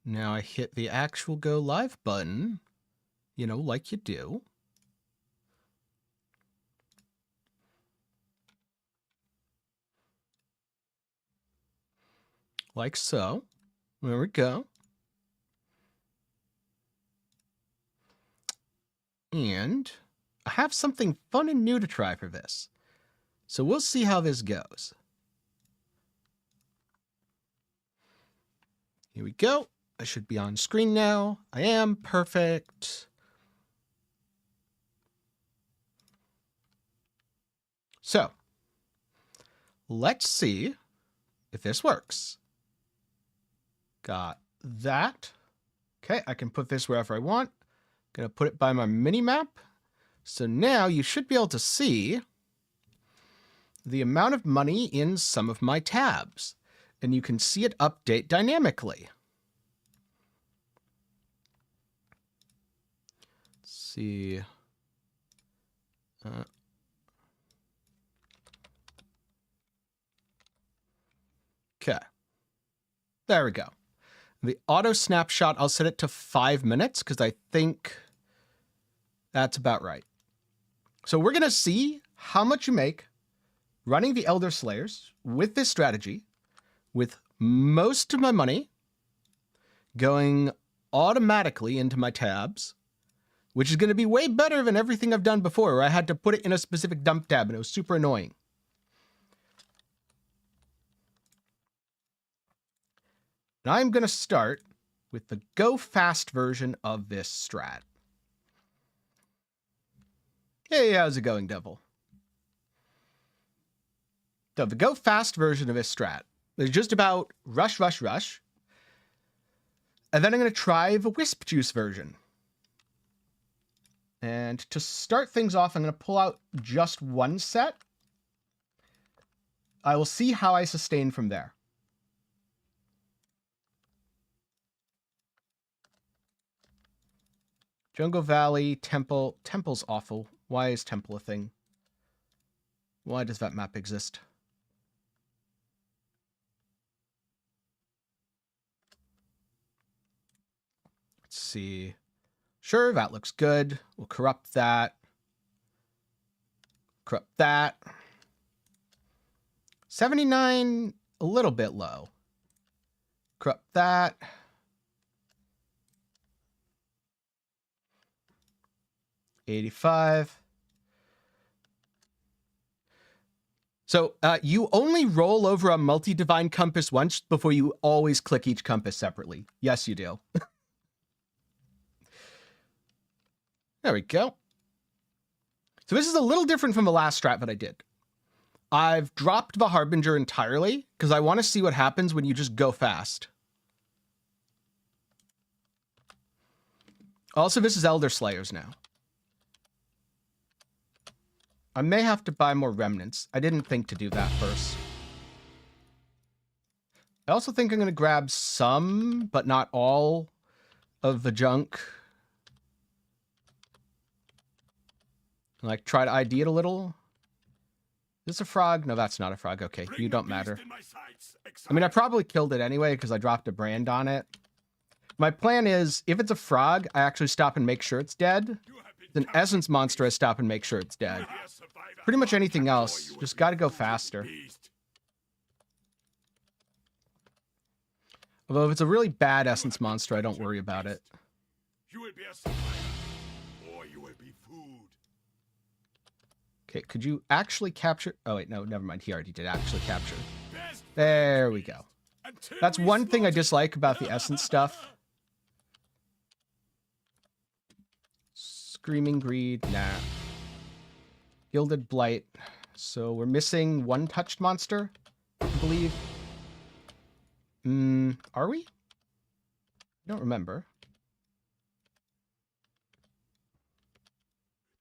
Now I hit the actual go live button, you know, like you do. Like so. There we go. And I have something fun and new to try for this. So we'll see how this goes. Here we go. I should be on screen now. I am. Perfect. So let's see if this works. Got that. Okay, I can put this wherever I want. Gonna put it by my mini map. So now you should be able to see the amount of money in some of my tabs. And you can see it update dynamically. Let's see. Okay. There we go. The auto snapshot, I'll set it to 5 minutes because I think that's about right. So we're going to see how much you make running the Elderslayers with this strategy, with most of my money going automatically into my tabs, which is going to be way better than everything I've done before, where I had to put it in a specific dump tab, and it was super annoying. And I'm going to start with the go fast version of this strat. Hey, how's it going, Devil? So the go fast version of this strat is just about rush, rush, rush. And then I'm going to try the Wisp Juice version. And to start things off, I'm going to pull out just one set. I will see how I sustain from there. Jungle Valley, Temple. Temple's awful. Why is Temple a thing? Why does that map exist? Let's see. Sure, that looks good. We'll corrupt that. Corrupt that. 79, a little bit low. Corrupt that. $85. So you only roll over a multi-divine compass once before you always click each compass separately. Yes, you do. There we go. So this is a little different from the last strat that I did. I've dropped the Harbinger entirely because I want to see what happens when you just go fast. Also, this is Elderslayers now. I may have to buy more remnants. I didn't think to do that first. I also think I'm going to grab some, but not all, of the junk. Like, try to ID it a little. Is this a frog? No, that's not a frog. Okay, you don't matter. I mean, I probably killed it anyway because I dropped a brand on it. My plan is, if it's a frog, I actually stop and make sure it's dead. If it's an essence monster, I stop and make sure it's dead. Pretty much anything else, just gotta go faster. Although if it's a really bad essence monster, I don't worry about it. You will be a survivor, or you will be food. Okay, could you actually capture? Oh wait, no, never mind. He already did actually capture. There we go. That's one thing I dislike about the essence stuff. Screaming Greed, nah. Gilded Blight. So we're missing one touched monster, I believe. Are we? I don't remember.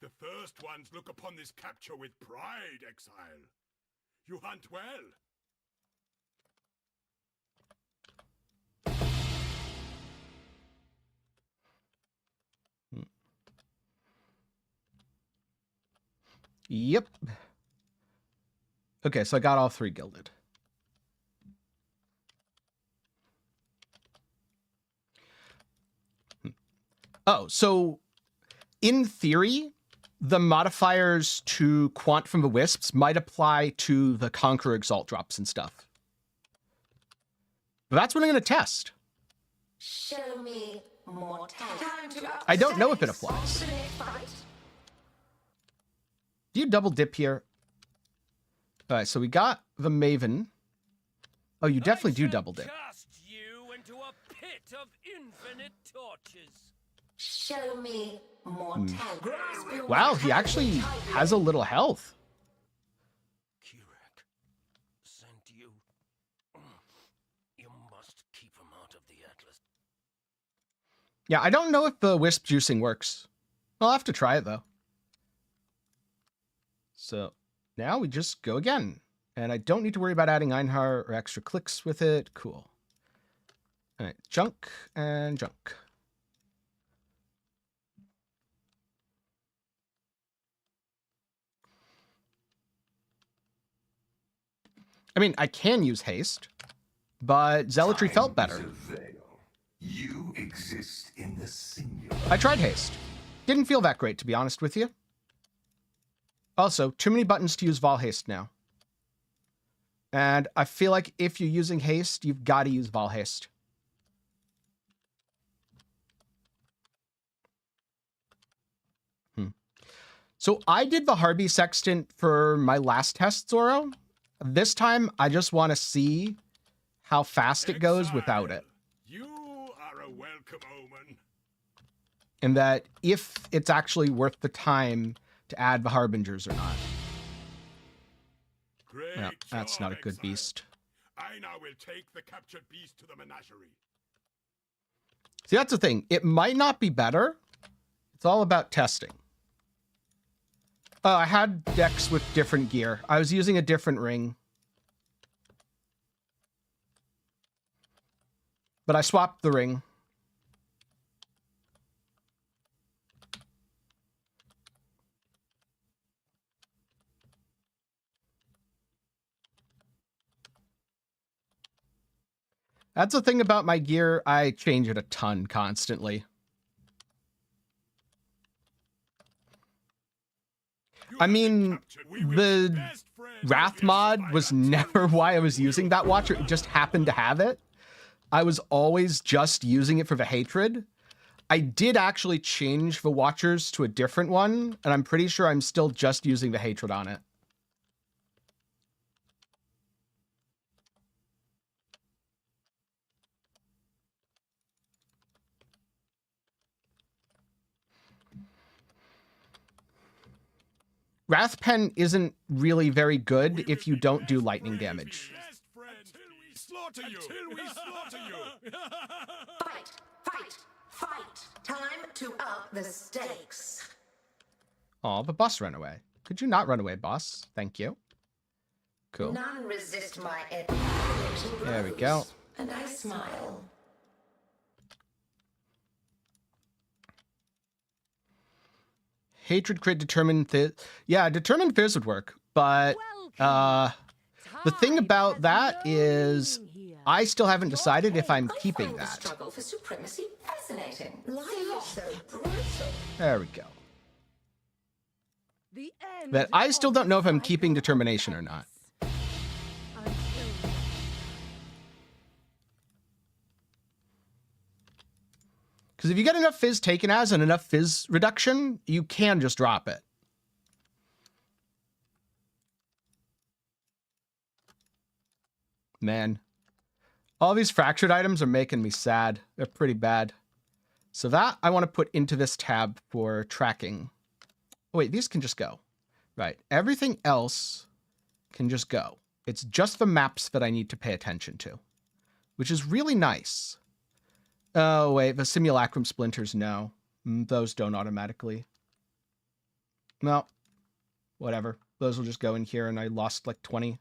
The first ones look upon this capture with pride, Exile. You hunt well. Yep. Okay, so I got all three gilded. Oh, so in theory, the modifiers to Quant from the Wisps might apply to the Conqueror Exalt drops and stuff. But that's what I'm going to test. Show me more talent. I don't know if it applies. Do you double dip here? All right, so we got the Maven. Oh, you definitely do double dip. Cast you into a pit of infinite torches. Show me more talent. Wow, he actually has a little health. Kirak sent you. You must keep him out of the Atlas. Yeah, I don't know if the Wisp juicing works. I'll have to try it, though. So now we just go again. And I don't need to worry about adding Einhar or extra clicks with it. Cool. All right, junk and junk. I mean, I can use haste, but Zealotry felt better. You exist in the singular. I tried haste. Didn't feel that great, to be honest with you. Also, too many buttons to use Vol haste now. And I feel like if you're using haste, you've got to use Vol haste. So I did the Harby Sextant for my last test, Zoro. This time, I just want to see how fast it goes without it. You are a welcome omen. And that if it's actually worth the time to add the Harbingers or not. Great No, that's job, not a good Exile. beast. I now will take the captured beast to the menagerie. See, that's the thing. It might not be better. It's all about testing. I had decks with different gear. I was using a different ring. But I swapped the ring. That's the thing about my gear. I change it a ton constantly. I mean, the Wrath mod was never why I was using that watcher. It just happened to have it. I was always just using it for the hatred. I did actually change the watchers to a different one, and I'm pretty sure I'm still just using the hatred on it. Wrath Pen isn't really very good if you don't do lightning damage. Until we slaughter you. Fight, fight, fight. Time to up the stakes. Oh, the boss ran away. Could you not run away, boss? Thank you. Cool. None resist my admiration. There we go. And I smile. Hatred crit determined yeah, determined fizz would work, but the thing about that is I still haven't decided if I'm keeping The that. struggle for supremacy fascinating. Life is so brutal. There we go. But I still don't know if I'm keeping determination or not. Because if you get enough fizz taken as and enough fizz reduction, you can just drop it. Man, all these fractured items are making me sad. They're pretty bad. So that I want to put into this tab for tracking. Oh, wait, these can just go. Right, everything else can just go. It's just the maps that I need to pay attention to, which is really nice. Oh, wait, the Simulacrum splinters, no. Those don't automatically. No, whatever. Those will just go in here, and I lost like 20.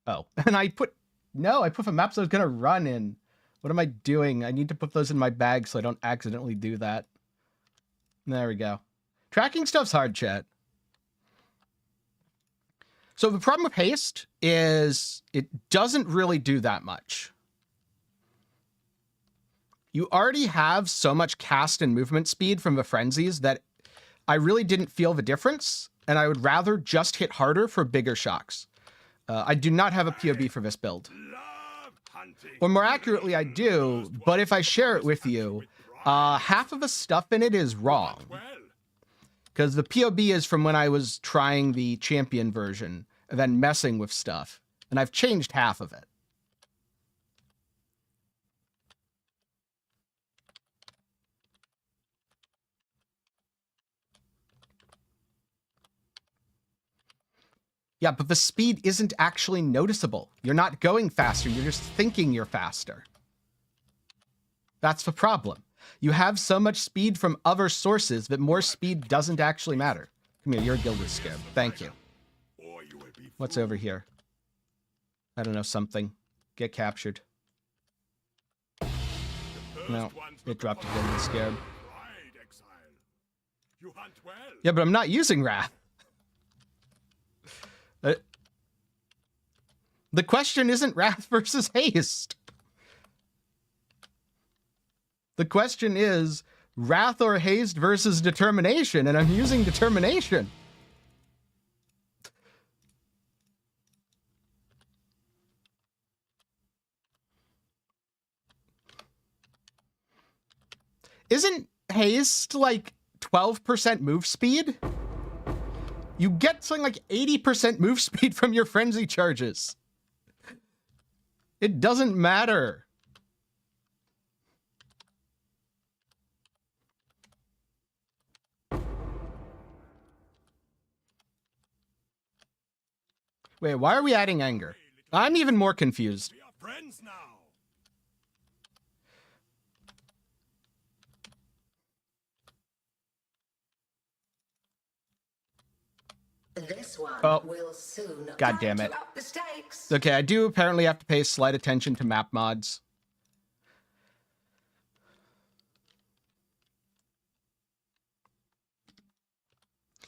Oh, and I put the maps I was going to run in. What am I doing? I need to put those in my bag so I don't accidentally do that. There we go. Tracking stuff's hard, chat. So the problem with haste is it doesn't really do that much. You already have so much cast and movement speed from the frenzies that I really didn't feel the difference, and I would rather just hit harder for bigger shocks. I do not have a POB for this build. Or more accurately, I do, but if I share it with you, half of the stuff in it is wrong. Because the POB is from when I was trying the champion version and then messing with stuff, and I've changed half of it. Yeah, but the speed isn't actually noticeable. You're not going faster, you're just thinking you're faster. That's the problem. You have so much speed from other sources that more speed doesn't actually matter. Come here, you're a gilded scarab. Thank you. What's over here? I don't know, something. Get captured. No, it dropped a gilded scarab. Yeah, but I'm not using Wrath. The question isn't Wrath versus Haste. The question is Wrath or Haste versus Determination, and I'm using Determination. Isn't Haste like 12% move speed? You get something like 80% move speed from your frenzy charges. It doesn't matter. Wait, why are we adding anger? I'm even more confused. We are friends now. This one will soon. God damn it. Up the stakes. Okay, I do apparently have to pay slight attention to map mods.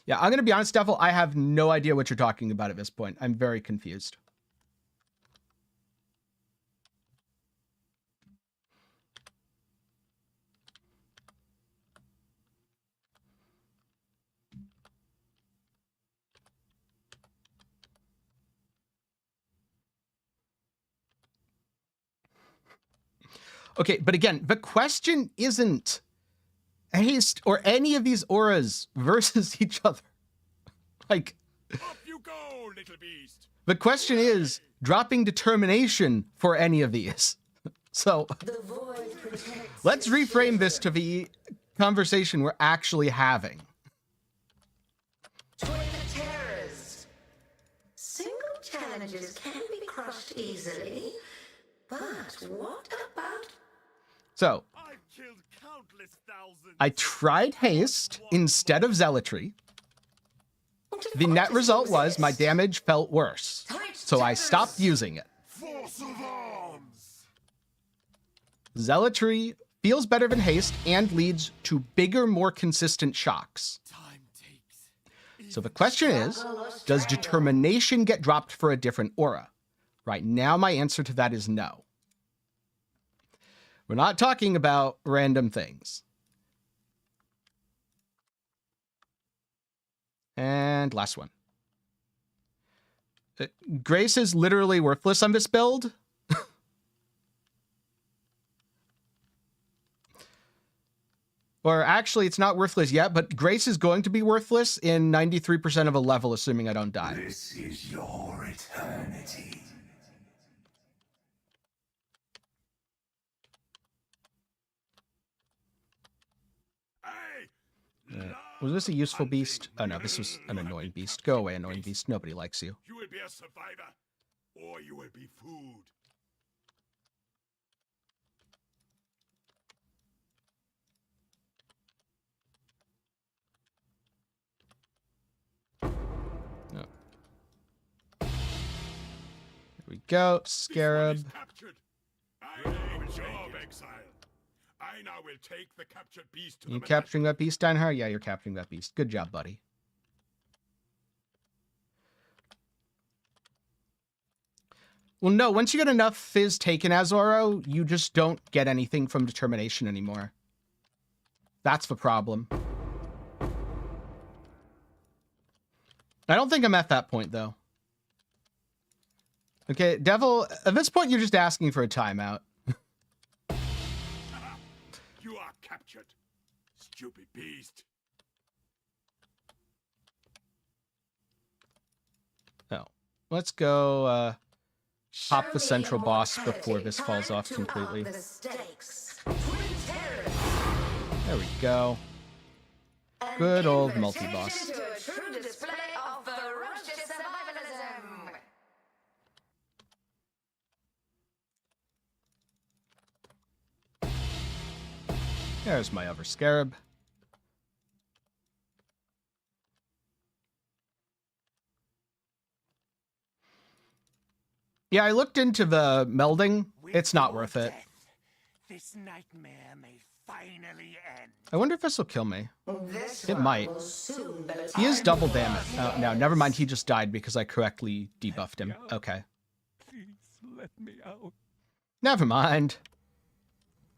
Yeah, I'm going to be honest, Devil, I have no idea what you're talking about at this point. I'm very confused. Okay, but again, the question isn't Haste or any of these auras versus each other. Like, Up you go, little beast. the question is dropping Determination for any of these. So The void protects. let's reframe this to the conversation we're actually having. Join the terrors. Single challenges can be crushed easily, but what about? So I've killed countless thousands. I tried Haste instead of Zealotry. The net result was my damage felt worse, so I stopped using it. Force of arms. Zealotry feels better than Haste and leads to bigger, more consistent shocks. Time takes. So the question is, does Determination get dropped for a different aura? Right now, my answer to that is no. We're not talking about random things. And last one. Grace is literally worthless on this build. Or actually, it's not worthless yet, but Grace is going to be worthless in 93% of a level, assuming I don't die. This is your eternity. Was this a useful beast? Oh no, this was an annoying beast. Go away, annoying beast. Nobody likes you. You will be a survivor, or you will be food. No. Here we go, Scarab. This one is captured. Great job, Exile. I now will take the captured beast to You the capturing that beast, Steinhardt? Yeah, you're capturing that beast. Good job, buddy. Well, no, once you get enough fizz taken as Oro, you just don't get anything from determination anymore. That's the problem. I don't think I'm at that point, though. Okay, Devil, at this point, you're just asking for a timeout. You are captured, stupid beast. No. Let's go, pop the central boss before this falls off completely. The stakes. There we go. Good old multi-boss. To a true display of ferocious survivalism. There's my other scarab. Yeah, I looked into the melding. It's not worth it. This nightmare may finally end. I wonder if this will kill me. This It might. will soon be He is double damage. No, never mind. He just died because I correctly debuffed him. Okay. Please let me out. Never mind.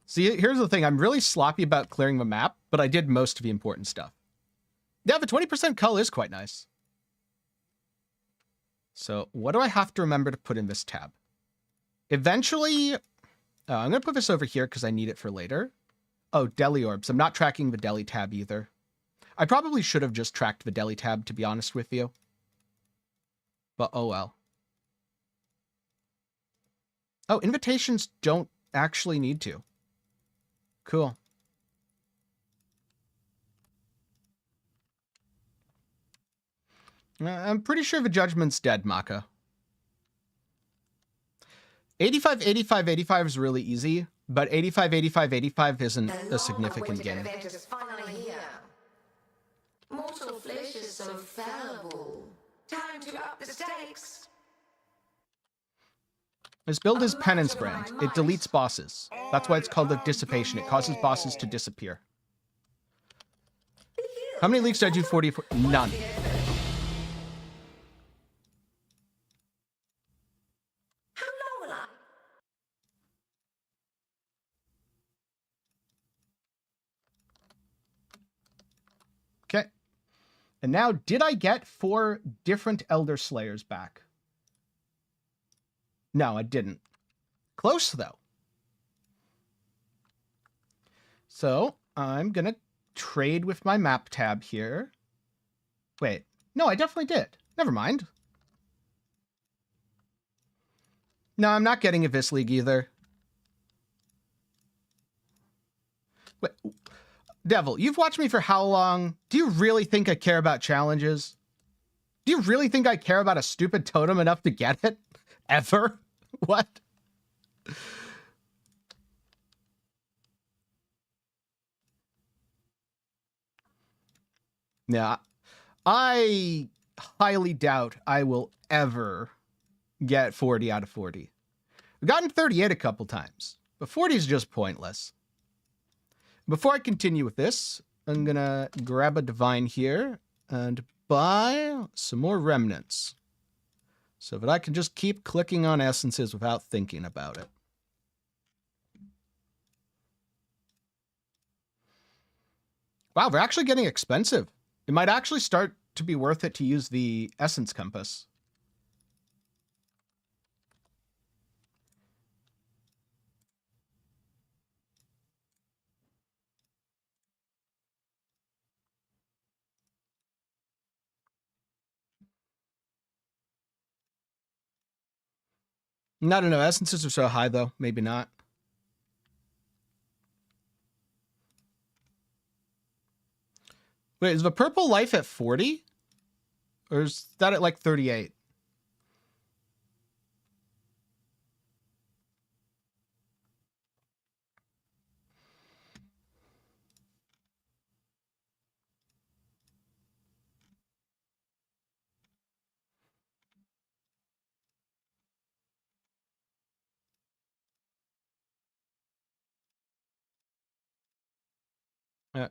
See, here's the thing. I'm really sloppy about clearing the map, but I did most of the important stuff. Yeah, the 20% cull is quite nice. So what do I have to remember to put in this tab? Eventually, I'm going to put this over here because I need it for later. Oh, deli orbs. I'm not tracking the deli tab either. I probably should have just tracked the deli tab, to be honest with you. But oh well. Oh, invitations don't actually need to. Cool. I'm pretty sure the judgment's dead, Maka. 85, 85, 85 is really easy, but 85, 85, 85 isn't a significant gain. event is finally here. Mortal flesh is so fallible. Time to up the stakes. This build is Penance Brand. It deletes bosses. That's why it's called a dissipation. It causes bosses to disappear. How many leaks did I do? 44? None. How long will I? Okay. And now, did I get 4 different Elderslayers back? No, I didn't. Close, though. So, I'm going to trade with my map tab here. Wait. No, I definitely did. Never mind. No, I'm not getting a Vis League either. Wait. Devil, you've watched me for how long? Do you really think I care about challenges? Do you really think I care about a stupid totem enough to get it? Ever? What? Yeah, I highly doubt I will ever get 40 out of 40. I've gotten 38 a couple times, but 40 is just pointless. Before I continue with this, I'm gonna grab a divine here and buy some more remnants so that I can just keep clicking on essences without thinking about it. Wow, they're actually getting expensive. It might actually start to be worth it to use the essence compass. I don't know. Essences are so high, though. Maybe not. Wait, is the purple life at 40? Or is that at like 38?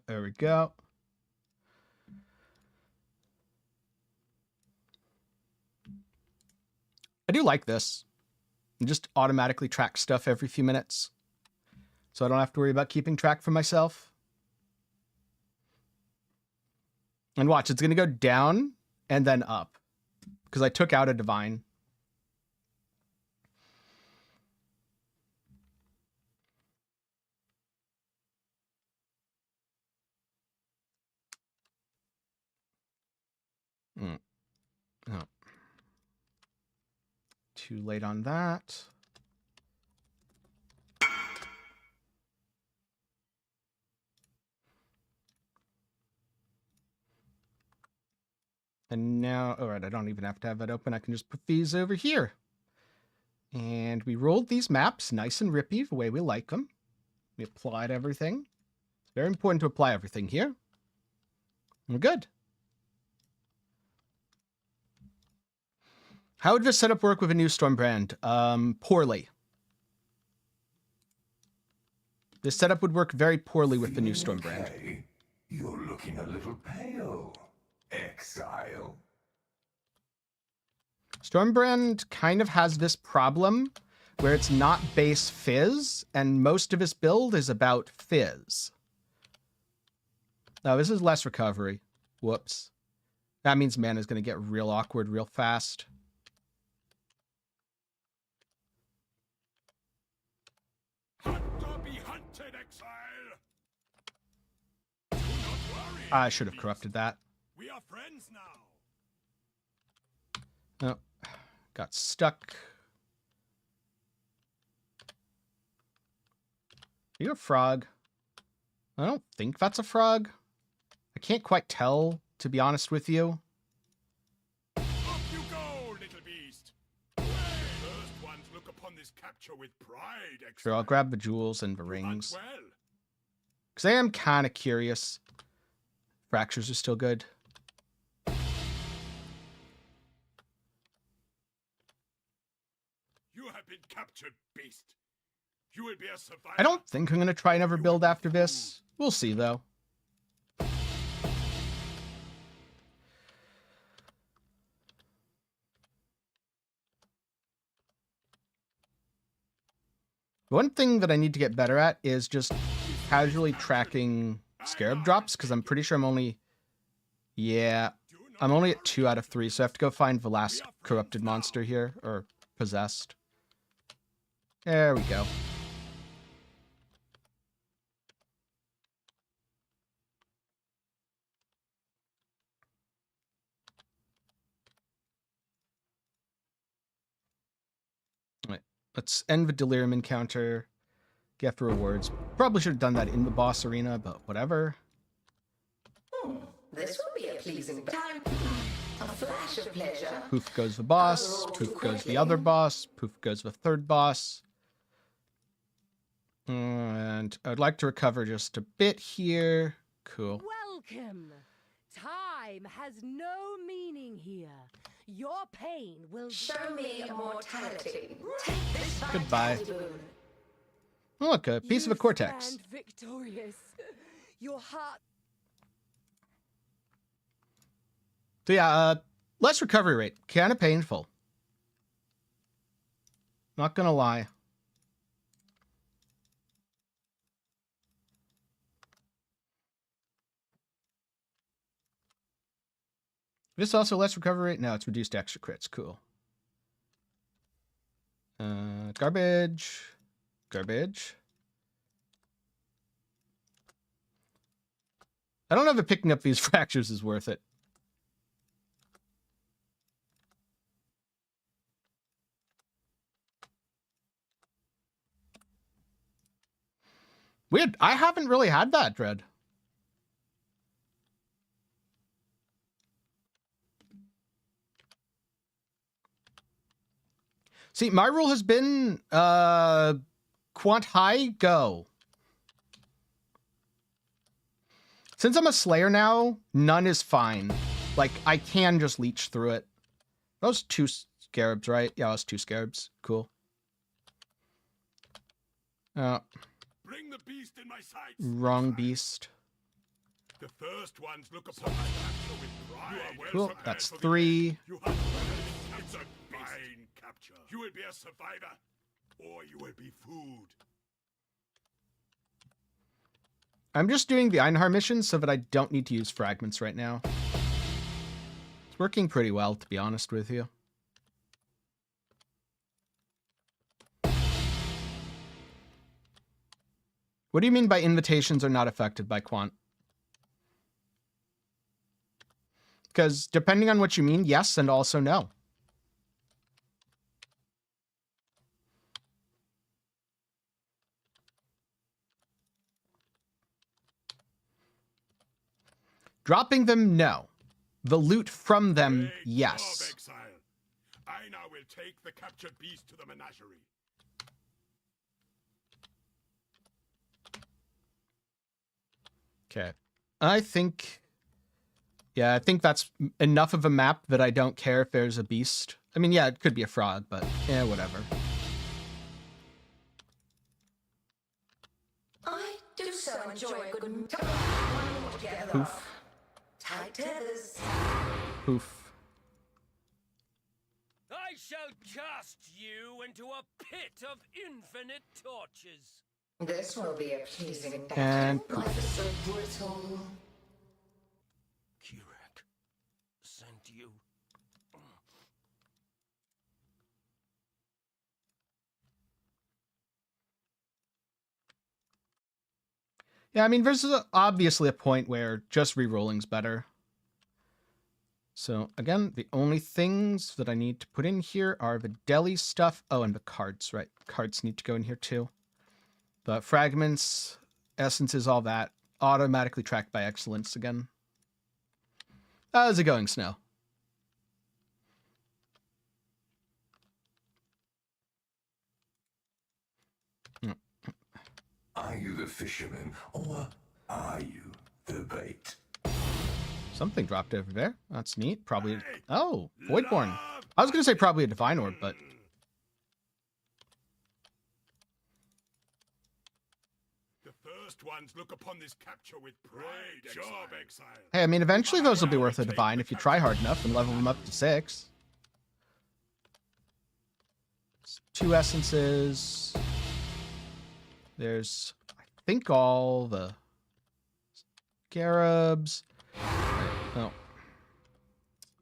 There we go. I do like this. and just automatically track stuff every few minutes. So I don't have to worry about keeping track for myself. And watch, it's going to go down and then up. Because I took out a divine. Oh. Too late on that. And now, all right, I don't even have to have that open. I can just put these over here. And we rolled these maps nice and rippy the way we like them. We applied everything. It's very important to apply everything here. We're good. How would this setup work with a new Storm Brand? Poorly. This setup would work very poorly with the new Storm Brand. Okay. You're looking a little pale, Exile. Storm Brand kind of has this problem where it's not base Fizz, and most of his build is about Fizz. Now, this is less recovery. Whoops. That means mana's going to get real awkward real fast. Be hunted, Exile. Do not worry. I should have corrupted that. We are friends now. Oh, got stuck. Are you a frog? I don't think that's a frog. I can't quite tell, to be honest with you. Off you go, little beast. First ones look upon this capture with pride, Exile. Sure, I'll grab the jewels and the You rings. hunt well. Because I am kind of curious. Fractures are still good. You have been captured, beast. You will be a survivor. I don't think I'm going to try another build after this. We'll see, though. One thing that I need to get better at is just casually tracking scarab drops, because I'm pretty sure I'm only... Yeah, I'm only at 2 out of 3, so I have to go find the last corrupted monster here, or possessed. There we go. All right, let's end the delirium encounter. Get the rewards. Probably should have done that in the boss arena, but whatever. This will be a pleasing time. A flash of pleasure. Poof goes the boss. Poof goes the other boss. Poof goes the third boss. And I'd like to recover just a bit here. Cool. Welcome. Time has no meaning here. Your pain will Show me immortality. Take this Goodbye. vitality boon. Oh, look, a piece of a cortex. stand victorious. Your heart. So yeah, less recovery rate. Kind of painful. Not gonna lie. This also less recovery rate? No, it's reduced extra crits. Cool. Garbage. Garbage. I don't know if picking up these fractures is worth it. Weird. I haven't really had that, Dread. See, my rule has been quant high, go. Since I'm a Slayer now, none is fine. Like, I can just leech through it. Those 2 scarabs, right? Yeah, those 2 scarabs. Cool. Bring the beast in my sights. Wrong beast. The first ones look upon my capture with pride. You are well Cool, prepared that's for the 3. end. You hunt well. It's a fine capture. You will be a survivor. or you will be food. I'm just doing the Einhar mission so that I don't need to use fragments right now. It's working pretty well, to be honest with you. What do you mean by invitations are not affected by quant? Because depending on what you mean, yes and also no. Dropping them, no. The loot from them, Great yes. job, Exile. I now will take the captured beast to the menagerie. Okay. I think that's enough of a map that I don't care if there's a beast. I mean, yeah, it could be a frog, but yeah, whatever. I do so enjoy a good time when we're together. Poof. Tight tethers. Poof. I shall cast you into a pit of infinite torches. This will be a pleasing And battle. Life is so brittle. Kurek sent you. Yeah, I mean, there's obviously a point where just re-rolling's better. So, again, the only things that I need to put in here are the deli stuff. Oh, and the cards, right? Cards need to go in here too. But fragments, essences, all that, automatically tracked by excellence again. How's it going, Snow? Are you the fisherman, or are you the bait? Something dropped over there. That's neat. Probably. Oh, Voidborn. I was going to say probably a Divine Orb, but. The first ones look upon this capture with pride. Great job, Exile. Hey, I mean, eventually those will be worth a Divine if you try hard enough and level them up to 6. 2 essences. There's, I think, all the scarabs. Oh.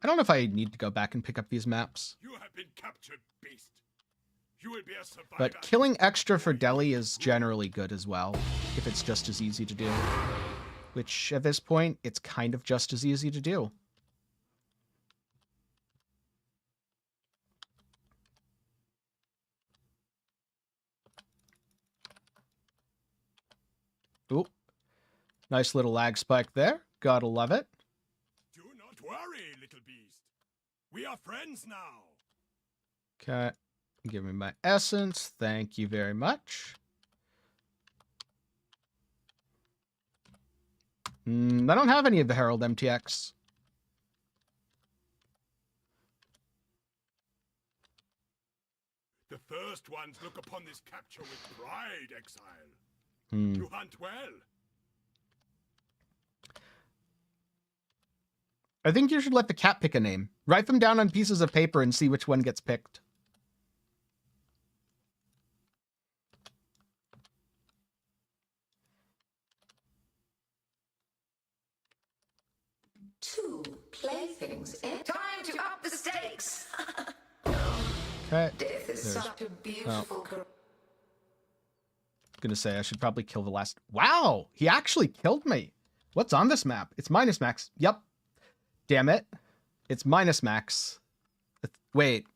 I don't know if I need to go back and pick up these maps. You have been captured, beast. You will be a survivor. But killing extra for Deli is generally good as well, if it's just as easy to do. Which, at this point, it's kind of just as easy to do. Ooh. Nice little lag spike there. Gotta love it. Do not worry, little beast. We are friends now. Okay. Give me my essence. Thank you very much. I don't have any of the Herald MTX. The first ones look upon this capture with pride, Exile. Hmm. You hunt well. I think you should let the cat pick a name. Write them down on pieces of paper and see which one gets picked. Two playthings. Time to up the stakes. Okay. Death is There's- such a beautiful girl. Gonna say I should probably kill the last. Wow, he actually killed me. What's on this map? It's minus max. Yep. Damn it. It's minus max. Wait.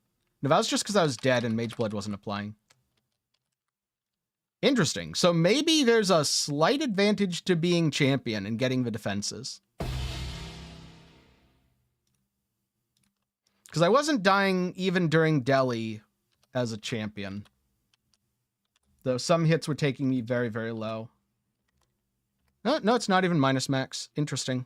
No, that was just because I was dead and Mageblood wasn't applying. Interesting. So maybe there's a slight advantage to being champion and getting the defenses. Because I wasn't dying even during Delhi as a champion. Though some hits were taking me very, very low. No, it's not even minus max. Interesting.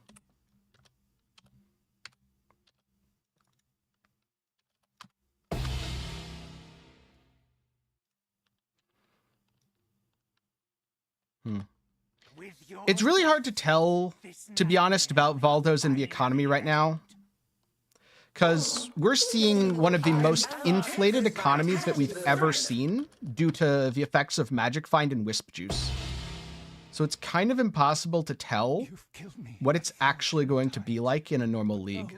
It's really hard to tell, to be honest, about Valdos and the economy right now. because we're seeing one of the most inflated economies that we've ever seen due to the effects of Magic Find and Wisp Juice. So it's kind of impossible to tell what it's actually going to be like in a normal league.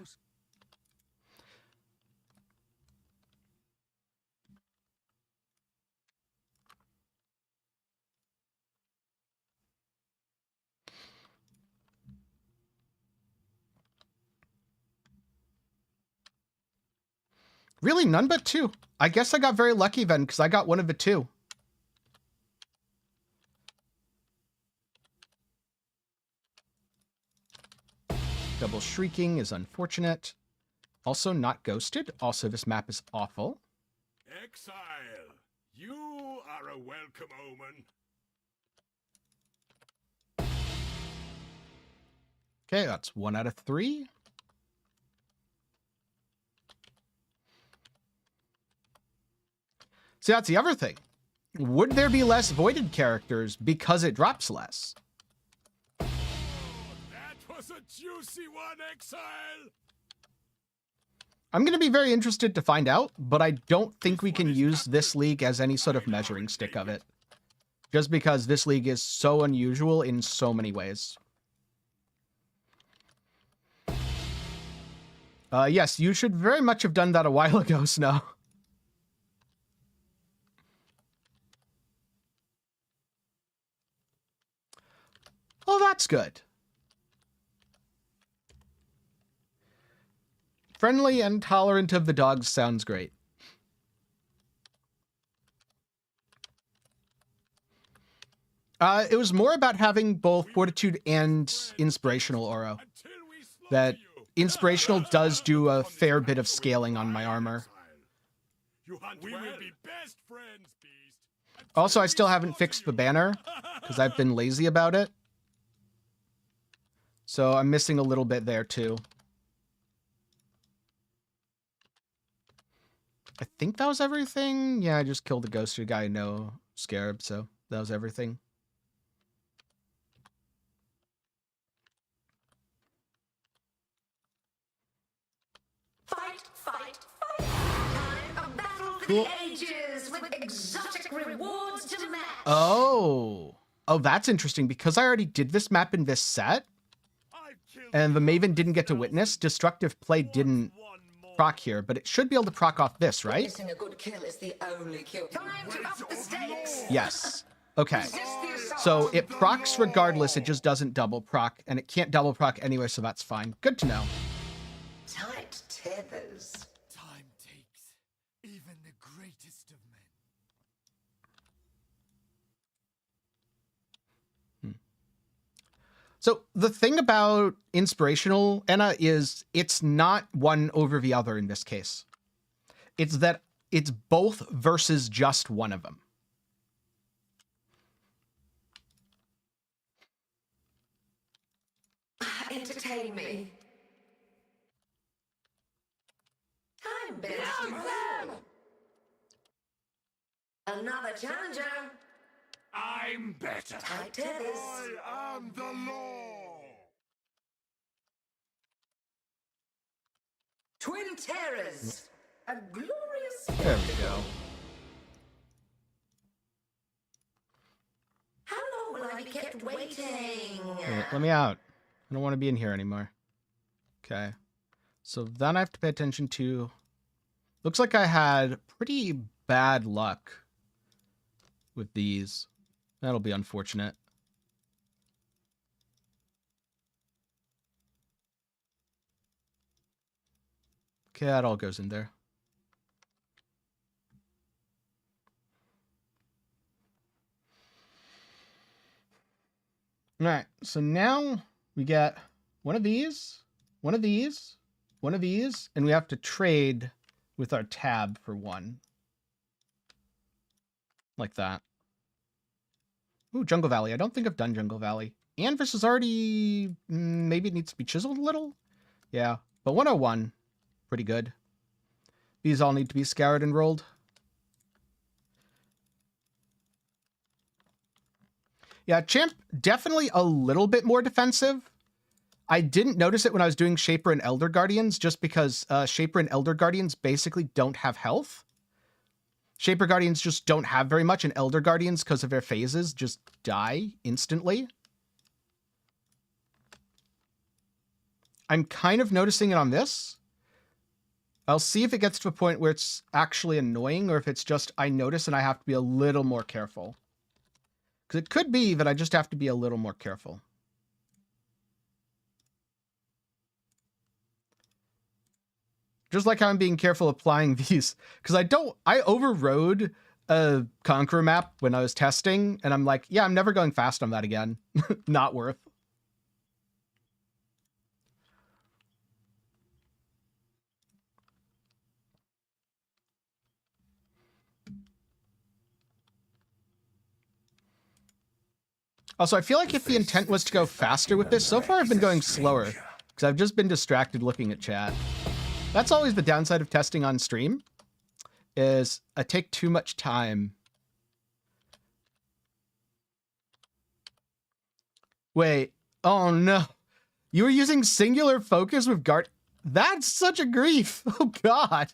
Really, none but 2. I guess I got very lucky then, because I got one of the 2. Double Shrieking is unfortunate. Also not ghosted. Also, this map is awful. Exile, you are a welcome omen. Okay, that's 1 out of 3. See, that's the other thing. Would there be less voided characters because it drops less? Oh, that was a juicy one, Exile. I'm going to be very interested to find out, but I don't think we can use this league as any sort of measuring stick of it. Just because this league is so unusual in so many ways. Yes, you should very much have done that a while ago, Snow. Oh, that's good. Friendly and tolerant of the dogs sounds great. It was more about having both Fortitude and Inspirational Aura. That Inspirational does do a fair bit of scaling on my armor. We will be best friends, Beast. Also, I still haven't fixed the banner, because I've been lazy about it. So I'm missing a little bit there, too. I think that was everything. Yeah, I just killed the ghosted guy, no scarab, so that was everything. Fight, fight, fight! Time a battle for Cool. the ages with exotic rewards to match. Oh, that's interesting, because I already did this map in this set, and the Maven didn't get to witness. Destructive Play didn't proc here, but it should be able to proc off this, right? Missing a good kill is the only cure. Time to up the stakes. Yes. Okay. So it procs regardless, it just doesn't double proc, and it can't double proc anyway, so that's fine. Good to know. Tight tethers. Time takes even the greatest of men. So the thing about Inspirational Enna is it's not one over the other in this case. It's that it's both versus just one of them. Entertain me. Time best. Another challenger. I'm better. Tight tethers. I am the law. Twin terrors. A glorious. There we go. How long will I be kept waiting? Wait, let me out. I don't want to be in here anymore. Okay. So then I have to pay attention to... Looks like I had pretty bad luck with these. That'll be unfortunate. Okay, that all goes in there. All right, so now we get one of these, one of these, one of these, and we have to trade with our tab for one. Like that. Ooh, Jungle Valley. I don't think I've done Jungle Valley. And this is already... maybe it needs to be chiseled a little? Yeah, but 101. Pretty good. These all need to be scoured and rolled. Yeah, Champ, definitely a little bit more defensive. I didn't notice it when I was doing Shaper and Elder Guardians, just because Shaper and Elder Guardians basically don't have health. Shaper Guardians just don't have very much, and Elder Guardians, because of their phases, just die instantly. I'm kind of noticing it on this. I'll see if it gets to a point where it's actually annoying, or if it's just I notice and I have to be a little more careful. Because it could be that I just have to be a little more careful. Just like how I'm being careful applying these. Because I overrode a Conqueror map when I was testing, and I'm like, yeah, I'm never going fast on that again. Not worth. Also, I feel like if the intent was to go faster with this, so far I've been going slower, because I've just been distracted looking at chat. That's always the downside of testing on stream, is I take too much time. Wait, oh no. You were using singular focus with Guard? That's such a grief. Oh god.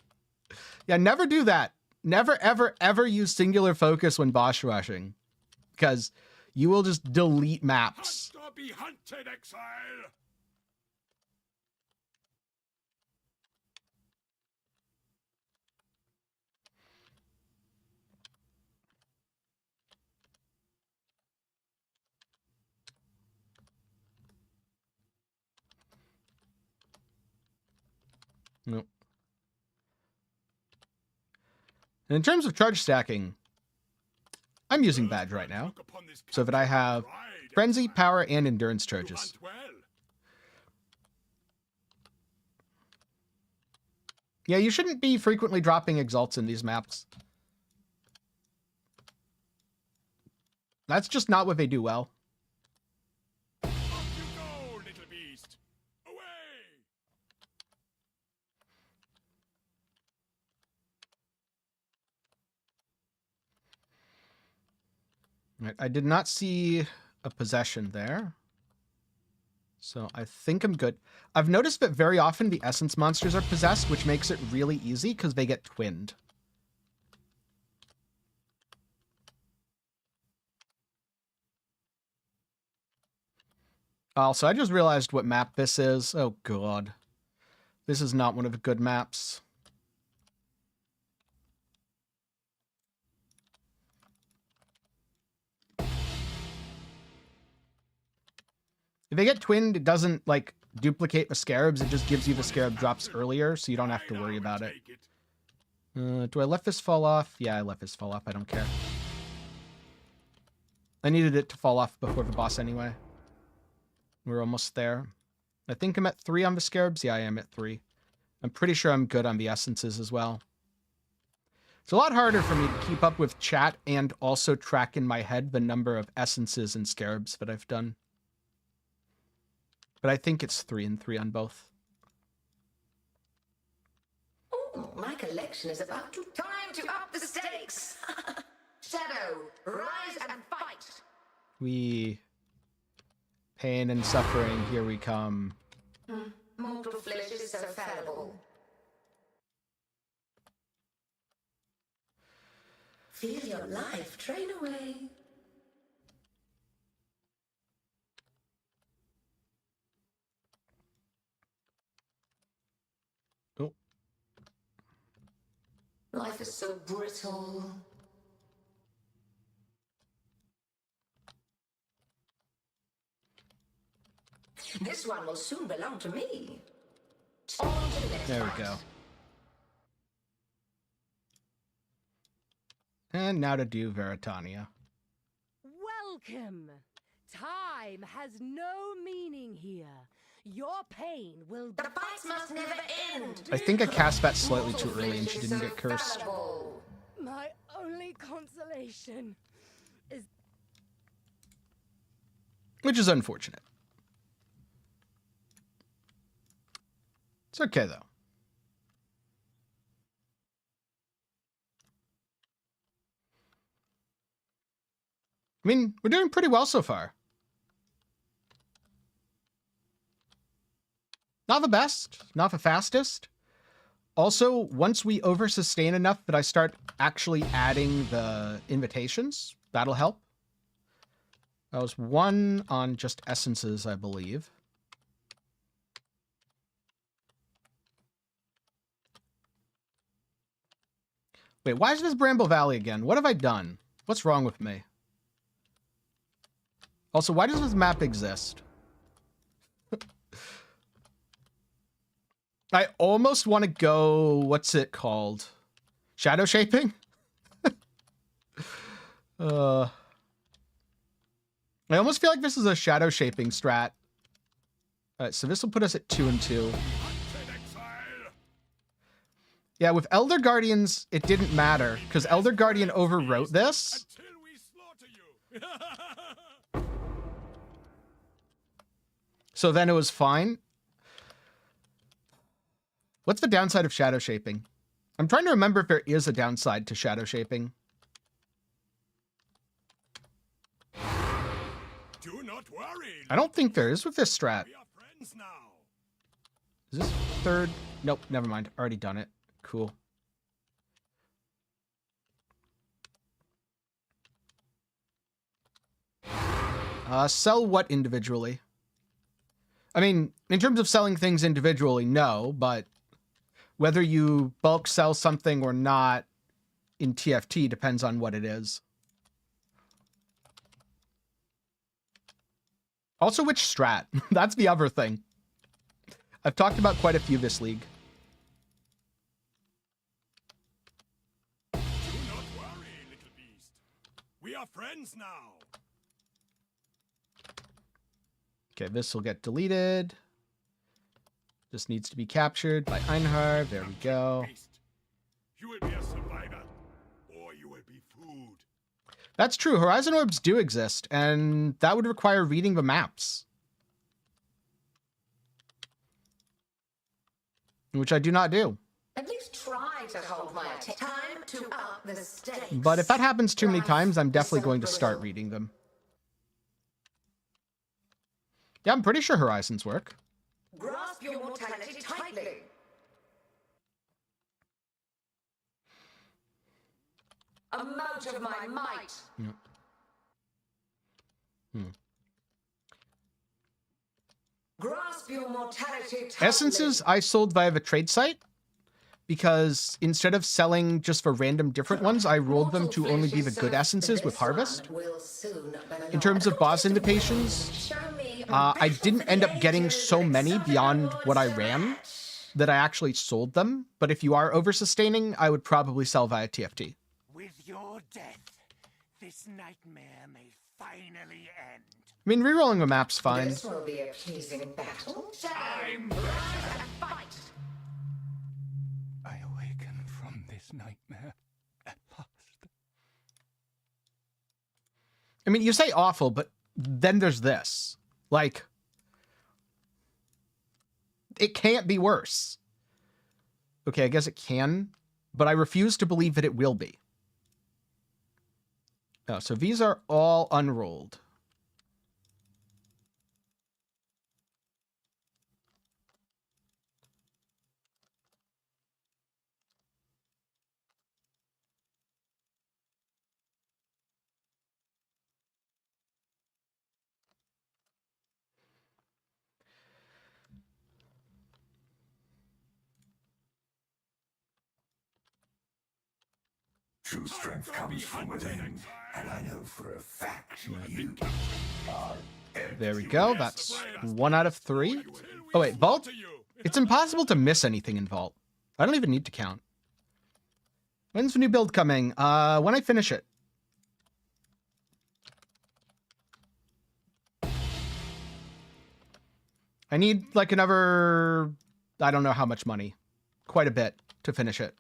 Yeah, never do that. Never, ever, ever use singular focus when boss rushing, because you will just delete maps. Hunt or be hunted, Exile! Nope. And in terms of charge stacking, I'm using Badge right now, so that I have Frenzy, Power, and Endurance charges. Yeah, you shouldn't be frequently dropping Exalts in these maps. That's just not what they do well. Off you go, little beast! Away! Right, I did not see a possession there, so I think I'm good. I've noticed that very often the essence monsters are possessed, which makes it really easy because they get twinned. Also, I just realized what map this is. Oh god. This is not one of the good maps. If they get twinned, it doesn't, like, duplicate the scarabs. It just gives you the scarab drops earlier, so you don't have to worry about it. Do I let this fall off? Yeah, I let this fall off. I don't care. I needed it to fall off before the boss anyway. We're almost there. I think I'm at 3 on the scarabs. Yeah, I am at 3. I'm pretty sure I'm good on the essences as well. It's a lot harder for me to keep up with chat and also track in my head the number of essences and scarabs that I've done. But I think it's 3 and 3 on both. Oh, my collection is about to time to up the stakes. Shadow, rise and fight. Pain and suffering, here we come. Mortal flesh is so fallible. Feel your life drain away. Oh. Life is so brittle. This one will soon belong to me. On to the next There we fight. go. And now to do Veritania. Welcome. Time has no meaning here. Your pain will... The fights must never end. I think I cast that slightly too early and she didn't get cursed. My only consolation is... Which is unfortunate. It's okay, though. I mean, we're doing pretty well so far. Not the best, not the fastest. Also, once we over-sustain enough that I start actually adding the invitations, that'll help. That was 1 on just essences, I believe. Wait, why is this Bramble Valley again? What have I done? What's wrong with me? Also, why does this map exist? I almost want to go... What's it called? Shadow shaping? I almost feel like this is a shadow shaping strat. Alright, so this will put us at 2 and 2. Yeah, with Elder Guardians, it didn't matter, because Elder Guardian overwrote this. Until we slaughter you. So then it was fine. What's the downside of shadow shaping? I'm trying to remember if there is a downside to shadow shaping. Do not worry. I don't think there is with this strat. We are friends now. Is this 3rd? Nope, never mind. Already done it. Cool. Sell what individually? I mean, in terms of selling things individually, no, but whether you bulk sell something or not in TFT depends on what it is. Also, which strat? That's the other thing. I've talked about quite a few this league. Do not worry, little beast. We are friends now. Okay, this will get deleted. This needs to be captured by Einhar. There we go. Beast. You will be a survivor, or you will be food. That's true. Horizon orbs do exist, and that would require reading the maps. Which I do not do. At least try to hold my attention. Time to up the stakes. But if that happens too many times, I'm definitely going to start reading them. Yeah, I'm pretty sure Horizons work. Grasp your mortality tightly. A mote of my might. Grasp your mortality tightly. Essences I sold via the trade site because instead of selling just for random different ones, I rolled them to only be the good essences with Harvest. In terms of boss invitations, I didn't end up getting so many beyond what I ran that I actually sold them. But if you are over-sustaining, I would probably sell via TFT. With your death, this nightmare may finally end. I mean, rerolling the map's fine. This will be a pleasing battle. Time! Fight. I awaken from this nightmare at last. I mean, you say awful, but then there's this. Like, it can't be worse. Okay, I guess it can, but I refuse to believe that it will be. Oh, so these are all unrolled. True strength comes from within, and I know for a fact you are There we go. That's 1 out of 3. Oh, wait, Vault? It's impossible to miss anything in Vault. I don't even need to count. When's the new build coming? When I finish it. I need, like, another... I don't know how much money. Quite a bit to finish it.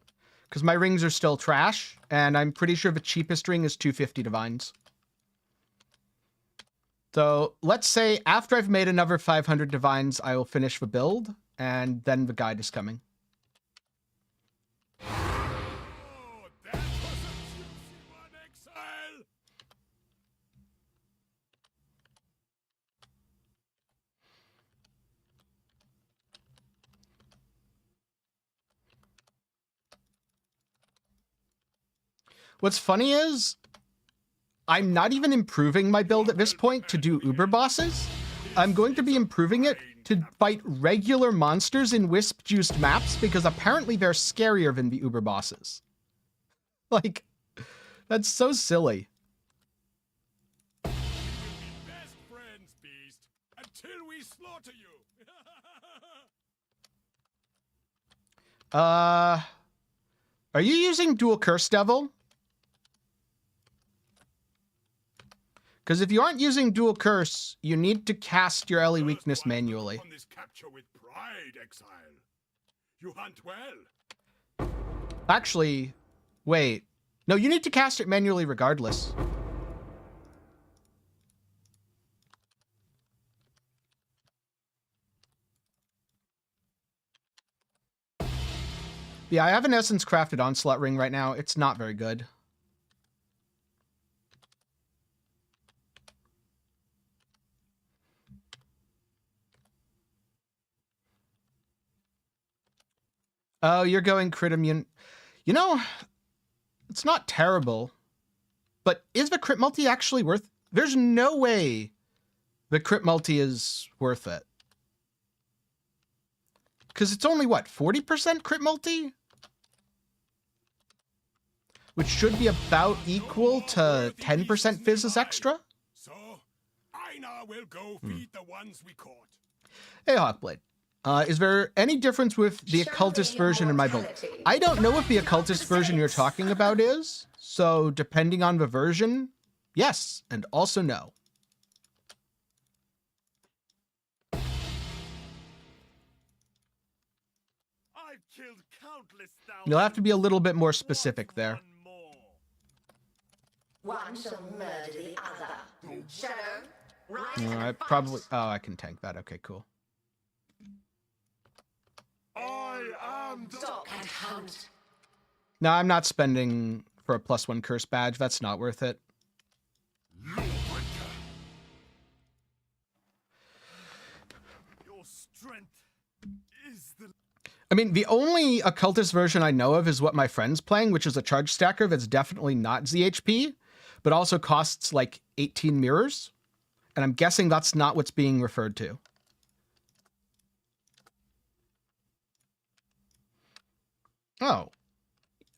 Because my rings are still trash, and I'm pretty sure the cheapest ring is 250 divines. So let's say after I've made another 500 divines, I will finish the build, and then the guide is coming. Oh, that was a juicy one, Exile. What's funny is I'm not even improving my build at this point to do Uber bosses. I'm going to be improving it to fight regular monsters in Wisp-juiced maps because apparently they're scarier than the Uber bosses. Like, that's so silly. We will be best friends, Beast, until we slaughter you. Are you using Dual Curse Devil? Because if you aren't using Dual Curse, you need to cast your Ellie weakness manually. On this capture with pride, Exile. You hunt well. Actually, wait. No, you need to cast it manually regardless. Yeah, I have an Essence Crafted Onslaught Ring right now. It's not very good. Oh, you're going crit immune. You know, it's not terrible, but is the crit multi actually worth? There's no way the crit multi is worth it. Because it's only, what, 40% crit multi? Which should be about equal to 10% Physis Extra? So, Einar will go feed the ones we caught. Hey, Hawkblade. Is there any difference with the occultist version in my build? I don't know what the occultist version you're talking about is, so depending on the version, yes, and also no. I've killed countless thousands. You'll have to be a little bit more specific there. One shall murder the other. Shadow, rise I and fight. probably... Oh, I can tank that. Okay, cool. I am Stalk and hunt. No, I'm not spending for a +1 curse badge. That's not worth it. Your strength is the... I mean, the only occultist version I know of is what my friend's playing, which is a charge stacker that's definitely not ZHP, but also costs like 18 mirrors. And I'm guessing that's not what's being referred to. Oh,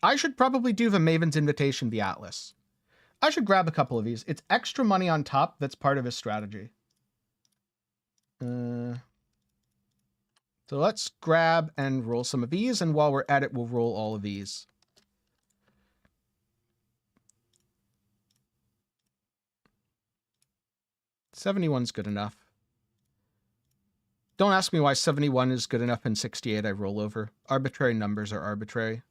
I should probably do the Maven's Invitation, the Atlas. I should grab a couple of these. It's extra money on top. That's part of his strategy. So let's grab and roll some of these. And while we're at it, we'll roll all of these. $71's good enough. Don't ask me why 71 is good enough and 68 I roll over. Arbitrary numbers are arbitrary.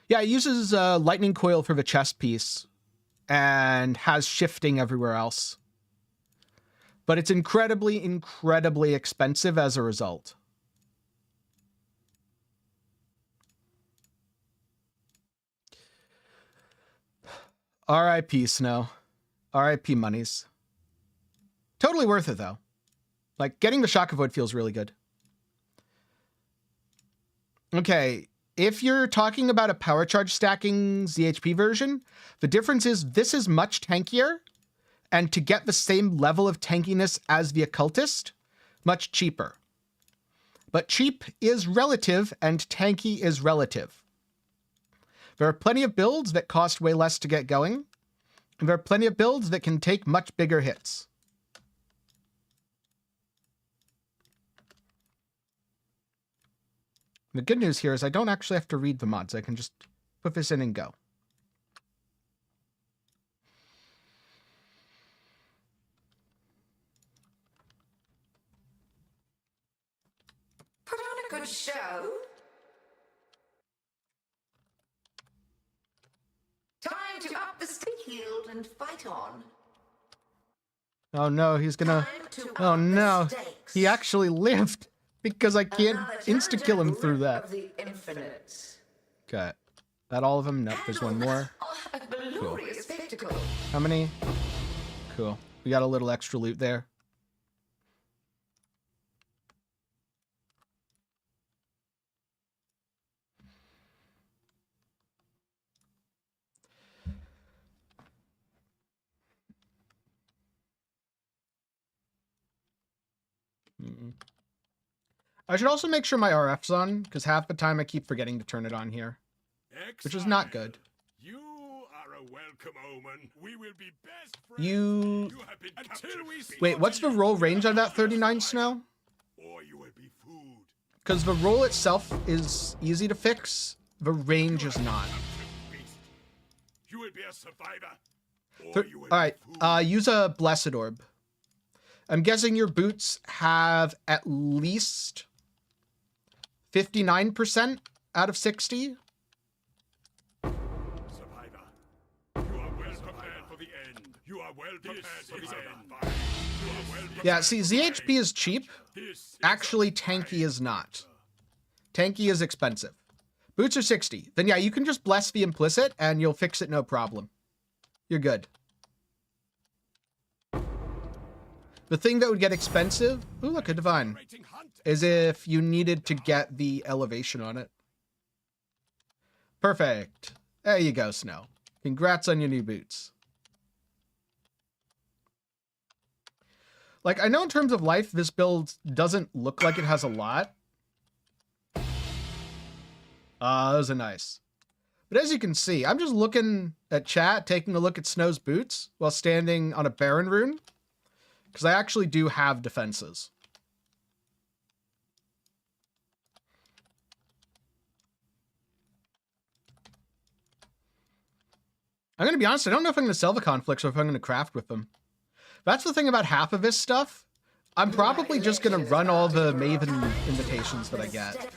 Yeah, it uses lightning coil for the chest piece and has shifting everywhere else. But it's incredibly, incredibly expensive as a result. R.I.P. Snow. R.I.P. monies. Totally worth it, though. Like, getting the Shock of Wood feels really good. Okay, if you're talking about a power charge stacking ZHP version, the difference is this is much tankier, and to get the same level of tankiness as the occultist, much cheaper. But cheap is relative, and tanky is relative. There are plenty of builds that cost way less to get going, and there are plenty of builds that can take much bigger hits. The good news here is I don't actually have to read the mods. I can just put this in and go. Put on a good show. Time to up the stick yield and fight on. Oh no, he's gonna... Time to Oh up the no, stakes. he actually lived because I can't Another insta-kill him through that. of the infinites. Okay. That all of them? Nope, there's one more. Oh, a glorious spectacle. How many? Cool. We got a little extra loot there. I should also make sure my RF's on, because half the time I keep forgetting to turn it on here, which is not good. You are a welcome omen. We will be best friends. You... have been until we Wait, what's the roll range on that 39 snow? or you will be food. Because the roll itself is easy to fix, the range is not. Beast. You will be a survivor. Or you will Alright, be food. use a Blessed Orb. I'm guessing your boots have at least 59% out of 60. Survivor. You are well prepared for the end. You are well prepared for the end. You are well prepared. Yeah, see, ZHP is cheap. This is Actually, Tenkiei is not. Tenkiei is expensive. Boots are 60. Then yeah, you can just bless the implicit and you'll fix it no problem. You're good. The thing that would get expensive, ooh, look, a divine, rating hunt. is if you needed to get the elevation on it. Perfect. There you go, Snow. Congrats on your new boots. Like, I know in terms of life, this build doesn't look like it has a lot. Those are nice. But as you can see, I'm just looking at chat, taking a look at Snow's boots while standing on a Baran rune. Because I actually do have defenses. I'm going to be honest, I don't know if I'm going to sell the conflicts or if I'm going to craft with them. That's the thing about half of this stuff. I'm probably just going to run all the Maven invitations that I get.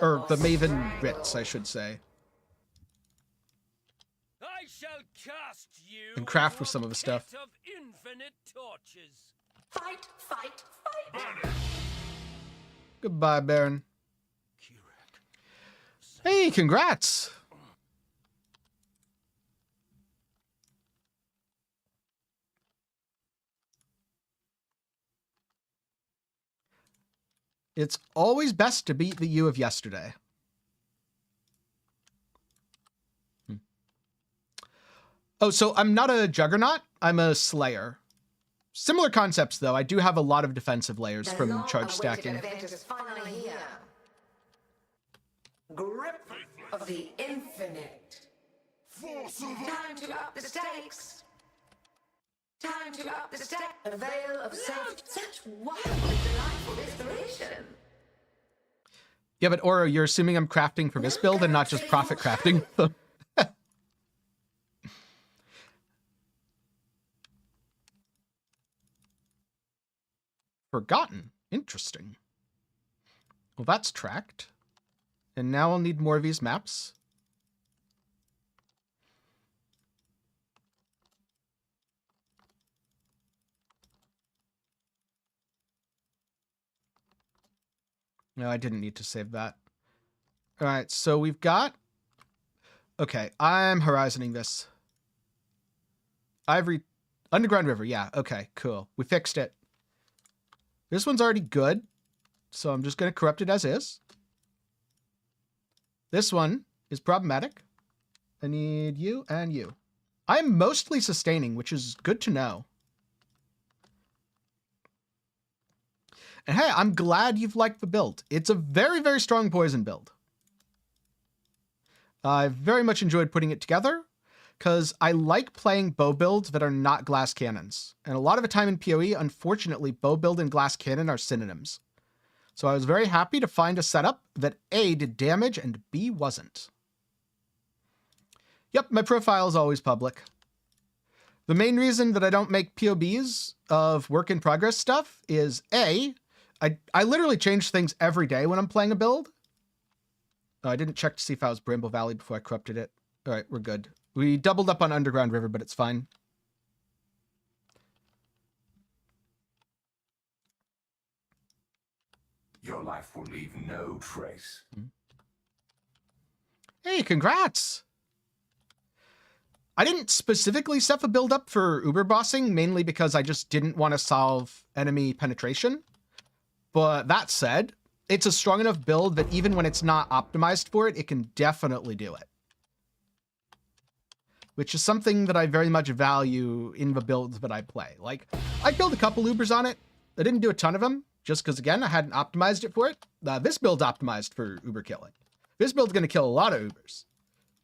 Or the Maven writs, I should say. I shall cast you And craft with into some of the a stuff. pit of infinite torches. Fight, fight, fight! Goodbye, Baron. Hey, congrats! It's always best to beat the you of yesterday. Oh, so I'm not a Juggernaut, I'm a Slayer. Similar concepts, though. I do have a lot of defensive layers from charge stacking. Event is finally here. Grip of the infinite. Time to up the stakes. Time to up the stakes. A veil of self. Such wildly delightful inspiration. Yeah, but Oro, you're assuming I'm crafting for this build and not just profit crafting. Forgotten. Interesting. Well, that's tracked. And now I'll need more of these maps. No, I didn't need to save that. All right, so we've got... Okay, I'm horizoning this. Underground River, yeah, okay, cool. We fixed it. This one's already good, so I'm just going to corrupt it as is. This one is problematic. I need you and you. I'm mostly sustaining, which is good to know. And hey, I'm glad you've liked the build. It's a very, very strong poison build. I very much enjoyed putting it together because I like playing bow builds that are not glass cannons. And a lot of the time in PoE, unfortunately, bow build and glass cannon are synonyms. So I was very happy to find a setup that A, did damage, and B, wasn't. Yep, my profile is always public. The main reason that I don't make POBs of work in progress stuff is A, I literally change things every day when I'm playing a build. Oh, I didn't check to see if I was Bramble Valley before I corrupted it. All right, we're good. We doubled up on Underground River, but it's fine. Your life will leave no trace. Hey, congrats! I didn't specifically set a build up for Uber bossing, mainly because I just didn't want to solve enemy penetration. But that said, it's a strong enough build that even when it's not optimized for it, it can definitely do it. Which is something that I very much value in the builds that I play. Like, I killed a couple Ubers on it. I didn't do a ton of them, just because, again, I hadn't optimized it for it. This build's optimized for Uber killing. This build's going to kill a lot of Ubers.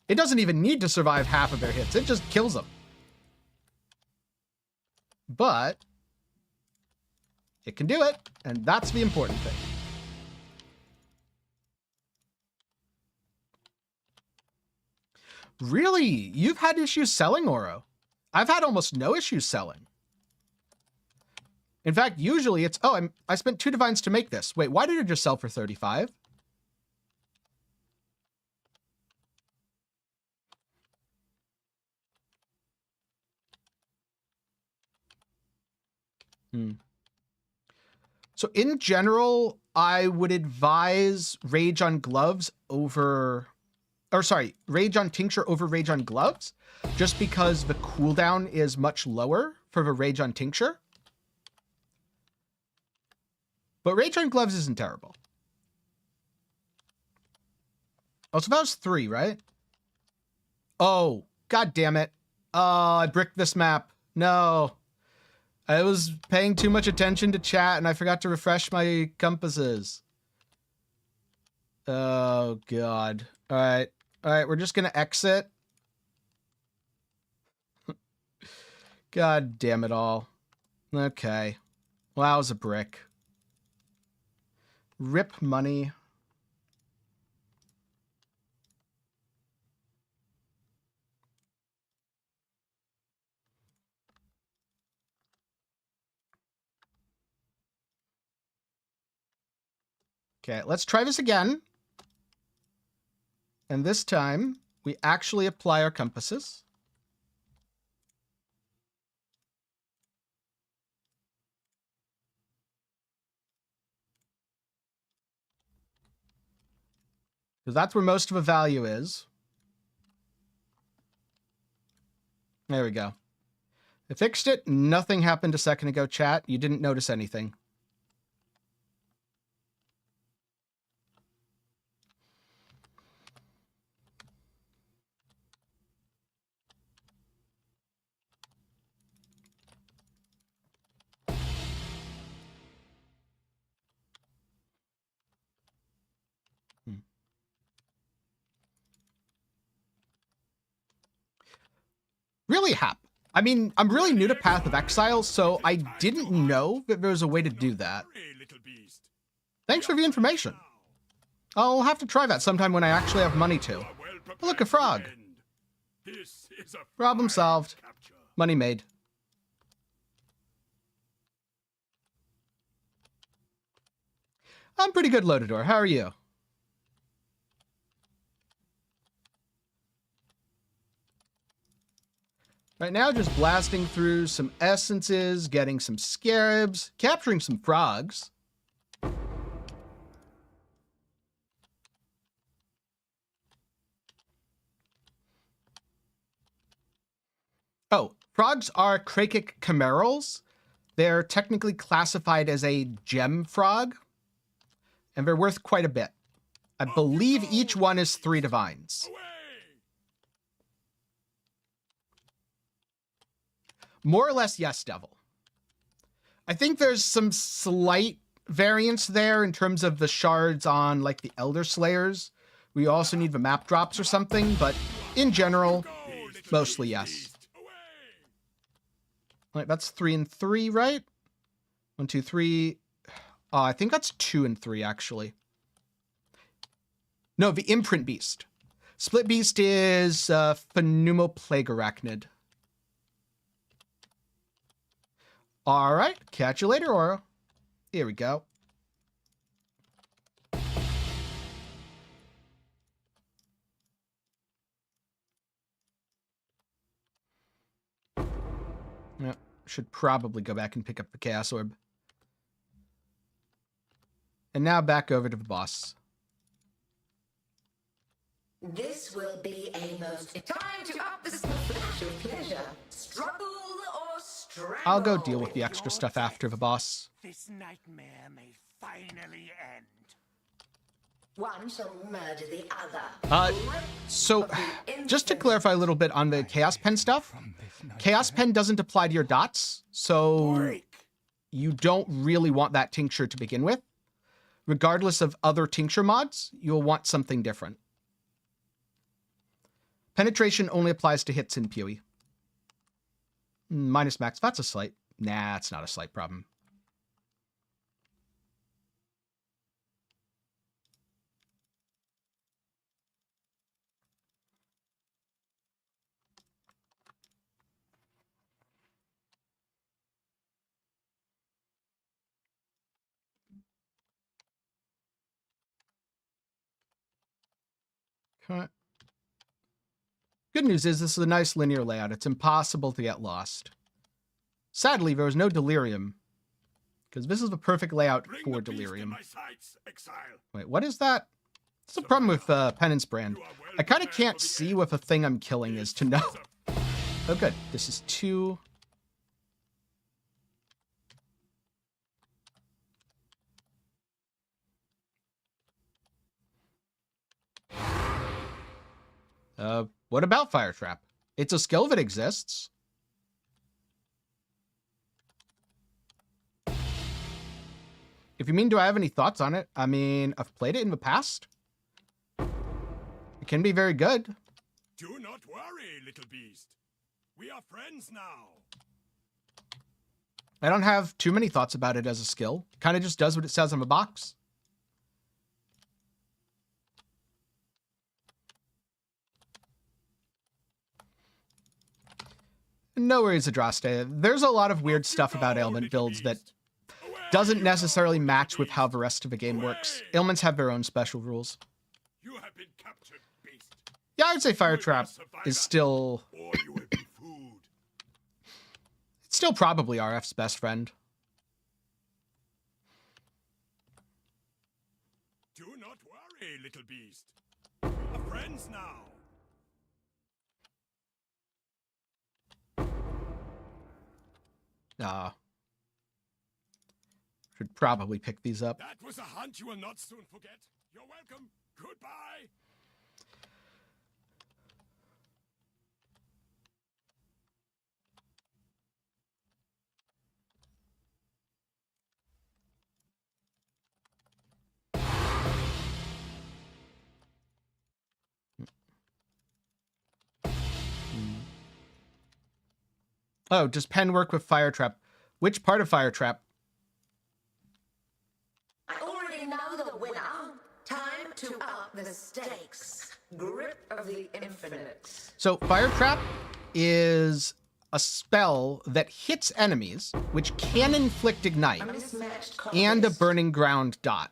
It doesn't even need to survive half of their hits. It just kills them. But it can do it, and that's the important thing. Really? You've had issues selling, Oro? I've had almost no issues selling. In fact, usually it's, oh, I spent 2 divines to make this. Wait, why did it just sell for 35? So in general, I would advise Rage on Gloves over, or sorry, Rage on Tincture over Rage on Gloves, just because the cooldown is much lower for the Rage on Tincture. But Rage on Gloves isn't terrible. Oh, so that was 3, right? Oh, god damn it. I bricked this map. No. I was paying too much attention to chat and I forgot to refresh my compasses. Oh, God. All right. All right, we're just going to exit. God damn it all. Okay. Well, that was a brick. Rip money. Okay, let's try this again. And this time, we actually apply our compasses. Because that's where most of the value is. There we go. I fixed it. Nothing happened a second ago, chat. You didn't notice anything. Really hap. I mean, I'm really new to Path of Exile, so I didn't know that there was a way to do that. Thanks for the information. I'll have to try that sometime when I actually have money to. Oh, look, a frog. Problem solved. Money made. I'm pretty good, Lotador. How are you? Right now, just blasting through some essences, getting some scarabs, capturing some frogs. Oh, frogs are Krakic chimerals. They're technically classified as a gem frog, and they're worth quite a bit. I believe each one is 3 divines. More or less, yes, Devil. I think there's some slight variance there in terms of the shards on, like, the Elderslayers. We also need the map drops or something, but in general, mostly yes. All right, that's 3 and 3, right? 1, 2, 3. I think that's 2 and 3, actually. No, the Imprint Beast. Split Beast is Pneumoplague Arachnid. All right, catch you later, Oro. Here we go. Yep, should probably go back and pick up the Chaos Orb. And now back over to the boss. This will be a most time to up the flash of pleasure. Struggle or strangle. I'll go deal with the extra stuff after the boss. This nightmare may finally end. One shall murder the other. So, just to clarify a little bit on the Chaos Pen stuff, Chaos Pen doesn't apply to your dots, so you don't really want that tincture to begin with. Regardless of other tincture mods, you'll want something different. Penetration only applies to hits in PoE. Minus max, that's a slight. Nah, it's not a slight problem. Okay. Good news is this is a nice linear layout. It's impossible to get lost. Sadly, there was no delirium, because this is the perfect layout for delirium. Wait, what is that? That's a problem with Penance Brand. I kind of can't see what the thing I'm killing is to know. Oh, good. This is 2. What about Fire Trap? It's a skill that exists. If you mean, do I have any thoughts on it? I mean, I've played it in the past. It can be very good. Do not worry, little beast. We are friends now. I don't have too many thoughts about it as a skill. Kind of just does what it says on the box. No worries, Adraste. There's a lot of weird stuff about ailment builds that doesn't necessarily match with how the rest of the game works. Ailments have their own special rules. You have been captured, beast. Yeah, I would say Fire Trap is still... Or you will be food. It's still probably RF's best friend. Do not worry, little beast. We are friends now. Should probably pick these up. That was a hunt you will not soon forget. You're welcome. Goodbye. Oh, does Pen work with Fire Trap? Which part of Fire Trap? I already know the winner. Time to up the stakes. Grip of the infinite. So Fire Trap is a spell that hits enemies, which can inflict Ignite, and a Burning Ground dot.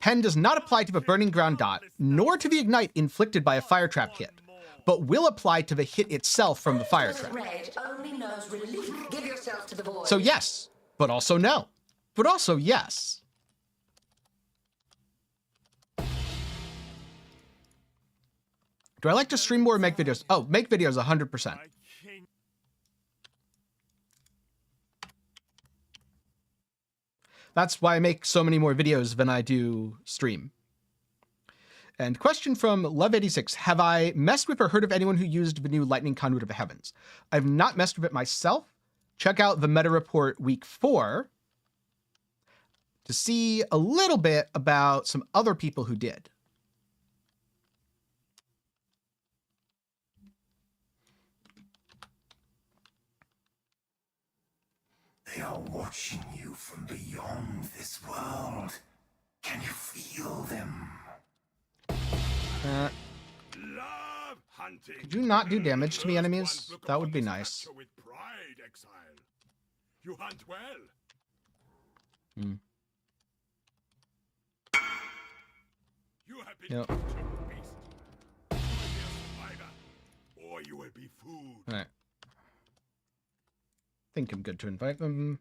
Pen does not apply to the Burning Ground dot, nor to the Ignite inflicted by a Fire Trap hit, but will apply to the hit itself from the Fire Trap. Only knows relief. Give yourself to the void. So yes, but also no. But also yes. Do I like to stream more or make videos? Oh, make videos 100%. That's why I make so many more videos than I do stream. And question from Love86. Have I messed with or heard of anyone who used the new Lightning Conduit of the Heavens? I've not messed with it myself. Check out the meta report week 4 to see a little bit about some other people who did. They are watching you from beyond this world. Can you feel them? Love hunting. Could you not do damage to me, enemies? Look That would upon be this nice. capture with pride, Exile. You hunt well. You have been Yep. captured, beast. You will be a survivor, or you will be food. All right. Think I'm good to invite them.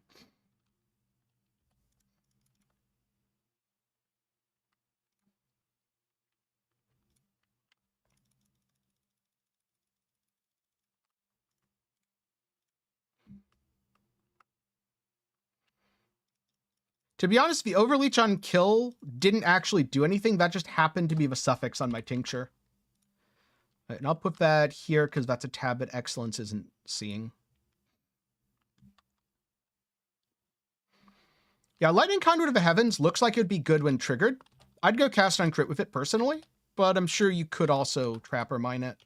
To be honest, the overleach on kill didn't actually do anything. That just happened to be the suffix on my tincture. Right, and I'll put that here because that's a tab that Excellence isn't seeing. Yeah, Lightning Conduit of the Heavens looks like it would be good when triggered. I'd go cast on crit with it personally, but I'm sure you could also trap or mine it.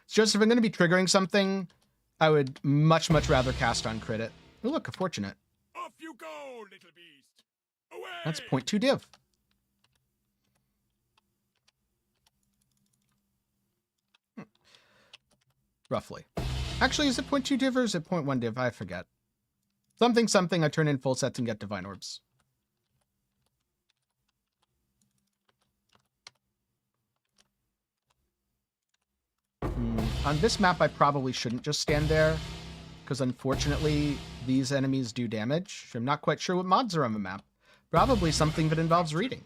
It's just if I'm going to be triggering something, I would much rather cast on crit it. Oh, look, a Fortunate. Off you go, little beast. Away. That's 0.2 div. Roughly. Actually, is it 0.2 div or is it 0.1 div? I forget. Something, I turn in full sets and get Divine Orbs. On this map, I probably shouldn't just stand there, because unfortunately, these enemies do damage. I'm not quite sure what mods are on the map. Probably something that involves reading.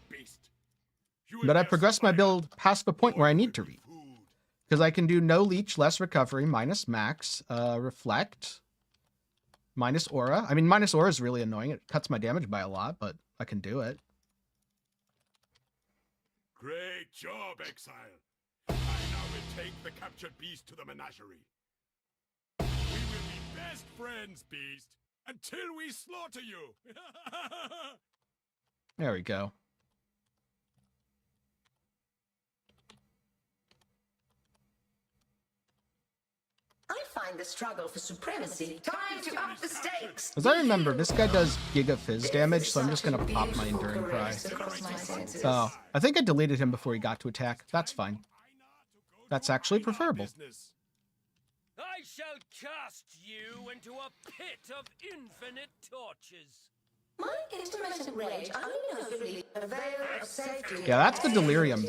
But I've progressed my build past the point where I need to read. Because I can do no leech, less recovery, minus max, reflect, minus aura. I mean, minus aura is really annoying. It cuts my damage by a lot, but I can do it. Great job, Exile. I now will take the captured beast to the menagerie. We will be best friends, beast, until we slaughter you. There we go. I find the struggle for supremacy time to up the stakes. As I remember, this guy does Giga Fizz damage, so I'm just going to pop my Enduring Cry. Oh, I think I deleted him before he got to attack. That's fine. That's actually preferable. I shall cast you into a pit of infinite torches. My intermittent rage only knows the relief of a veil of safety. Yeah, that's the Delirium.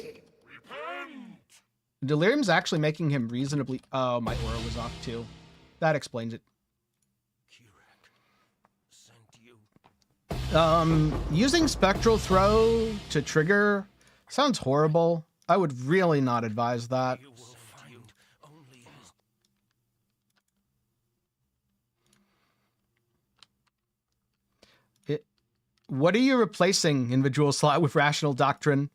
Delirium's actually making him reasonably... Oh, my aura was off too. That explains it. Using Spectral Throw to trigger sounds horrible. I would really not advise that. What are you replacing in the Jewel slot with Rational Doctrine?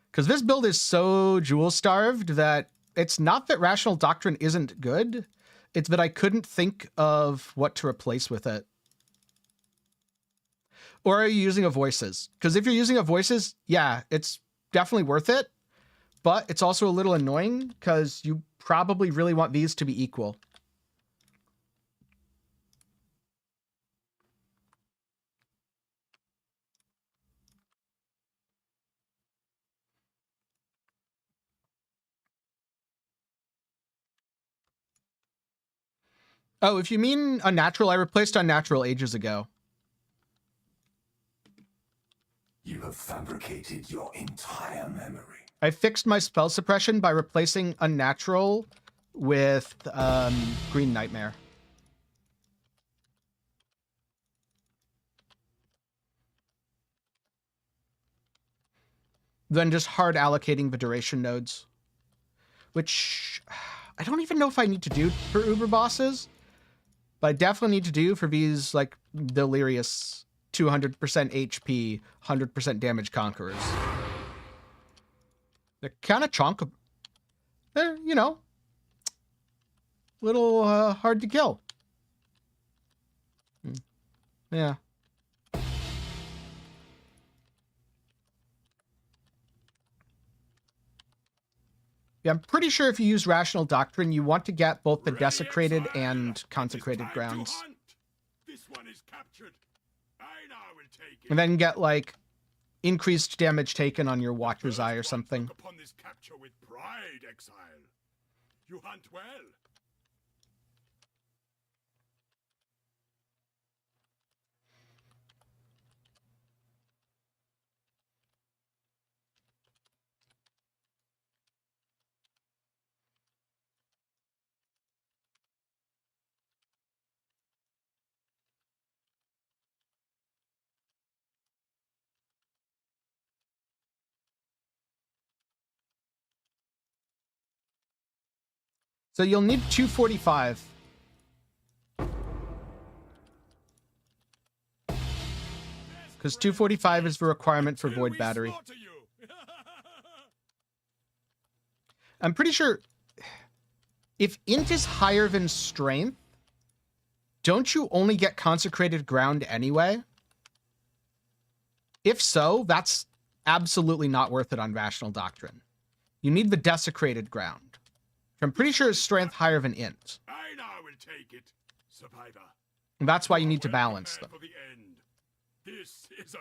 Because this build is so Jewel-starved that it's not that Rational Doctrine isn't good, it's that I couldn't think of what to replace with it. Or are you using a Voices? Because if you're using a Voices, yeah, it's definitely worth it, but it's also a little annoying because you probably really want these to be equal. Oh, if you mean Unnatural, I replaced Unnatural ages ago. You have fabricated your entire memory. I fixed my spell suppression by replacing Unnatural with Green Nightmare. Then just hard allocating the duration nodes. Which I don't even know if I need to do for Uber bosses. But I definitely need to do for these, like, delirious 200% HP, 100% damage conquerors. They're kind of chonk. They're, you know, little hard to kill. Yeah. Yeah, I'm pretty sure if you use Rational Doctrine, you want to get both the Desecrated and Consecrated grounds. This one is captured. I now will take it. And then get, like, increased damage taken on your Watcher's Eye or something. Look upon this capture with pride, Exile. You hunt well. So you'll need 245. Because 245 is the requirement for Void Battery. I'm pretty sure if Int is higher than Strength, don't you only get Consecrated Ground anyway? If so, that's absolutely not worth it on Rational Doctrine. You need the Desecrated Ground. I'm pretty sure is strength higher than int. I now will take it, survivor. And that's why you need to balance them. For the end. This is a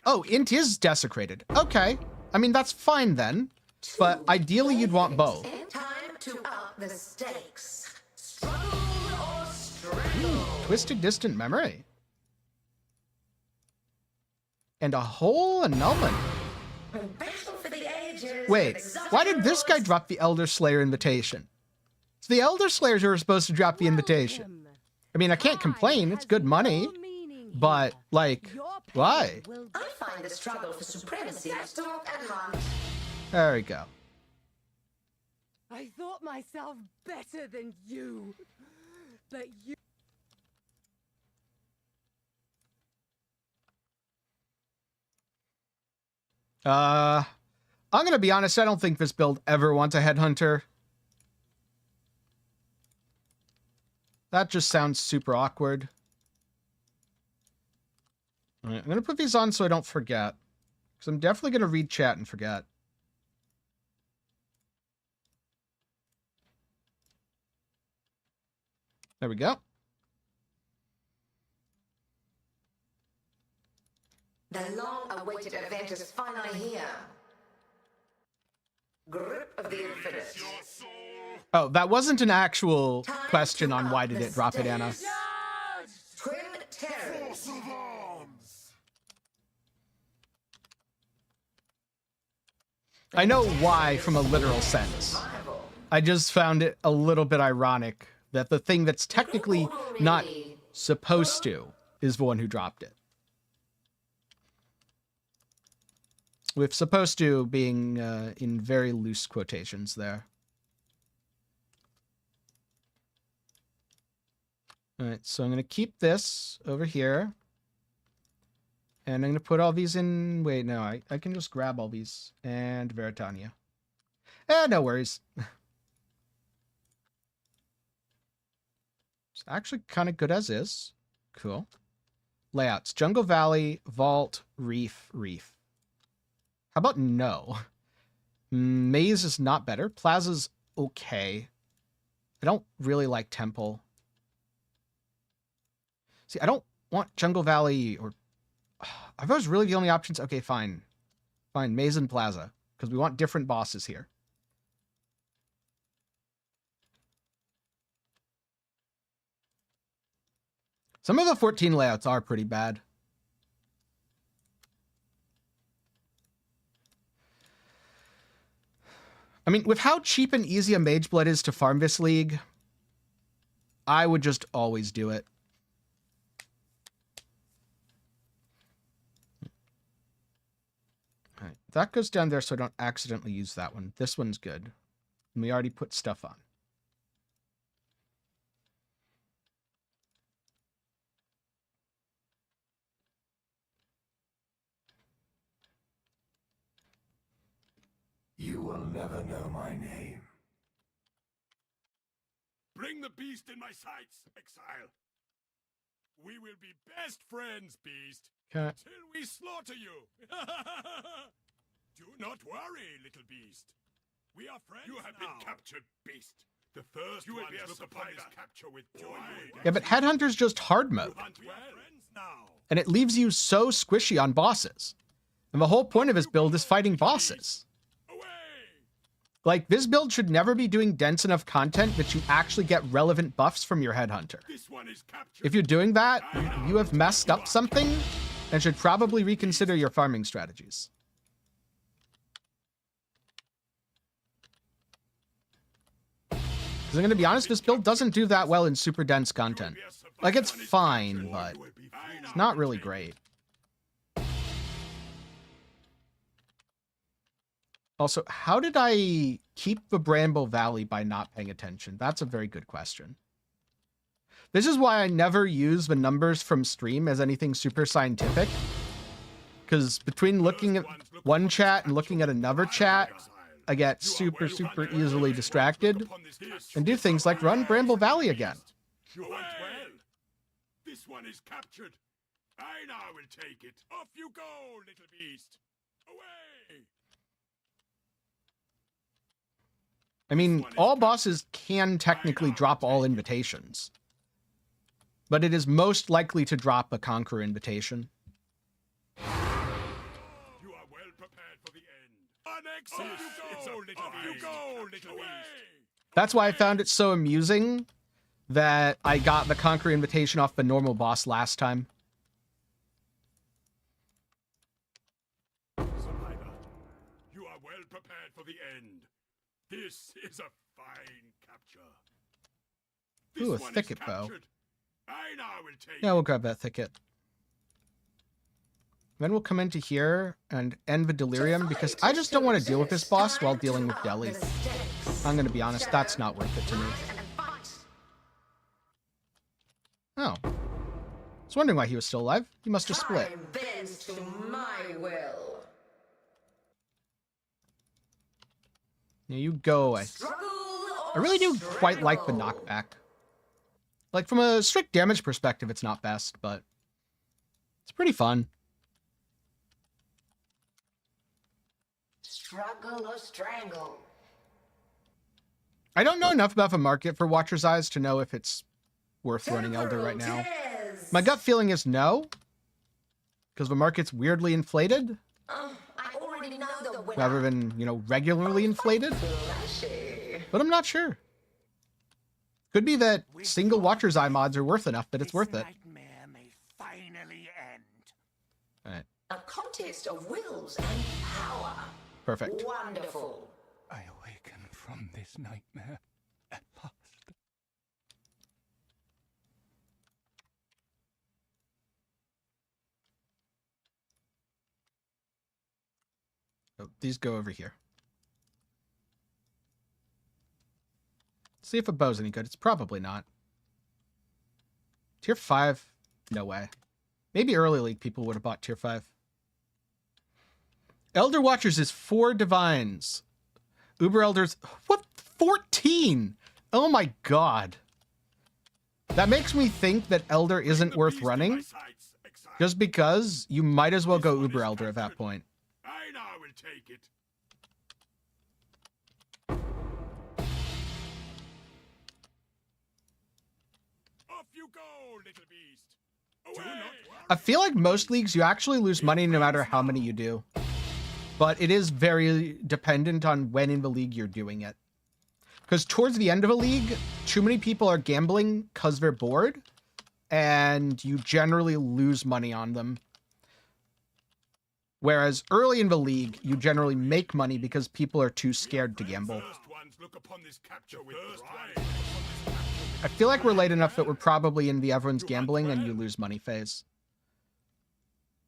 Oh, int is desecrated. Okay. I mean, that's fine then. But ideally, you'd want both. Time to up the stakes. Struggle or strangle. Twisted Distant Memory. And a whole annulment. Battle for the ages. Wait, why did this guy drop the Elderslayer invitation? It's the Elderslayers who were supposed to drop the invitation. Welcome. I mean, I can't complain. It's good money. But, like, why? I find the struggle for supremacy stalk and hunt. There we go. I thought myself better than you. But you... I'm gonna be honest, I don't think this build ever wants a Headhunter. That just sounds super awkward. All right, I'm gonna put these on so I don't forget. Because I'm definitely gonna read chat and forget. There we go. The long-awaited event is finally here. Grip of the Infinite. Oh, that wasn't an actual question on why did it drop it, Anna. Twin Terrors. force of arms. I know why from a literal sense. I just found it a little bit ironic that the thing that's technically not supposed to is the one who dropped it. With supposed to being in very loose quotations there. All right, so I'm going to keep this over here. And I'm going to put all these in... Wait, no, I can just grab all these. And Veritania. No worries. It's actually kind of good as is. Cool. Layouts. Jungle Valley, Vault, Reef, Reef. How about no? Maze is not better. Plaza's okay. I don't really like Temple. See, I don't want Jungle Valley or... Are those really the only options? Okay, fine. Fine, Maze and Plaza. Because we want different bosses here. Some of the 14 layouts are pretty bad. I mean, with how cheap and easy a Mageblood is to farm this league, I would just always do it. All right, that goes down there so I don't accidentally use that one. This one's good. And we already put stuff on. You will never know my name. Bring the beast in my sights, Exile. We will be best friends, beast, Okay. till we slaughter you. Do not worry, little beast. We are friends. You have been captured, beast. The first you will be look upon this capture with joy. Yeah, but Headhunter's just hard mode. We are friends now. And it leaves you so squishy on bosses. And the whole point of his build is fighting bosses. Away! Like, this build should never be doing dense enough content that you actually get relevant buffs from your Headhunter. This one is captured. If you're doing that, you have messed up something and should probably reconsider your farming strategies. Because I'm going to be honest, this build doesn't do that well in super dense content. Like, it's fine, but it's not really great. Also, how did I keep the Bramble Valley by not paying attention? That's a very good question. This is why I never use the numbers from stream as anything super scientific. Because between looking at one chat and looking at another chat, I get super easily distracted and do things like run Bramble Valley again. You hunt well. This one is captured. I now will take it. Off you go, little beast. Away. I mean, all bosses can technically drop all invitations. But it is most likely to drop a Conqueror invitation. You are well prepared for the end. On exile you go, little beast. That's why I found it so amusing that I got the Conqueror invitation off the normal boss last time. Survivor, you are well prepared for the end. This is a fine capture. Ooh, a one is thicket bow. captured. I now will take Yeah, we'll grab that thicket. Then we'll come into here and end the delirium because I just don't want to deal with this boss while dealing with Delhi. I'm going to be honest, that's not worth it to me. Oh. I was wondering why he was still alive. He must have split. Time bends to my will. Yeah, you go away. I really do quite like the knockback. Like, from a strict damage perspective, it's not best, but it's pretty fun. Struggle or strangle. I don't know enough about the market for Watcher's Eyes to know if it's worth running Elder right now. My gut feeling is no, because the market's weirdly inflated, I already know the winner. rather than, you know, regularly inflated. Flashy. But I'm not sure. Could be that single Watcher's Eye mods are worth enough that it's worth it. Nightmare may finally end. All right, A contest of wills and power. perfect. Wonderful. I awaken from this nightmare at last. Oh, these go over here. See if a bow's any good. It's probably not. Tier 5? No way. Maybe early league people would have bought tier 5. Elder Watchers is 4 divines. Uber Elders... What? 14? Oh my god. That makes me think that Elder isn't worth running. Just because you might as well go Uber Elder at that point. I now will take it. Off you go, little beast. Away. I feel like most leagues you actually lose money no matter how many you do. But it is very dependent on when in the league you're doing it. Because towards the end of a league, too many people are gambling because they're bored, and you generally lose money on them. Whereas early in the league, you generally make money because people are too scared to gamble. First ones look upon this capture with pride. I feel like we're late enough that we're probably in the everyone's gambling and you lose money phase.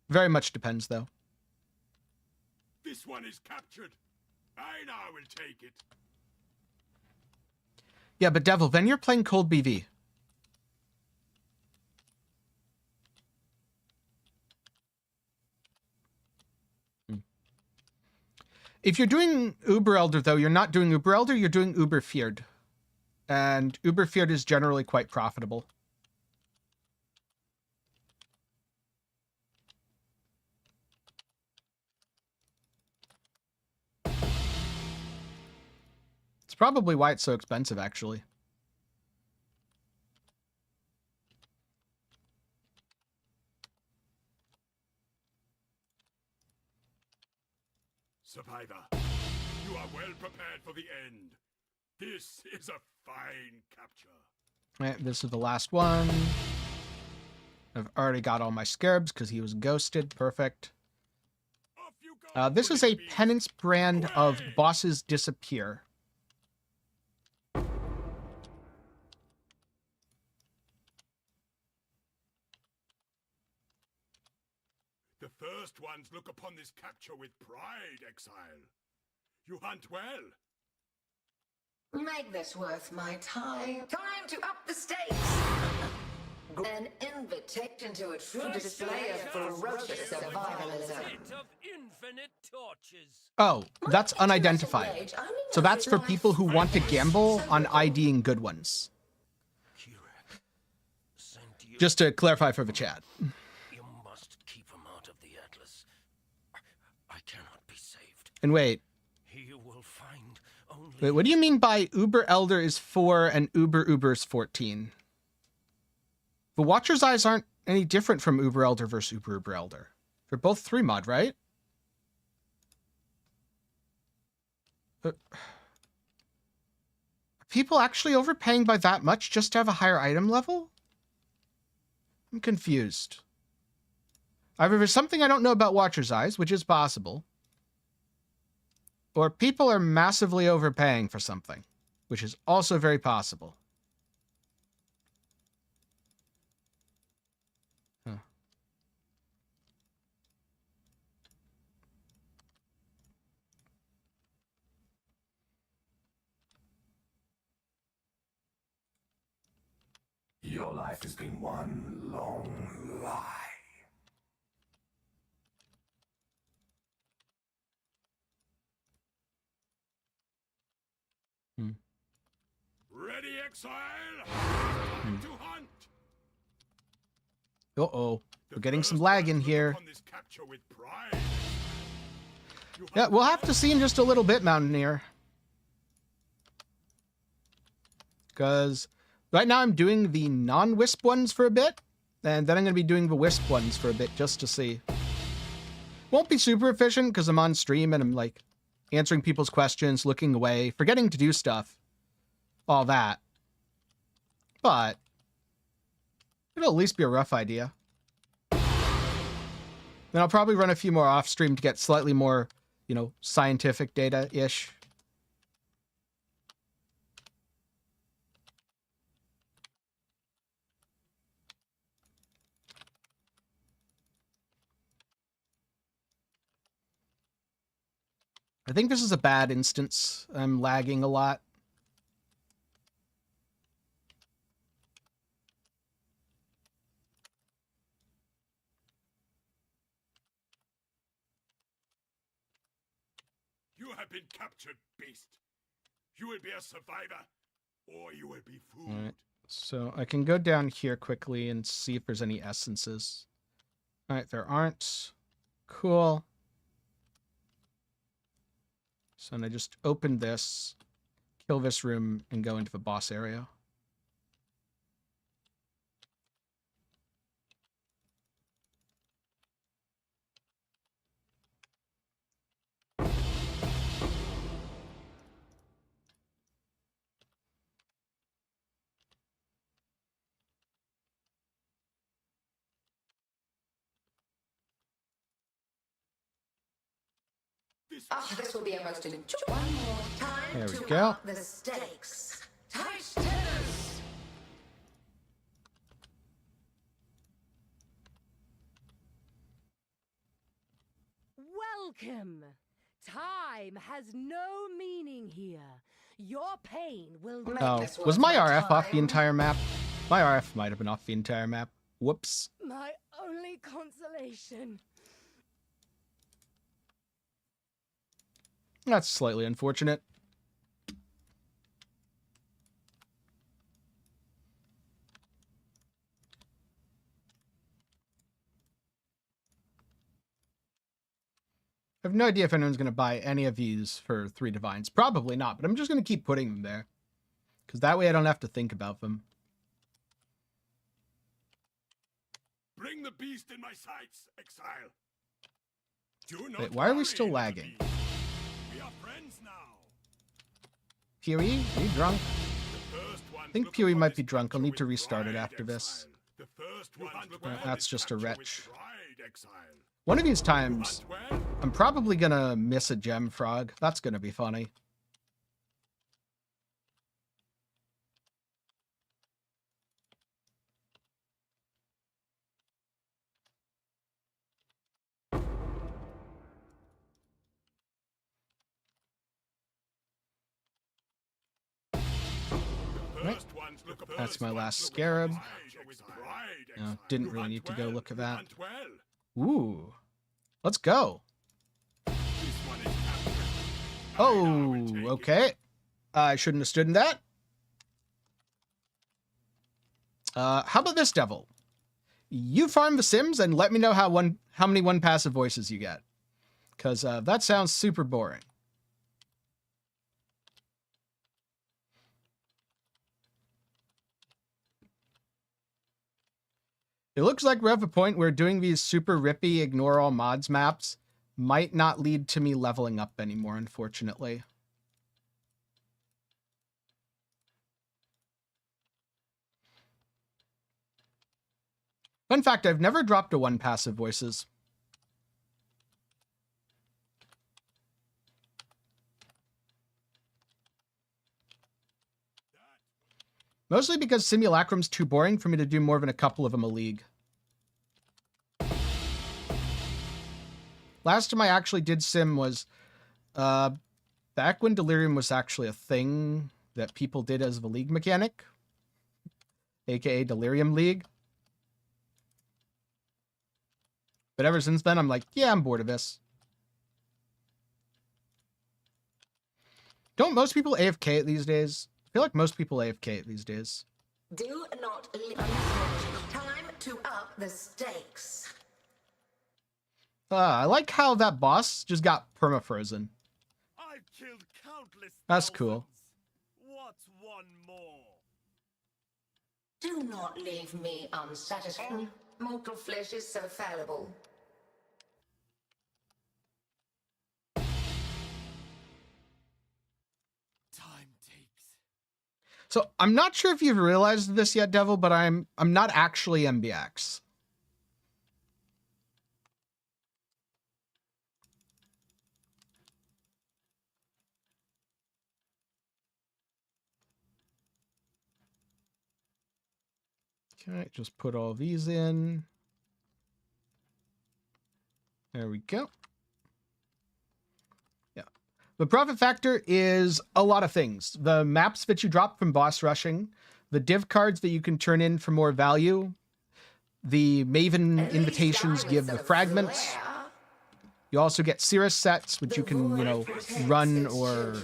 Very much depends, though. This one is captured. I now will take it. Yeah, but Devil, then you're playing cold BV. If you're doing Uber Elder, though, you're not doing Uber Elder, you're doing Uber Feared. And Uber Feared is generally quite profitable. It's probably why it's so expensive, actually. Survivor, you are well prepared for the end. This is a fine capture. Right, this is the last one. I've already got all my scarabs because he was ghosted. Perfect. Off you go. This is a Penance Brand of Bosses Disappear. The first ones look upon this capture with pride, Exile. You hunt well. Make this worth my time. Time to up the stakes. An invitation to a true display of ferocious survivalism. Pit of infinite torches. Oh, that's unidentified. So that's for people who want to gamble on IDing good ones. Sent you Just to clarify for the chat. embodied And wait, You will find only wait, what do you mean by Uber Elder is 4 and Uber is 14? The Watcher's Eyes aren't any different from Uber Elder versus Uber Elder. They're both 3 mod, right? Are people actually overpaying by that much just to have a higher item level? I'm confused. Either there's something I don't know about Watcher's Eyes, which is possible, or people are massively overpaying for something, which is also very possible. Huh. Your life has been one long lie. Ready, Exile? Time to hunt! Uh-oh. The We're getting some first lag ones in look here. upon this capture with pride. You Yeah, we'll have to see in just a little bit, Mountaineer. Because right now I'm doing the non-Wisp ones for a bit, and then I'm going to be doing the Wisp ones for a bit just to see. Won't be super efficient because I'm on stream and I'm like answering people's questions, looking away, forgetting to do stuff. All that. But it'll at least be a rough idea. Then I'll probably run a few more off stream to get slightly more, you know, scientific data-ish. I think this is a bad instance. I'm lagging a lot. You have been captured, beast. You will be a survivor, or you will be food. All right. So I can go down here quickly and see if there's any essences. All right, there aren't. Cool. So then I just open this, kill this room, and go into the boss area. This will be a most enjoyable. One more time There we to go. up the stakes. Tinctures! Welcome. Time has no meaning here. Your pain will Make Oh, this was worth my my RF off the time. entire map? My RF might have been off the entire map. Whoops. my only consolation. That's slightly unfortunate. I have no idea if anyone's going to buy any of these for 3 Divines. Probably not, but I'm just going to keep putting them there. Because that way I don't have to think about them. Bring the beast in my sights, Exile. Do not Wait, why are we worry, still little lagging? beast. We are friends now. Pewee, are you drunk? The first ones I think look Pewee upon might this be drunk. I'll capture need to with restart it pride, after this. Exile. The first ones look Uh, upon that's this just a capture with wretch. pride, Exile. One of these times, Hunt well? I'm probably going to miss a gem frog. That's going to be funny. First ones look upon That's this my capture last with scarab. pride, Exile. No, didn't You really hunt need to go well, look at you that. hunt well. Ooh. Let's go. This one is captured. I now Oh, will take it. okay. I shouldn't have stood in that. How about this, devil? You farm the Sims and let me know how many one passive voices you get. Because that sounds super boring. It looks like we're at a point where doing these super rippy ignore all mods maps might not lead to me leveling up anymore, unfortunately. Fun fact, I've never dropped a 1 passive voices. Mostly because Simulacrum's too boring for me to do more than a couple of them a league. Last time I actually did Sim was back when Delirium was actually a thing that people did as the league mechanic, aka Delirium League. But ever since then, I'm like, yeah, I'm bored of this. Don't most people AFK it these days? I feel like most people AFK it these days. Do not leave. Time to up the stakes. I like how that boss just got permafrozen. I've killed countless That's cool. thousands. What's one more? Do not leave me unsatisfied. Mortal flesh is so fallible. Time takes. So I'm not sure if you've realized this yet, Devil, but I'm not actually MBX. Okay, just put all these in. There we go. Yeah. The profit factor is a lot of things. The maps that you drop from boss rushing, the div cards that you can turn in for more value, the Maven invitations give the fragments. You also get Cirrus sets, which you can, you know, run or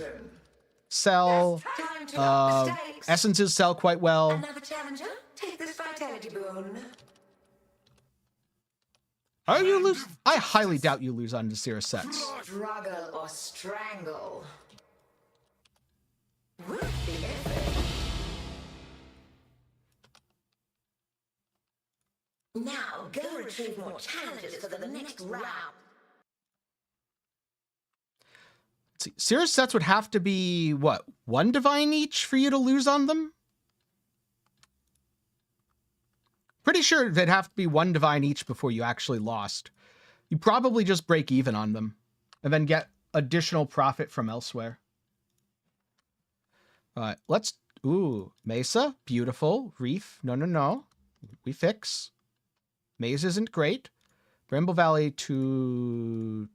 sell. Time to up the stakes. Essences sell quite well. Another challenger? Take this vitality boon. Are you lose? I highly doubt you lose on the Cirrus sets. Struggle or strangle. Worth the effort. Now go retrieve more challenges for the next round. Let's see. Cirrus sets would have to be, what, 1 divine each for you to lose on them? Pretty sure they'd have to be 1 divine each before you actually lost. You probably just break even on them and then get additional profit from elsewhere. All right, let's... Ooh, Mesa, beautiful. Reef, no. We fix. Maze isn't great. Bramble Valley to...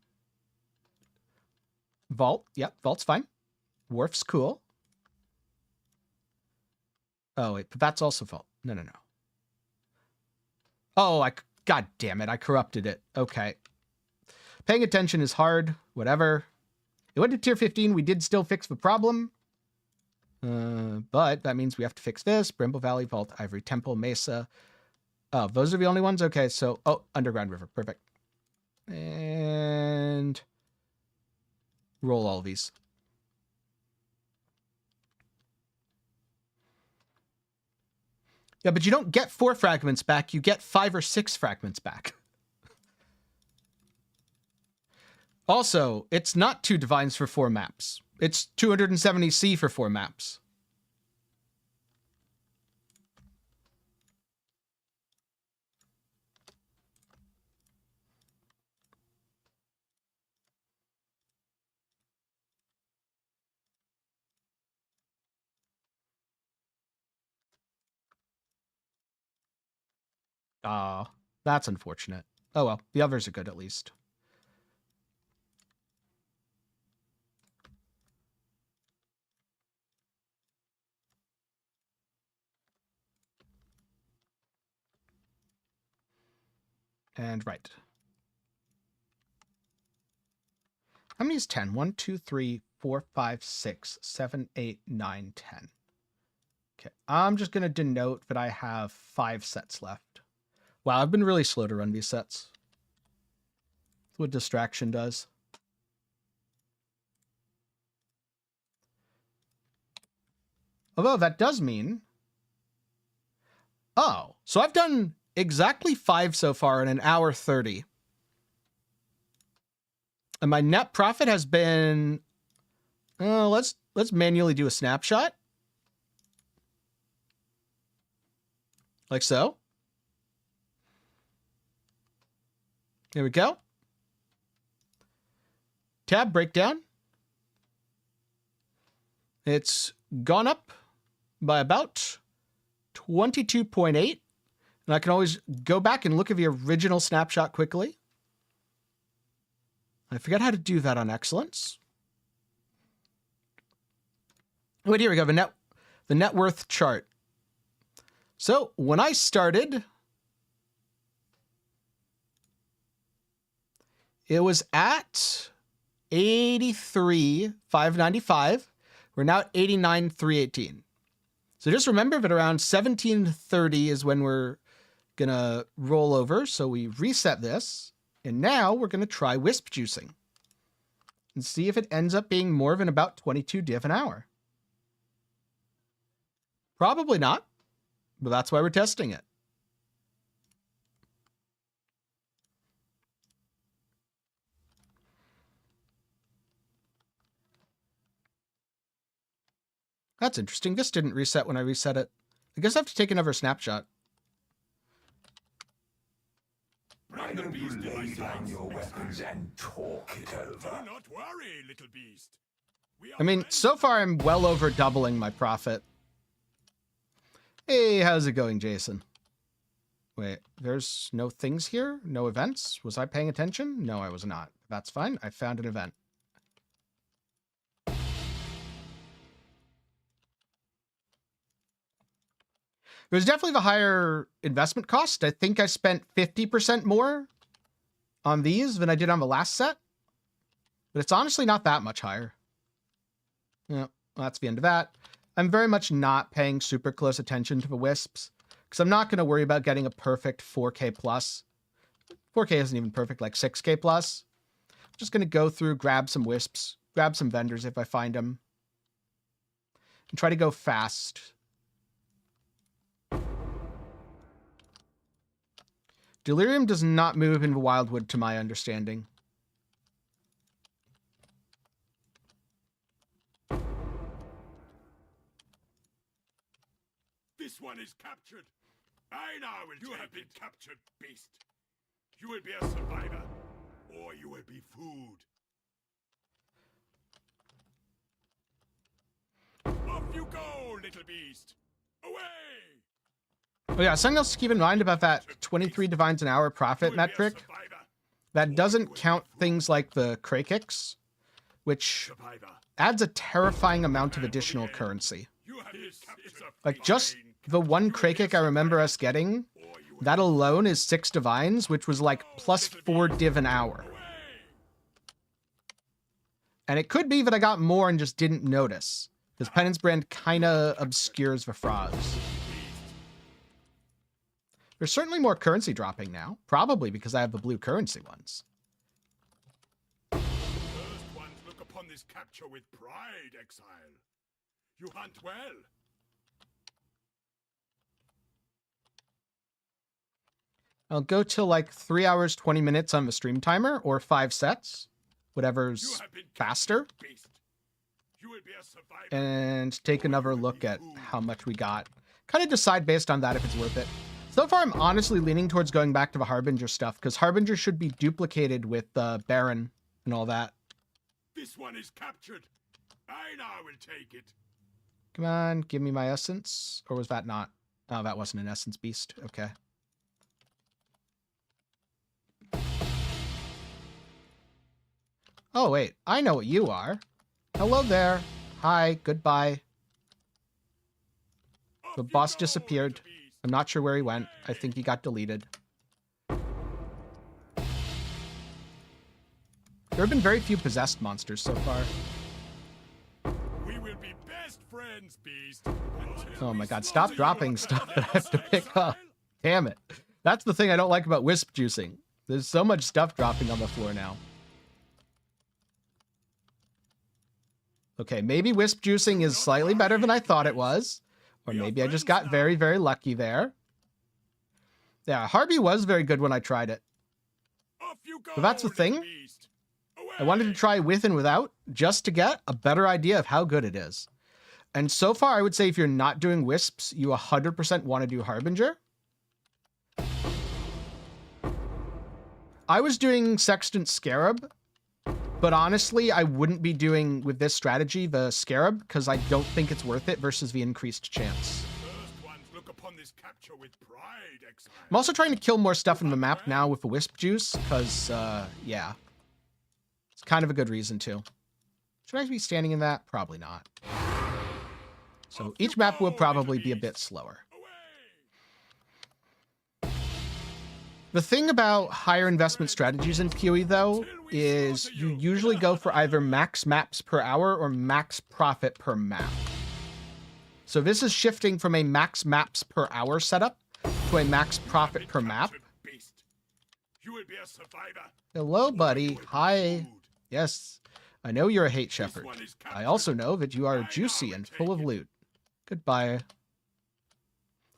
Vault, yep, Vault's fine. Wharf's cool. Oh, wait, but that's also Vault. No. Oh, God damn it, I corrupted it. Okay. Paying attention is hard. Whatever. It went to tier 15. We did still fix the problem. But that means we have to fix this. Brimble Valley, Vault, Ivory Temple, Mesa. Oh, those are the only ones? Okay, so... Oh, Underground River. Perfect. And... roll all of these. Yeah, but you don't get 4 fragments back. You get 5 or 6 fragments back. Also, it's not 2 divines for 4 maps. It's 270C for 4 maps. Ah, that's unfortunate. Oh well, the others are good at least. And right. How many is 10? 1, 2, 3, 4, 5, 6, 7, 8, 9, 10. Okay, I'm just going to denote that I have 5 sets left. Wow, I've been really slow to run these sets. That's what distraction does. Although that does mean... Oh, so I've done exactly 5 so far in an hour 30. And my net profit has been... let's manually do a snapshot. Like so. There we go. Tab breakdown. It's gone up by about 22.8. And I can always go back and look at the original snapshot quickly. I forget how to do that on Excellence. Wait, here we go. The net worth chart. So when I started, it was at 83,595. We're now at 89,318. So just remember that around 1730 is when we're gonna roll over. So we reset this, and now we're gonna try wisp juicing and see if it ends up being more than about 22 div an hour. Probably not, but that's why we're testing it. That's interesting. This didn't reset when I reset it. I guess I have to take another snapshot. Why don't you lay down your weapons and talk it over? Do not worry, little beast. I mean, so far I'm well over doubling my profit. Hey, how's it going, Jason? Wait, there's no things here? No events? Was I paying attention? No, I was not. That's fine. I found an event. There's definitely the higher investment cost. I think I spent 50% more on these than I did on the last set. But it's honestly not that much higher. Yeah, well, that's the end of that. I'm very much not paying super close attention to the wisps, because I'm not going to worry about getting a perfect 4K plus. 4K isn't even perfect, like 6K plus. I'm just going to go through, grab some wisps, grab some vendors if I find them, and try to go fast. Delirium does not move in the Wildwood, to my understanding. This one is captured. I now will You have been captured, beast. You will be a survivor, or you will be food. Off you go, little beast. Away! Oh yeah, something else to keep in mind about that 23 divines an hour profit metric. That doesn't count things like the cray kicks, which adds a terrifying amount of additional currency. Like just the one cray kick I remember us getting, that alone is 6 divines, which was like plus 4 div an hour. And it could be that I got more and just didn't notice, because Penance Brand kind of obscures the frauds. There's certainly more currency dropping now, probably because I have the blue currency ones. First ones look upon this capture with pride, Exile. You hunt well. I'll go till like 3 hours, 20 minutes on the stream timer, or 5 sets, whatever's faster, and take another look at how much we got. Kind of decide based on that if it's worth it. So far, I'm honestly leaning towards going back to the Harbinger stuff, because Harbinger should be duplicated with Baran and all that. This one is captured. I now will take it. Come on, give me my essence. Or was that not? Oh, that wasn't an essence beast. Okay. Oh, wait. I know what you are. Hello there. Hi. Goodbye. The boss disappeared. I'm not sure where he went. I think he got deleted. There have been very few possessed monsters so far. We will be best friends, beast. Oh my god, stop dropping stuff that I have to pick up. Damn it. That's the thing I don't like about wisp juicing. There's so much stuff dropping on the floor now. Okay, maybe Wisp juicing is slightly better than I thought it was. Or maybe I just got very, very lucky there. Yeah, Harby was very good when I tried it. Off you go, But that's the little thing. beast. I wanted to try with and without just to get a better idea of how good it is. And so far, I would say if you're not doing Wisps, you 100% want to do Harbinger. I was doing Sextant Scarab, but honestly, I wouldn't be doing with this strategy the Scarab because I don't think it's worth it versus the increased chance. First ones look upon this capture with pride, Exile. I'm also trying to kill more stuff in the map now with the Wisp juice because, yeah. It's kind of a good reason too. Should I be standing in that? Probably not. So each map will probably be a bit slower. The thing about higher investment strategies in PoE, though, is you usually go for either max maps per hour or max profit per map. So this is shifting from a max maps per hour setup to a max profit per map. You will be a survivor. Hello, buddy. Hi. Yes, I know you're a hate shepherd. I also know that you are juicy and full of loot. Goodbye.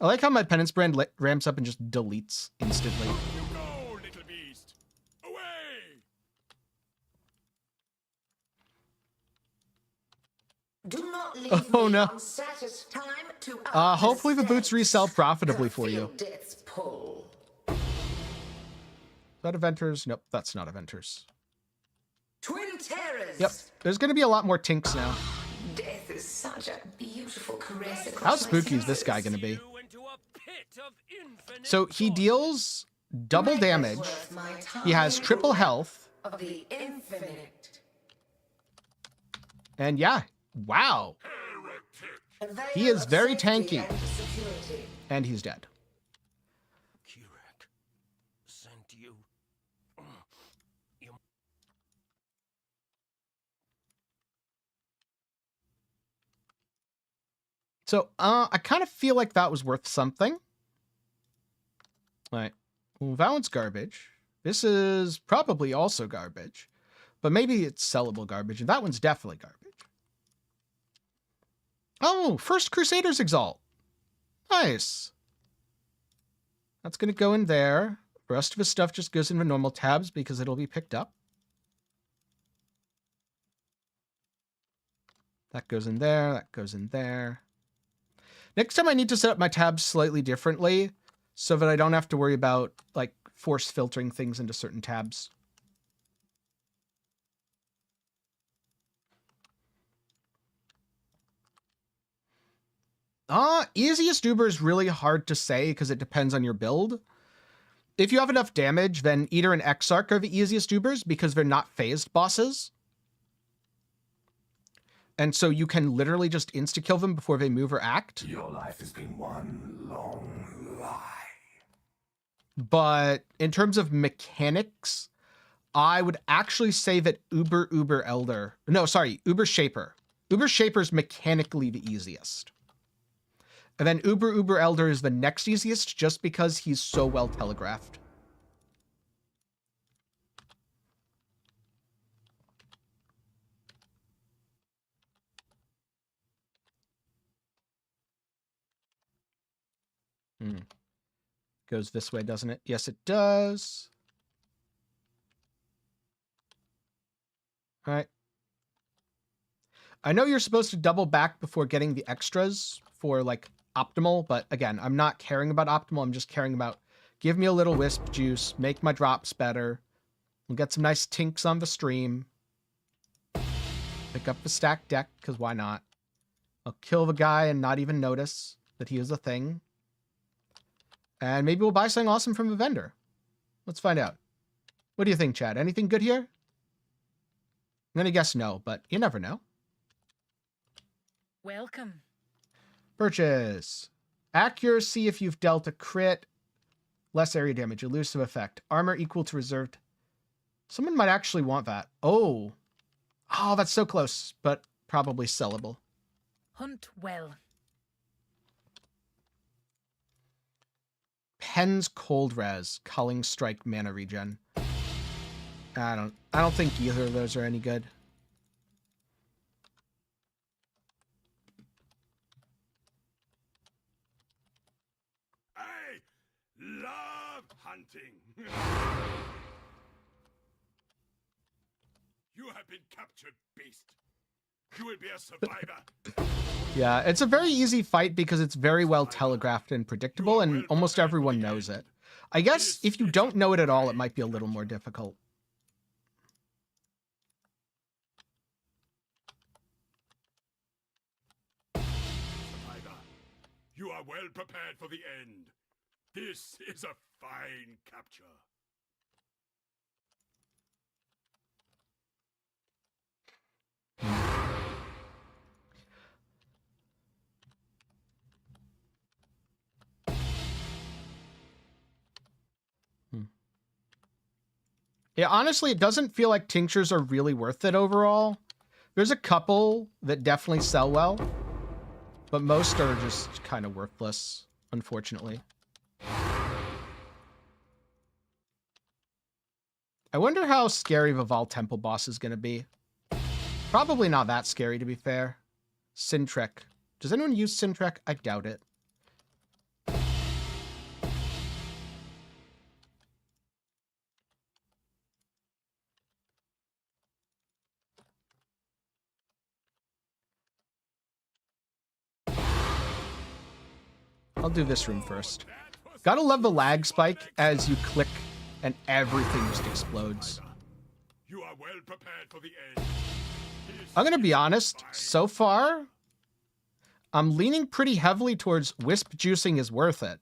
I like how my Penance Brand ramps up and just deletes instantly. You go, little beast. Away! Do not leave Oh, me no. unsatisfied. Time to Hopefully the boots resell profitably for you. Feel death's pull. Is that Eventers? Nope, that's not Eventers. Twin terrors. Yep, there's going to be a lot more Tinks now. Death is such a beautiful caress across How my spooky is this senses. guy going to be? You into a pit of infinite So he torture. deals double damage. Worth my time. He has triple health. Of the infinite. And yeah, wow. A veil He is of very safety tanky. and security. And he's dead. Kirak sent you. You So, I kind of feel like that was worth something. All right. Well, that one's garbage. This is probably also garbage. But maybe it's sellable garbage. And that one's definitely garbage. Oh, First Crusaders Exalt. Nice. That's going to go in there. The rest of his stuff just goes in the normal tabs because it'll be picked up. That goes in there. That goes in there. Next time I need to set up my tabs slightly differently so that I don't have to worry about like force filtering things into certain tabs. Easiest Uber is really hard to say because it depends on your build. If you have enough damage, then Eater and Exarch are the easiest Ubers because they're not phased bosses. And so you can literally just insta-kill them before they move or act. Your life has been one long lie. But in terms of mechanics, I would actually say that Uber Shaper. Uber Shaper is mechanically the easiest. And then Uber Elder is the next easiest just because he's so well telegraphed. Goes this way, doesn't it? Yes, it does. All right. I know you're supposed to double back before getting the extras for like optimal, but again, I'm not caring about optimal. I'm just caring about give me a little Wisp juice, make my drops better. We'll get some nice tinks on the stream. Pick up the stack deck, because why not? I'll kill the guy and not even notice that he is a thing. And maybe we'll buy something awesome from a vendor. Let's find out. What do you think, Chad? Anything good here? I'm going to guess no, but you never know. Welcome. Purchase. Accuracy if you've dealt a crit. Less area damage. Elusive effect. Armor equal to reserved. Someone might actually want that. Oh. Oh, that's so close, but probably sellable. Hunt well. Pen's Cold Res. Culling Strike mana regen. I don't think either of those are any good. love hunting. You have been captured, beast. You will be a survivor. Yeah, it's a very easy fight because it's very well telegraphed and predictable, and almost everyone knows it. I guess if you don't know it at all, it might be a little more difficult. Survivor, you are well prepared for the end. This is a fine capture. Yeah, honestly, it doesn't feel like tinctures are really worth it overall. There's a couple that definitely sell well, but most are just kind of worthless, unfortunately. I wonder how scary Vival Temple boss is going to be. Probably not that scary, to be fair. Sintrek. Does anyone use Sintrek? I doubt it. I'll do this room first. Gotta love the lag spike as you click and everything just explodes. You are well prepared for the end. I'm gonna be honest, so far, I'm leaning pretty heavily towards Wisp juicing is worth it.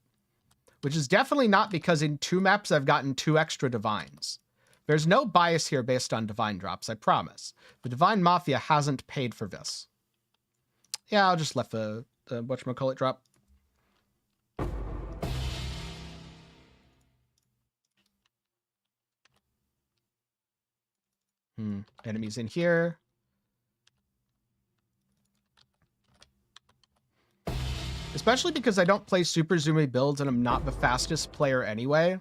Which is definitely not because in 2 maps I've gotten 2 extra divines. There's no bias here based on divine drops, I promise. The Divine Mafia hasn't paid for this. Yeah, I'll just let the whatchamacallit drop. Enemies in here. Especially because I don't play super zoomy builds and I'm not the fastest player anyway.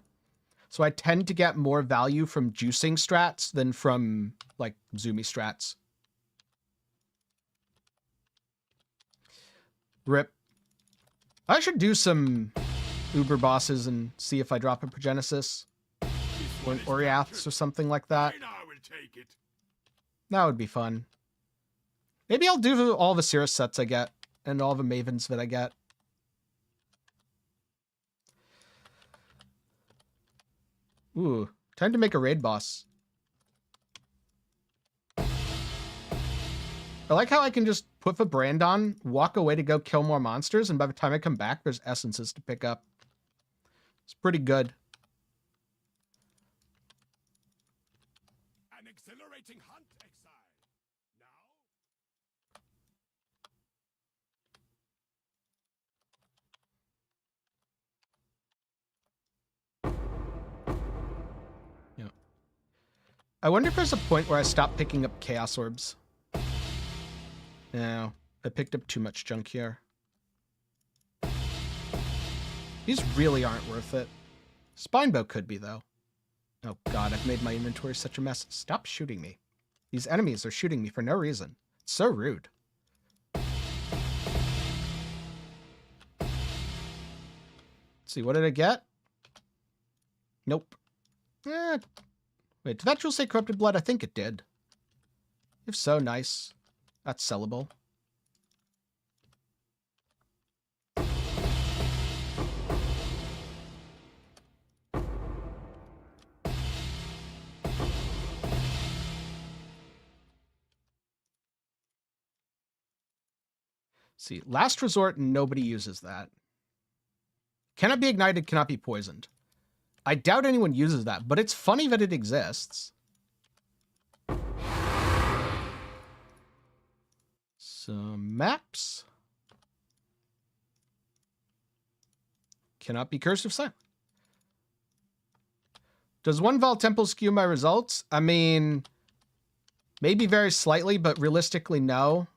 So I tend to get more value from juicing strats than from, like, zoomy strats. Rip. I should do some Uber bosses and see if I drop a Progenesis. Or an Oriaths or something like that. That would be fun. Maybe I'll do all the Cirrus sets I get. And all the Mavens that I get. Ooh, time to make a raid boss. I like how I can just put the brand on, walk away to go kill more monsters, and by the time I come back, there's essences to pick up. It's pretty good. An exhilarating hunt, Exile. Yeah. I wonder if there's a point where I stop picking up Chaos Orbs. No, I picked up too much junk here. These really aren't worth it. Spinebow could be, though. Oh god, I've made my inventory such a mess. Stop shooting me. These enemies are shooting me for no reason. It's so rude. Let's see, what did I get? Nope. Wait, did that jewel say Corrupted Blood? I think it did. If so, nice. That's sellable. See, Last Resort, nobody uses that. Cannot be ignited, cannot be poisoned. I doubt anyone uses that, but it's funny that it exists. Some maps. Cannot be Curse of Silence. Does one Val Temple skew my results? I mean, maybe very slightly, but realistically, no.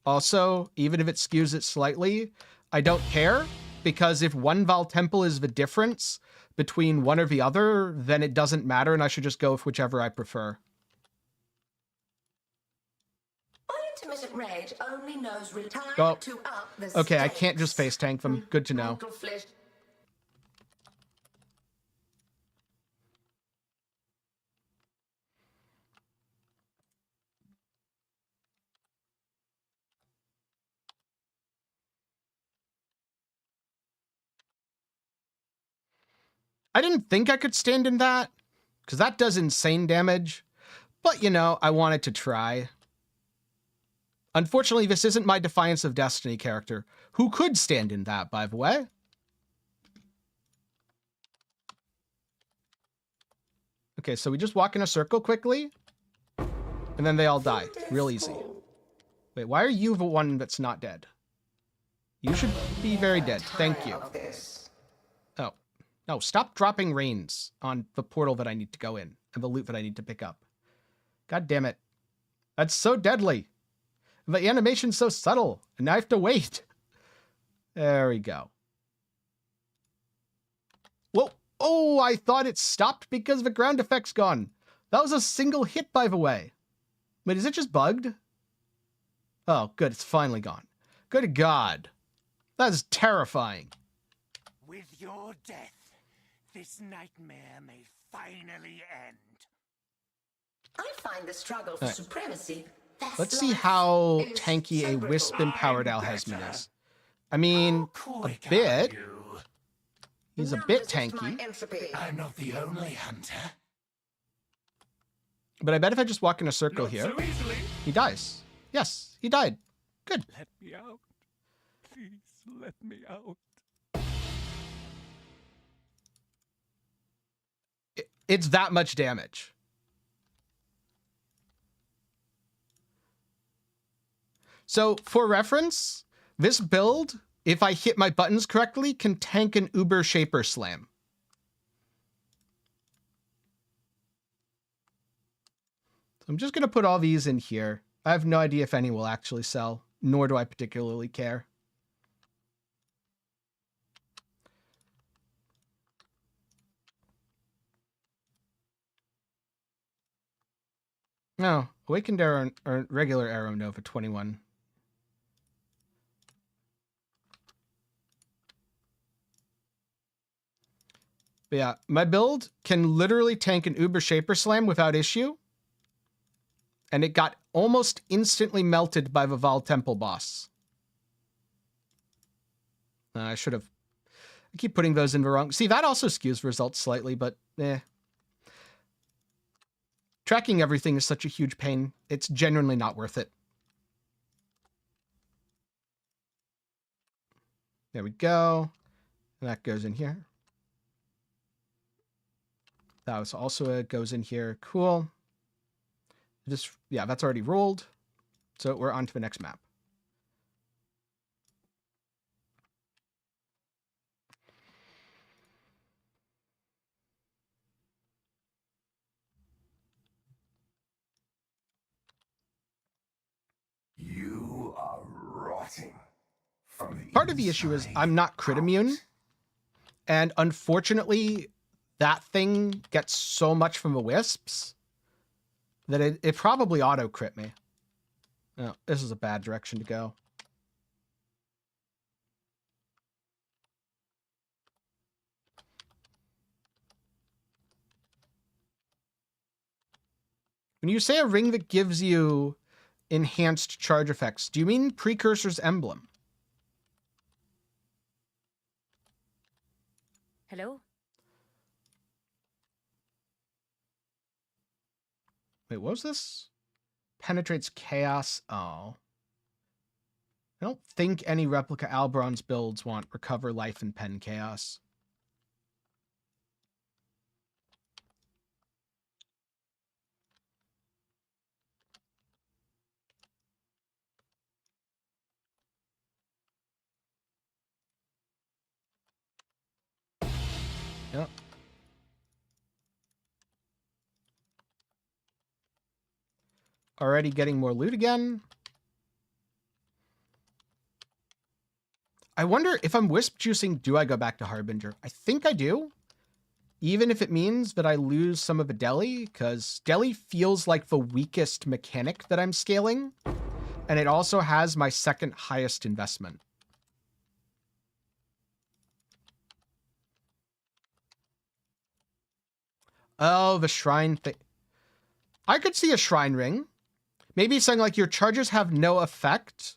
Also, even if it skews it slightly, I don't care, because if one Val Temple is the difference between one or the other, then it doesn't matter, and I should just go with whichever I prefer. My intermittent rage only knows time Oh, to up the okay, I stakes. can't just face tank them. Good to know. Brutal flesh. I didn't think I could stand in that, because that does insane damage. But, you know, I wanted to try. Unfortunately, this isn't my Defiance of Destiny character, who could stand in that, by the way. Okay, so we just walk in a circle quickly, and then they all die. Real easy. Wait, why are you the one that's not dead? You should be very dead. Thank you. Oh. No, stop dropping rains on the portal that I need to go in, and the loot that I need to pick up. God damn it. That's so deadly. The animation's so subtle, and I have to wait. There we go. Whoa. Oh, I thought it stopped because the ground effect's gone. That was a single hit, by the way. Wait, is it just bugged? Oh, good. It's finally gone. Good God. That's terrifying. With your death, this nightmare may finally end. I find the struggle for supremacy. Let's see how tanky a Wisp-empowered Al-Hezmin is. I mean, a bit. He's a bit tanky. I'm not the only hunter. But I bet if I just walk in a circle here, he dies. Yes, he died. Good. Let me out. Please let me out. It's that much damage. So, for reference, this build, if I hit my buttons correctly, can tank an Uber Shaper Slam. So I'm just going to put all these in here. I have no idea if any will actually sell, nor do I particularly care. No, Awakened Arrow or regular Arrow Nova 21. But yeah, my build can literally tank an Uber Shaper Slam without issue. And it got almost instantly melted by the Val Temple boss. I should have... I keep putting those in the wrong... See, that also skews results slightly, but eh. Tracking everything is such a huge pain. It's genuinely not worth it. There we go. And that goes in here. That was also it goes in here. Cool. Just, yeah, that's already rolled. So we're on to the next map. You are rotting. Part of the issue is I'm not crit immune. And unfortunately, that thing gets so much from the wisps that it probably auto crit me. No, this is a bad direction to go. When you say a ring that gives you enhanced charge effects, do you mean Precursor's Emblem? Hello? Wait, what was this? Penetrates chaos. Oh. I don't think any replica Albron's builds want recover life and pen chaos. Yep. Already getting more loot again. I wonder if I'm wisp juicing, do I go back to Harbinger? I think I do. Even if it means that I lose some of the deli, because deli feels like the weakest mechanic that I'm scaling. And it also has my second highest investment. Oh, the shrine thing. I could see a shrine ring. Maybe something like your charges have no effect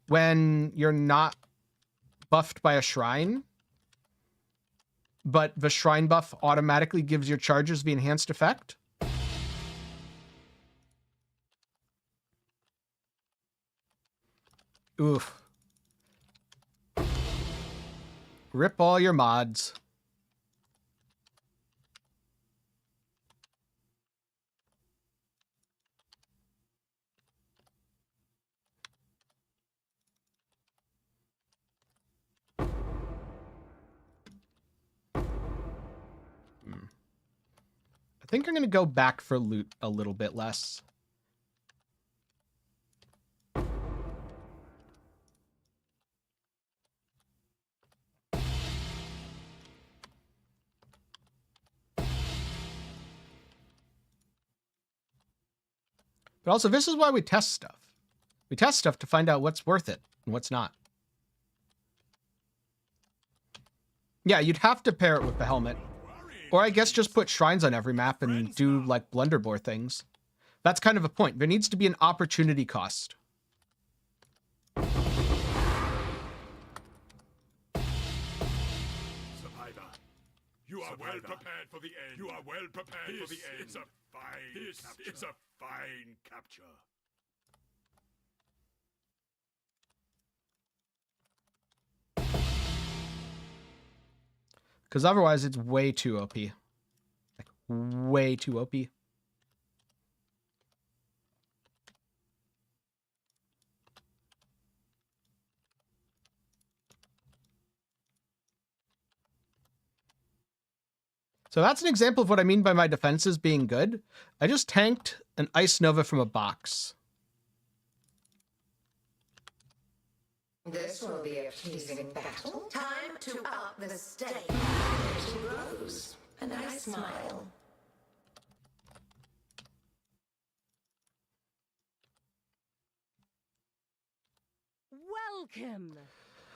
when you're not buffed by a shrine. but the shrine buff automatically gives your charges the enhanced effect. Oof. Rip all your mods. I think I'm going to go back for loot a little bit less. But also, this is why we test stuff. We test stuff to find out what's worth it and what's not. Yeah, you'd have to pair it with the helmet. Or I guess just put shrines on every map and do, like, blunderbore things. That's kind of a point. There needs to be an opportunity cost. Survivor, you are well prepared for the end. You are well prepared for the end. This is a fine capture. Because otherwise, it's way too OP. Like, way too OP. So that's an example of what I mean by my defenses being good. I just tanked an Ice Nova from a box. This will be a pleasing battle. Time to up the stakes. She grows, and I smile. Welcome.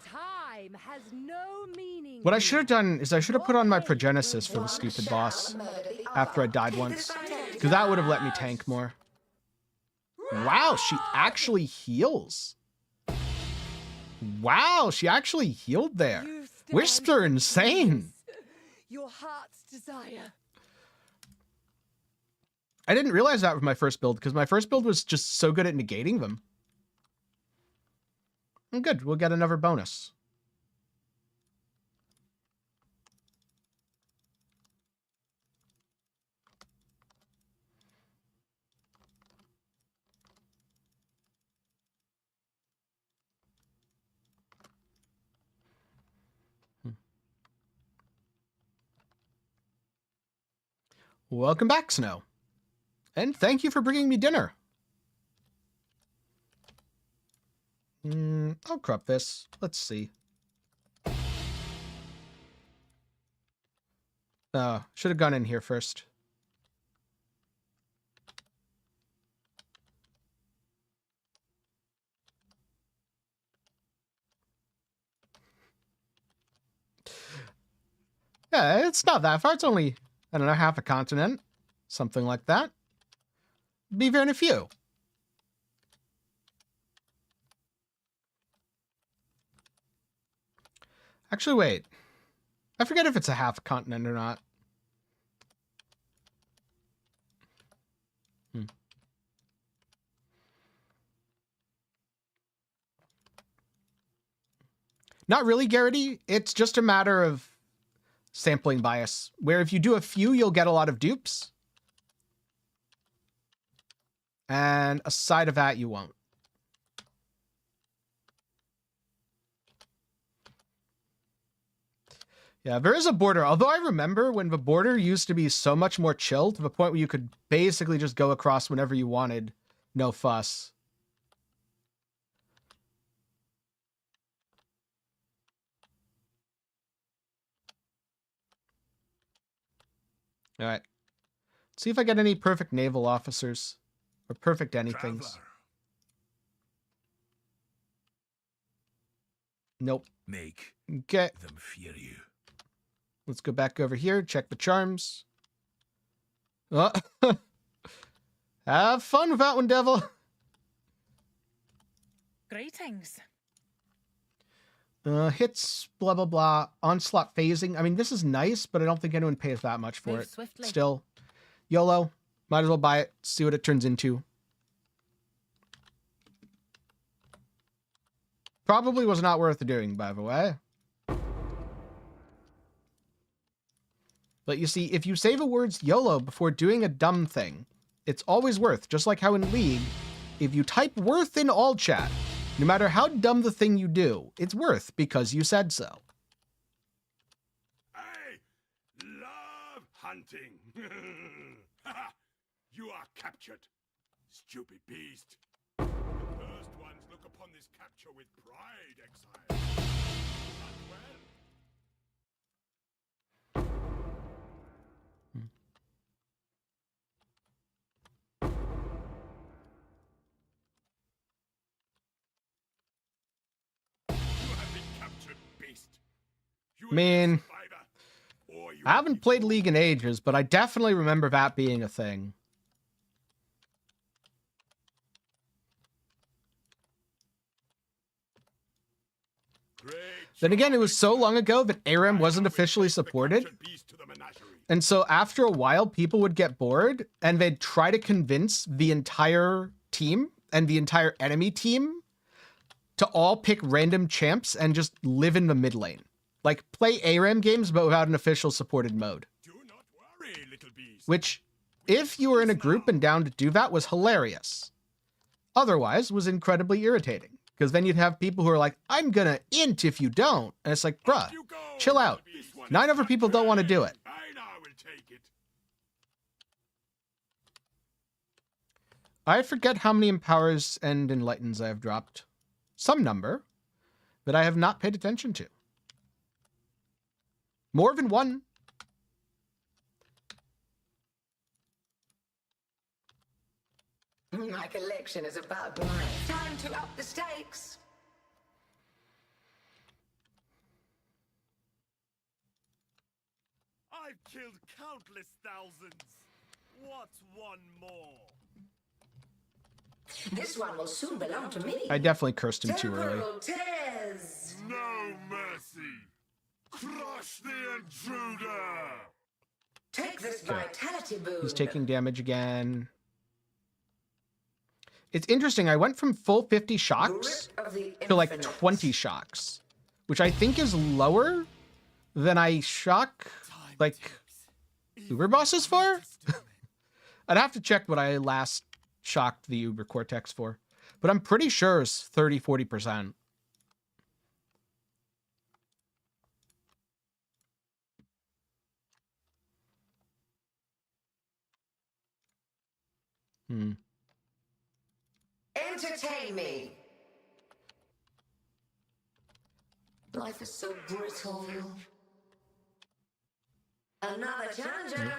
Time has no meaning. What I should have done is I should have put on my Progenesis for the stupid boss after I died once. Because that would have let me tank more. Wow, she actually heals. Wow, she actually healed there. Wisps are insane. Your heart's desire. I didn't realize that with my first build, because my first build was just so good at negating them. And good, we'll get another bonus. Welcome back, Snow. And thank you for bringing me dinner. I'll corrupt this. Let's see. Should have gone in here first. Yeah, it's not that far. It's only, I don't know, half a continent. Something like that. Be very few. Actually, wait. I forget if it's a half continent or not. Not really, Garrity. It's just a matter of sampling bias, where if you do a few, you'll get a lot of dupes. And aside of that, you won't. Yeah, there is a border. Although I remember when the border used to be so much more chill to the point where you could basically just go across whenever you wanted. No fuss. All right. Let's see if I get any perfect naval officers or perfect anythings. Traveler. Nope. Make Okay. them fear you. Let's go back over here, check the charms. Oh. Have fun with that one, devil. Greetings. Hits, blah, blah, blah. Onslaught phasing. I mean, this is nice, but I don't think anyone pays that much for Move it. swiftly. Still, YOLO. Might as well buy it, see what it turns into. Probably was not worth doing, by the way. But you see, if you say the words YOLO before doing a dumb thing, it's always worth, just like how in League, if you type worth in all chat, no matter how dumb the thing you do, it's worth because you said so. I love hunting. You are captured, stupid beast. The first ones look upon this capture with pride, Exile. Not well. You have been captured, beast. You are Man. a survivor, or you I haven't played League in ages, but I definitely remember that being a thing. Then again, it was so long ago that ARAM wasn't officially supported. And so after a while, people would get bored and they'd try to convince the entire team and the entire enemy team to all pick random champs and just live in the mid lane. Like play ARAM games, but without an official supported mode. Do not worry, little beast. Which, if you were in a group and down to do that, was hilarious. Otherwise, was incredibly irritating. Because then you'd have people who are like, I'm gonna int if you don't. And it's like, bruh, chill out. 9 other people don't want to do it. I now will take it. I forget how many empowers and enlightens I have dropped. Some number that I have not paid attention to. More than one. My collection is about mine. Time to up the stakes. I've killed countless thousands. What's one more? This one will soon belong to me. I definitely cursed him too early. Temporal tears. No mercy. Crush the intruder. Take this vitality boon. He's taking damage again. It's interesting. I went from full 50 shocks Grip of the to like infinite. 20 shocks, which I think is lower than I shock like Uber bosses for. I'd have to check what I last shocked the Uber Cortex for, but I'm pretty sure it's 30-40%. Entertain me. Life is so brittle. Another challenger.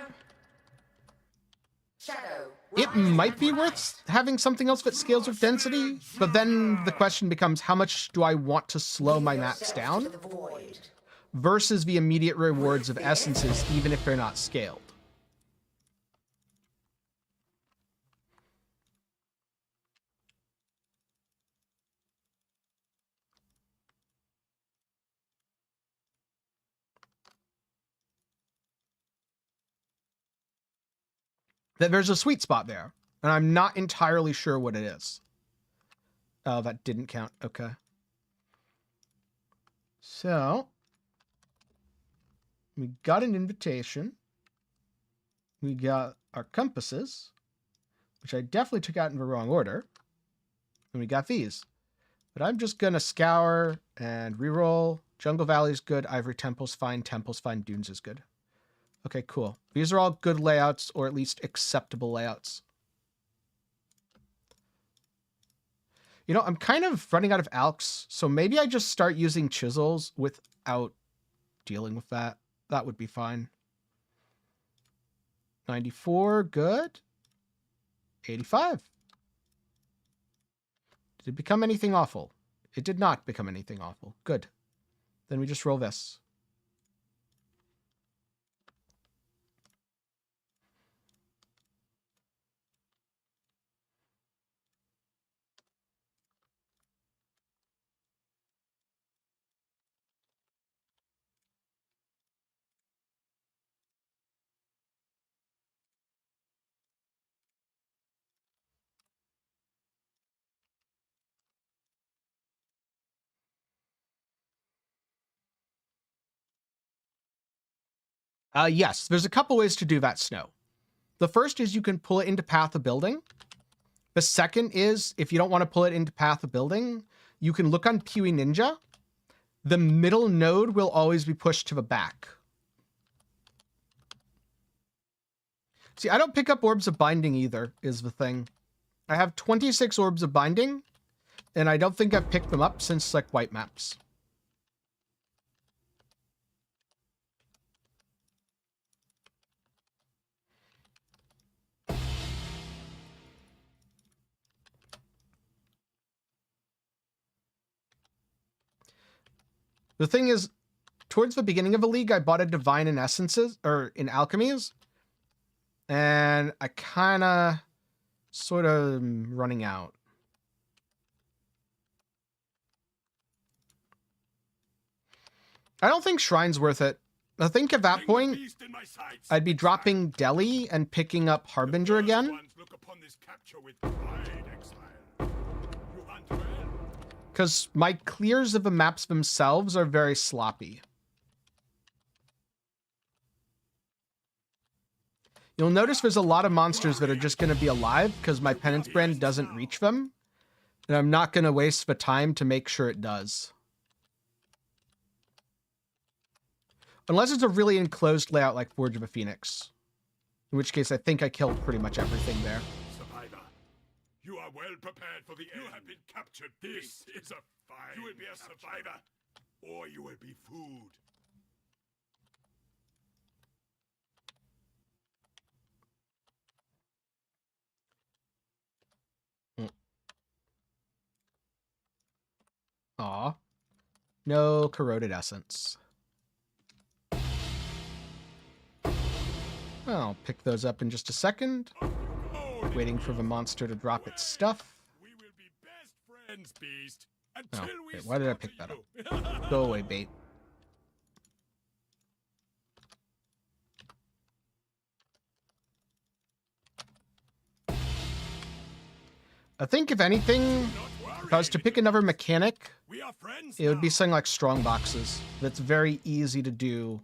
Shadow. It might be worth having something else that scales with density, but then the question becomes, how much do I want to slow my max down To the void. versus the immediate rewards of essences, even if they're not scaled? That there's a sweet spot there, and I'm not entirely sure what it is. Oh, that didn't count. Okay. So, we got an invitation. We got our compasses, which I definitely took out in the wrong order. And we got these. But I'm just going to scour and reroll. Jungle Valley's good. Ivory Temple's fine. Temple's fine. Dunes is good. Okay, cool. These are all good layouts, or at least acceptable layouts. You know, I'm kind of running out of alks, so maybe I just start using chisels without dealing with that. That would be fine. 94, good. 85. Did it become anything awful? It did not become anything awful. Good. Then we just roll this. Yes, there's a couple ways to do that snow. The first is you can pull it into Path of Building. The second is, if you don't want to pull it into Path of Building, you can look on Pewee Ninja. The middle node will always be pushed to the back. See, I don't pick up Orbs of Binding either, is the thing. I have 26 Orbs of Binding, and I don't think I've picked them up since, like, white maps. The thing is, towards the beginning of the league, I bought a Divine in Essences, or in Alchemies, and I kind of sort of running out. I don't think Shrine's worth it. I think at that point, I'd be dropping Delhi and picking up Harbinger again. Because my clears of the maps themselves are very sloppy. You'll notice there's a lot of monsters that are just going to be alive because my Penance Brand doesn't reach them. And I'm not going to waste the time to make sure it does. Unless it's a really enclosed layout like Forge of a Phoenix. In which case I think I killed pretty much everything there. Survivor, you are well prepared for the end. You have been captured. This is a fine. You will be a survivor, or you will be food. Aw. No corroded essence. I'll pick those up in just a second. Waiting for the monster to drop its stuff. We will be best friends, Beast. Oh, wait, why did I pick that up? Go away, bait. I think, if anything, if I was to pick another mechanic, it would be something like strong boxes. That's very easy to do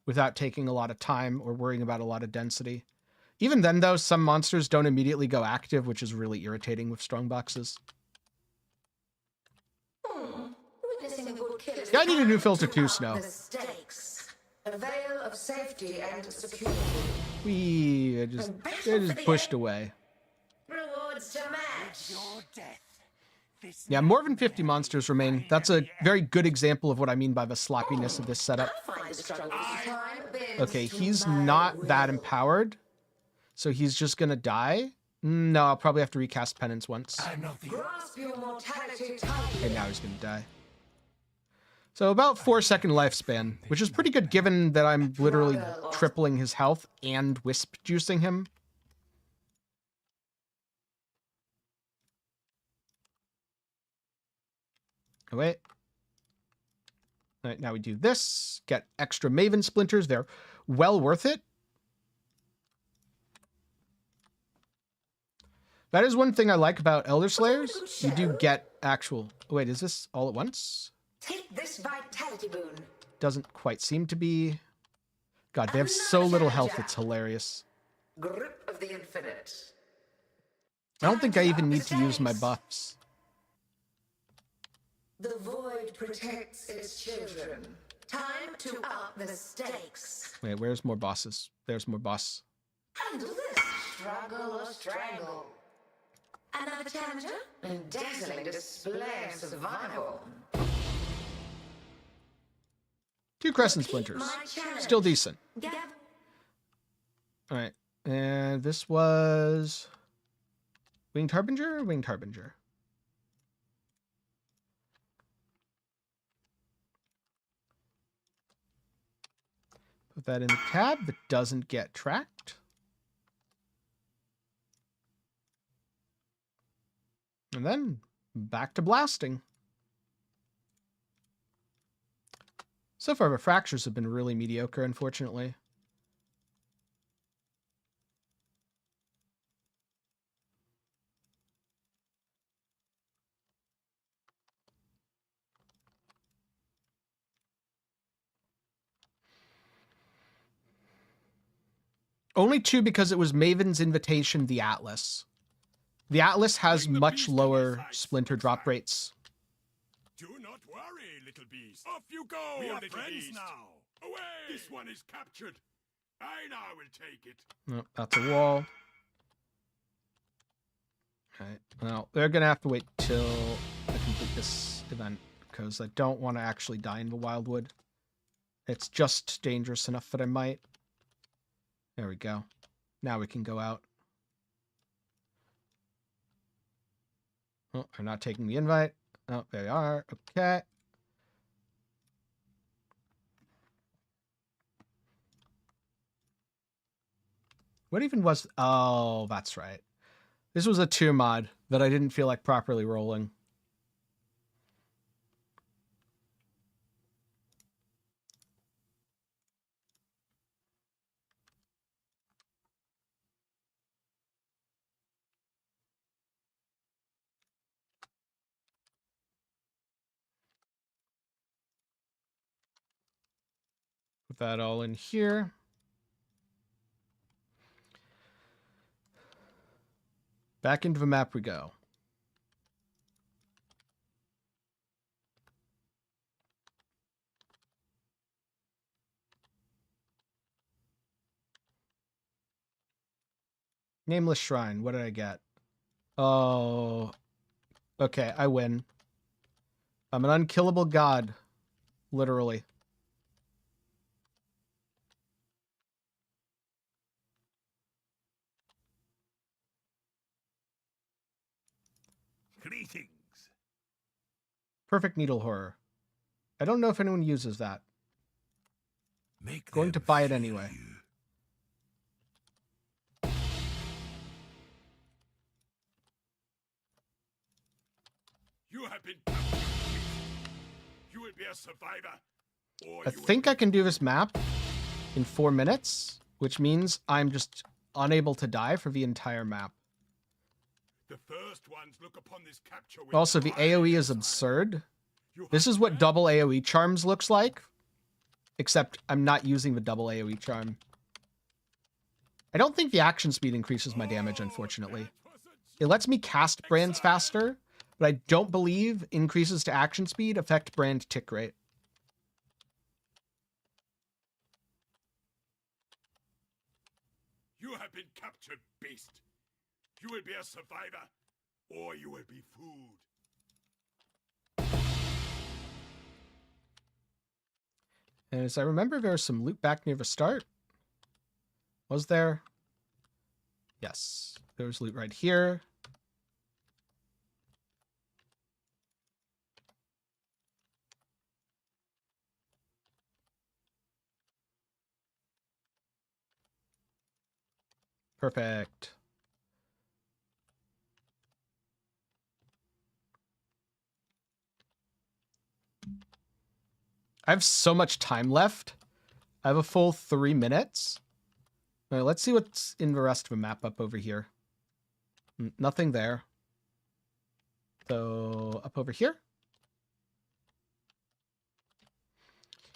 without taking a lot of time or worrying about a lot of density. Even then, though, some monsters don't immediately go active, which is really irritating with strong boxes. Yeah, I need a new filter too, Snow. A veil of safety and security. I just pushed away. Rewards to match. Yeah, more than 50 monsters remain. That's a very good example of what I mean by the sloppiness of this setup. Okay, he's not that empowered, so he's just gonna die. No, I'll probably have to recast Penance once. Grasp your mortality Okay, now he's gonna die. So about 4-second lifespan, which is pretty good given that I'm literally tripling his health and Wisp juicing him. Oh, wait. All right, now we do this. Get extra Maven Splinters. They're well worth it. That is one thing I like about Elderslayers. You do get actual... Oh, wait, is this all at once? Take this vitality boon. Doesn't quite seem to be. God, they have so little health, it's hilarious. Grip of the infinite. I don't think I even need to use my buffs. The void protects its children. Time to up the stakes. Wait, where's more bosses? There's more boss. Handle this. Struggle or strangle. Another challenger? A dazzling display of survival. 2 Crescent Splinters. Still decent. Alright. And this was... Winged Harbinger or Winged Harbinger? Put that in the tab that doesn't get tracked. And then back to blasting. So far, the fractures have been really mediocre, unfortunately. Only 2 because it was Maven's Invitation, the Atlas. The Atlas has Bring the much beast to my lower side, splinter drop Exile. rates. Do not worry, little beast. Off you go, we are friends now. Away! This one is captured. I now will take it. No, that's a wall. Okay, well, they're gonna have to wait till I complete this event because I don't want to actually die in the Wildwood. It's just dangerous enough that I might. There we go. Now we can go out. Oh, they're not taking the invite. Oh, they are. Okay. What even was... Oh, that's right. This was a 2 mod that I didn't feel like properly rolling. Put that all in here. Back into the map we go. Nameless Shrine. What did I get? Oh. Okay, I win. I'm an unkillable god. Literally. Greetings. Perfect Needle Horror. I don't know if anyone uses that. Make Going to them buy it feel anyway. you. You have been captured. You will be a survivor. Or I you will think I can do this map in 4 minutes, which means I'm just unable to die for the entire map. The first ones look upon this capture with Also, the pride, AoE is Exile. absurd. You This have is what failed. double AoE charms looks like, except I'm not using the double AoE charm. I don't think the action speed increases my damage, unfortunately. That was a It lets me cast brands faster, but I don't believe increases to action speed affect brand tick rate. You have been captured, beast. You will be a survivor, or you will be food. And as I remember, there was some loot back near the start. Was there? Yes. There was loot right here. Perfect. I have so much time left. I have a full 3 minutes. All right, let's see what's in the rest of the map up over here. Nothing there. So up over here.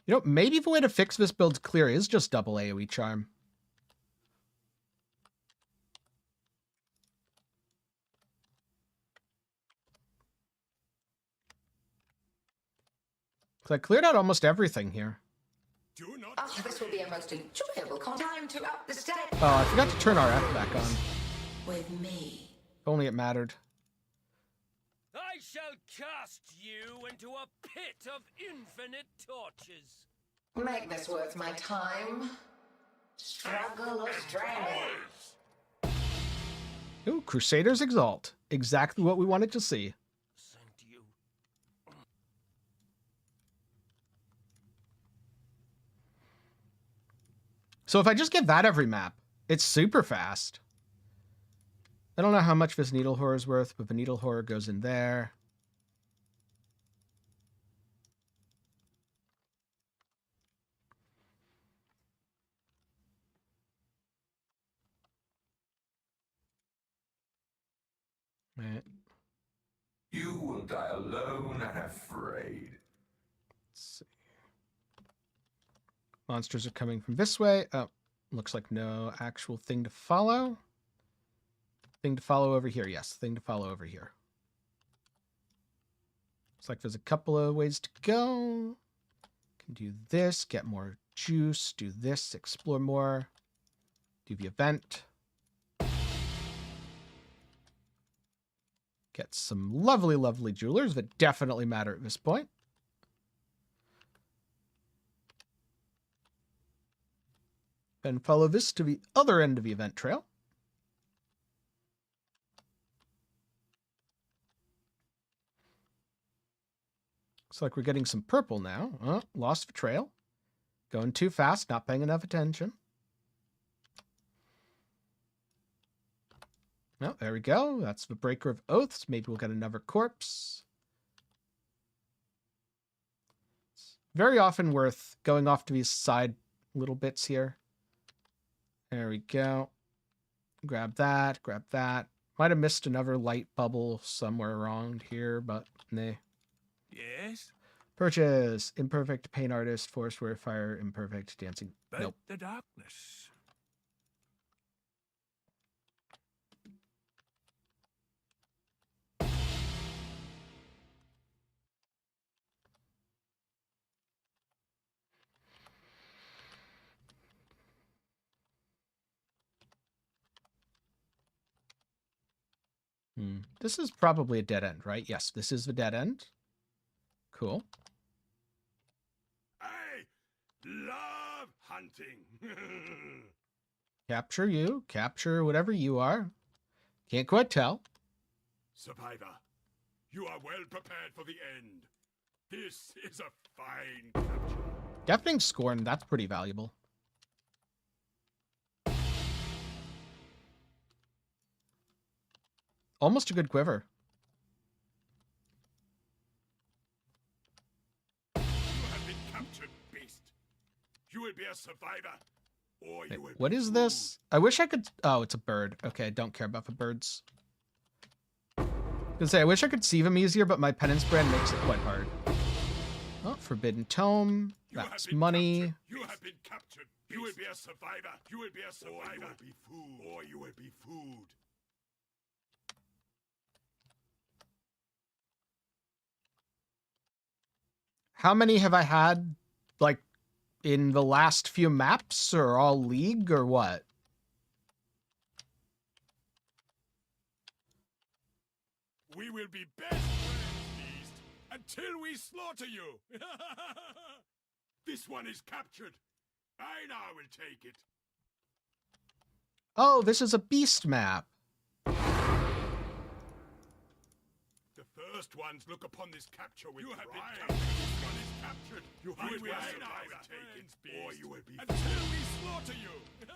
You know, maybe the way to fix this build clear is just double AoE charm. Because I cleared out almost everything here. Do not Oh, this will be a most enjoyable time to up the stakes Oh, I forgot to turn RF back on. with me. If only it mattered. I shall cast you into a pit of infinite torches. Make this worth my time. Struggle or strangle. Ooh, Crusaders Exalt. Exactly what we wanted to see. Sent you. So if I just get that every map, it's super fast. I don't know how much this Needle Horror is worth, but the Needle Horror goes in there. Right. You will die alone and afraid. Let's see. Monsters are coming from this way. Oh, Looks like no actual thing to follow. Thing to follow over here. Yes, thing to follow over here. Looks like there's a couple of ways to go. Can do this, get more juice, do this, explore more, do the event. Get some lovely, lovely jewelers that definitely matter at this point. Then follow this to the other end of the event trail. Looks like we're getting some purple now. Oh, lost the trail. Going too fast, not paying enough attention. No, there we go. That's the Breaker of Oaths. Maybe we'll get another corpse. It's very often worth going off to these side little bits here. There we go. Grab that, grab that. Might have missed another light bubble somewhere around here, but nah. Yes? Purchase. Imperfect Paint Artist, Forest Fire, Imperfect Dancing. But Nope. the darkness. This is probably a dead end, right? Yes, this is the dead end. Cool. I love hunting. Capture you. Capture whatever you are. Can't quite tell. Survivor, you are well prepared for the end. This is a fine capture. Deafening Scorn, that's pretty valuable. Almost a good quiver. You have been captured, beast. You will be a survivor, or you will What be is this? I wish I could... Oh, it's a bird. Okay, I don't care about the birds. I was gonna say, I wish I could see them easier, but my Penance Brand makes it quite hard. Oh, Forbidden Tome. You have That's been money. captured. You have been captured. You will be a survivor. You will be a survivor. Or you will be food. Or you will be food. How many have I had, like, in the last few maps, or all League, or what? We will be best friends, beast, until we slaughter you. This one is captured. I now will take it. Oh, this is a beast map. The first ones look upon this capture with pride. This one is captured. You will be survivor. Take it, beast, or you will be until we slaughter you.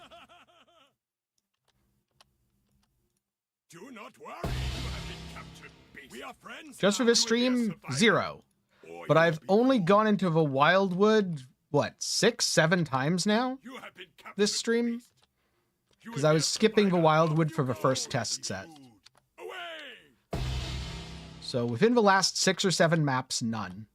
Do not worry. You have been captured, beast. We are friends. Just for now. this You will be a stream, survivor. 0. Or But you I've will be only food. gone into the Wildwood, what, 6, 7 times now? You have been captured, This stream? beast. You 'Cause will I be was a skipping the survivor. Wildwood Off for you the go. first You will test be set. food. Away! So within the last 6 or 7 maps, none.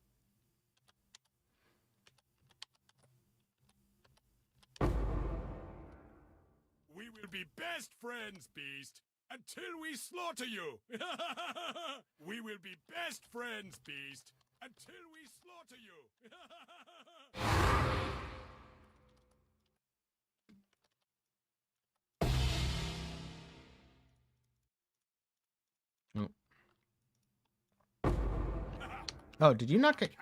We will be best friends, beast, until we slaughter you. We will be best friends, beast, until we slaughter you. Oh, did you not get...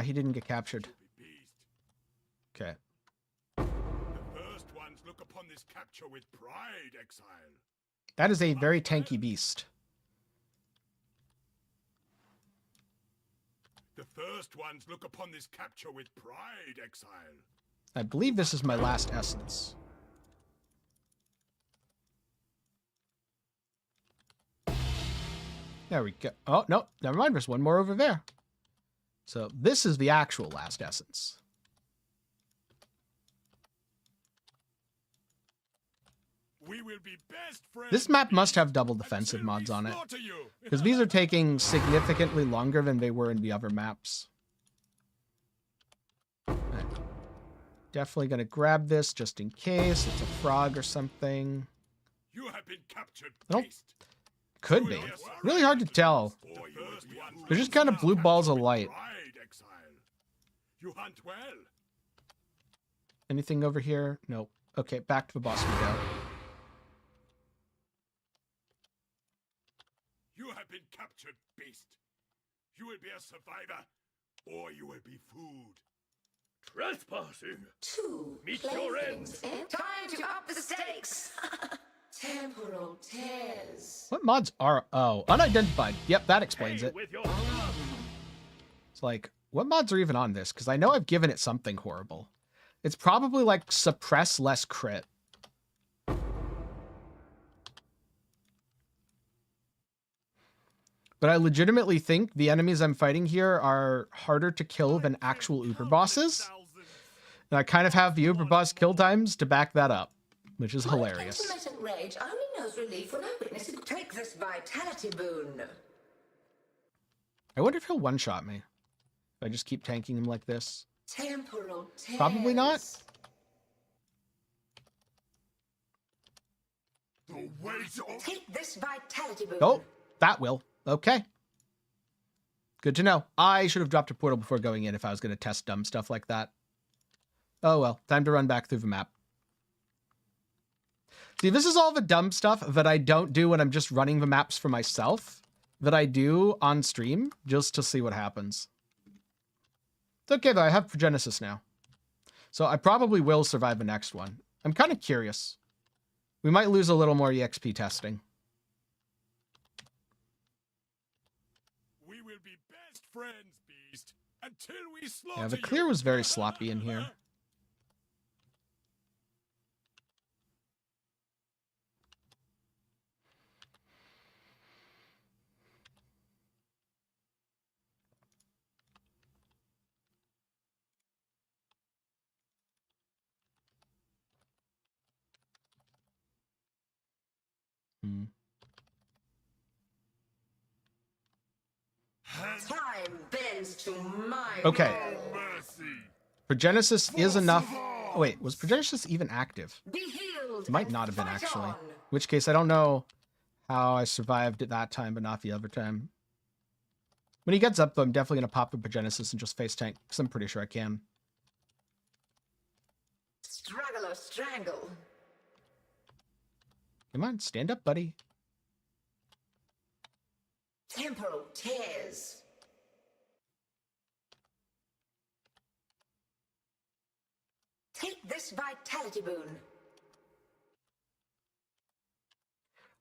he didn't get captured. Beast. Okay. The first ones look upon this capture with pride, Exile. That is a very tanky beast. The first ones look upon this capture with pride, Exile. I believe this is my last essence. There we go. Oh, no, never mind. There's one more over there. So this is the actual last essence. We will be best friends. This map must beast, have double defensive until mods we on it, slaughter you. because these are taking significantly longer than they were in the other maps. Definitely going to grab this just in case. It's a frog or something. You have been captured, Nope. beast. Could be. Really hard to tell. They're just kind of blue balls of light. Pride, Exile. You hunt well. Anything over here? Nope. Okay, back to the boss we go. You have been captured, beast. You will be a survivor, or you will be food. Trespassing. Two Meet your playthings. Time to up the stakes. Temporal tears. What mods are... Oh, unidentified. Yep, that explains it. With your It's like, what mods are even on this? Because I know I've given it something horrible. It's probably like suppress less crit. But I legitimately think the enemies I'm fighting here are harder to kill than actual Uber bosses. And I kind of have the Uber boss kill times to back that up, which is hilarious. My intermittent rage only knows relief when I witness it. Take this vitality boon. I wonder if he'll one-shot me. If I just keep tanking him like this. Temporal tears. Probably not. The weight of Take this vitality boon. Oh, that will. Okay. Good to know. I should have dropped a portal before going in if I was going to test dumb stuff like that. Oh well, time to run back through the map. See, this is all the dumb stuff that I don't do when I'm just running the maps for myself, that I do on stream just to see what happens. It's okay though, I have Progenesis now. So I probably will survive the next one. I'm kind of curious. We might lose a little more EXP testing. we will be best friends, beast, until we slaughter Yeah, the you. clear was very sloppy in here. Hmm. Time bends to my Okay. Mercy. Progenesis is enough. Oh, wait, was Progenesis even active? Be healed. It might and not have been fight actually. on. In which case, I don't know how I survived at that time, but not the other time. When he gets up, though, I'm definitely going to pop the Progenesis and just face tank, because I'm pretty sure I can. Struggle or strangle. Come on, stand up, buddy. Temporal tears. Take this vitality boon.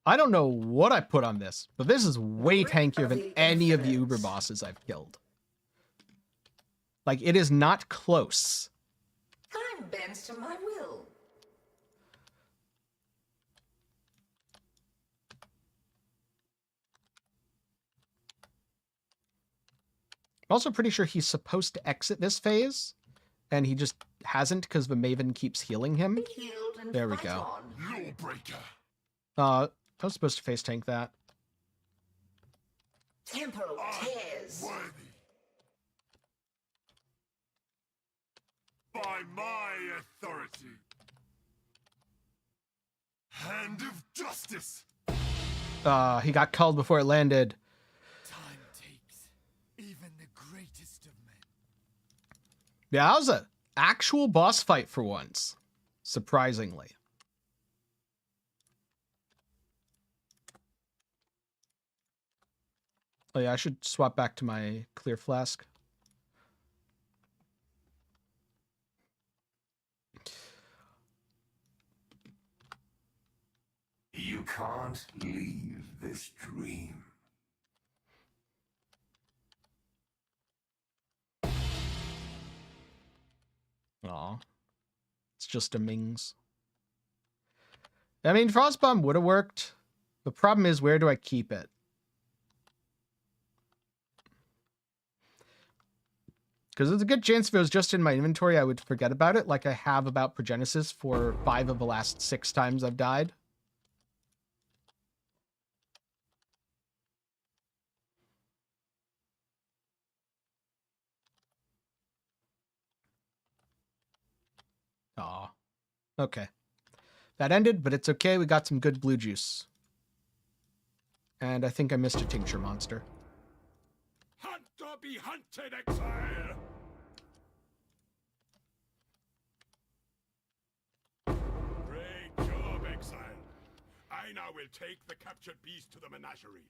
I don't know what I put on this, but this is way Grip tankier of than the any of the infinite. Uber bosses I've killed. Like, it is not close. Time bends to my will. I'm also pretty sure he's supposed to exit this phase, and he just hasn't because the Maven keeps healing him. Be healed and There we fight go. on. Lawbreaker. I was supposed to face tank that. Temporal tears. Worthy. By my authority. Hand of justice. He got called before it landed. Time takes even the greatest of men. Yeah, that was an actual boss fight for once. Surprisingly. Oh yeah, I should swap back to my clear flask. You can't leave this dream. Aw. It's just a Mings. I mean, Frostbomb would have worked. The problem is, where do I keep it? Because there's a good chance if it was just in my inventory, I would forget about it, like I have about Progenesis for 5 of the last 6 times I've died. Okay. That ended, but it's okay. We got some good blue juice. And I think I missed a tincture monster. Hunt or be hunted, Exile! Great job, Exile. I now will take the captured beast to the menagerie.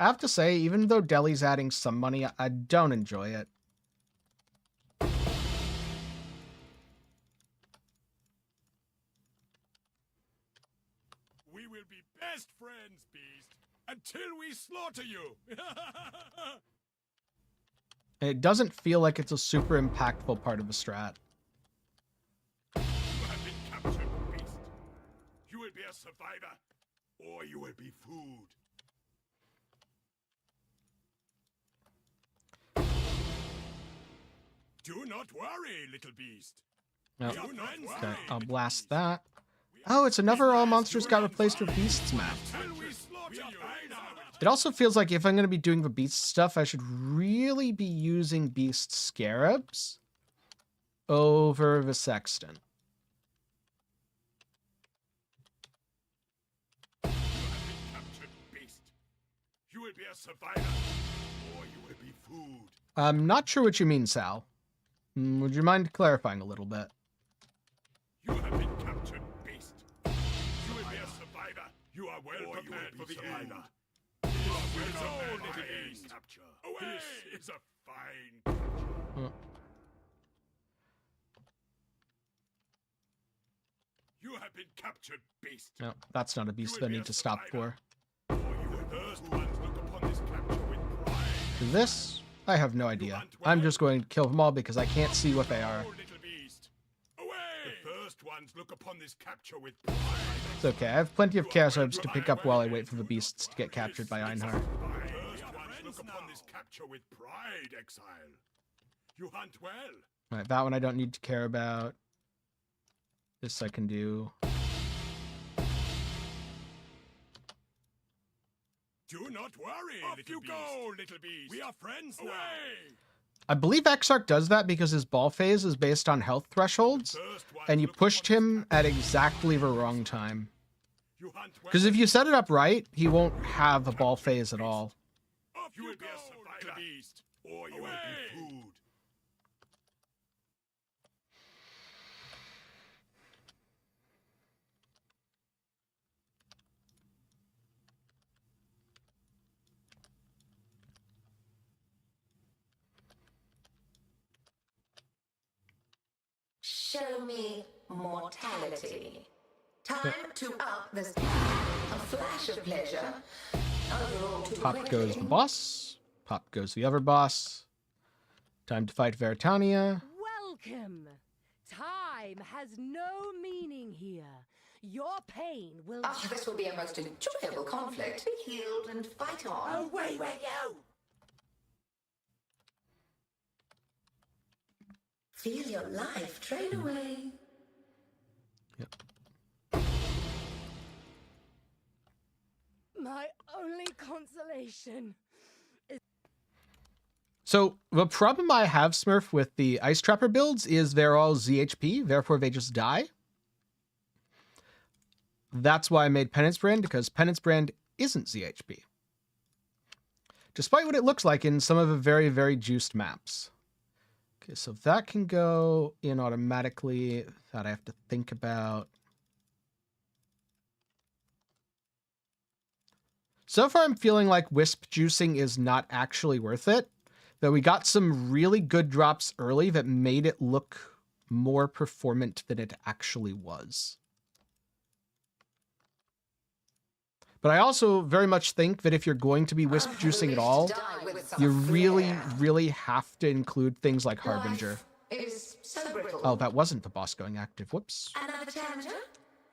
I have to say, even though Delhi's adding some money, I don't enjoy it. We will be best friends, beast, until we slaughter you! It doesn't feel like it's a super impactful part of the strat. You have been captured, beast. You will be a survivor, or you will be food. Do not worry, little beast. No. Do not Okay, worry. I'll blast that. Oh, it's another all monsters got replaced with beasts map. Until we slaughter you. It also feels like if I'm going to be doing the beast stuff, I should really be using beast scarabs over the sexton. You have been captured, beast. You will be a survivor, or you will be food. I'm not sure what you mean, Sal. Would you mind clarifying a little bit? You have been captured, beast. You will be a survivor. You are well prepared for the end. You are well prepared for the end. Capture. Away! This is a fine capture. You have been captured, beast. No, that's not a beast that I need to stop for. Or you will first ones look upon this capture with pride. This, I have no idea. I'm just going to kill them all because I can't see what they are. Oh, little beast. Away! The first ones look upon this capture with pride. It's okay. I have plenty of chaos herbs to pick up while I wait for the beasts to get captured by Einhar. First ones look upon this capture with pride, Exile. You hunt well. Alright, that one I don't need to care about. This I can do. Do not worry, off little you beast. Go, little beast. We are friends now. I believe Exarch does that because his ball phase is based on health thresholds, and you pushed him at exactly the wrong time. Because if you set it up right, he won't have a ball phase at all. Off you will be a survivor, beast, or you will be food. Show me mortality. Time to up the stakes. A flash of pleasure. Overall too Pop quickly. goes the boss. Pop goes the other boss. Time to fight Veritania. Welcome. Time has no meaning here. Your pain will. Ah, this will be a most enjoyable conflict. Be healed and fight on. Away we go! Feel your life drain away. Yep. My only consolation. So the problem I have, Smurf, with the Ice Trapper builds is they're all ZHP, therefore they just die. That's why I made Penance Brand, because Penance Brand isn't ZHP. Despite what it looks like in some of the very, very juiced maps. Okay, so that can go in automatically. That I have to think about. So far, I'm feeling like Wisp juicing is not actually worth it. Though we got some really good drops early that made it look more performant than it actually was. But I also very much think that if you're going to be Wisp juicing at all, you really, really have to include things like Harbinger. It is so brittle. Oh, that wasn't the boss going active. Whoops. Another challenger?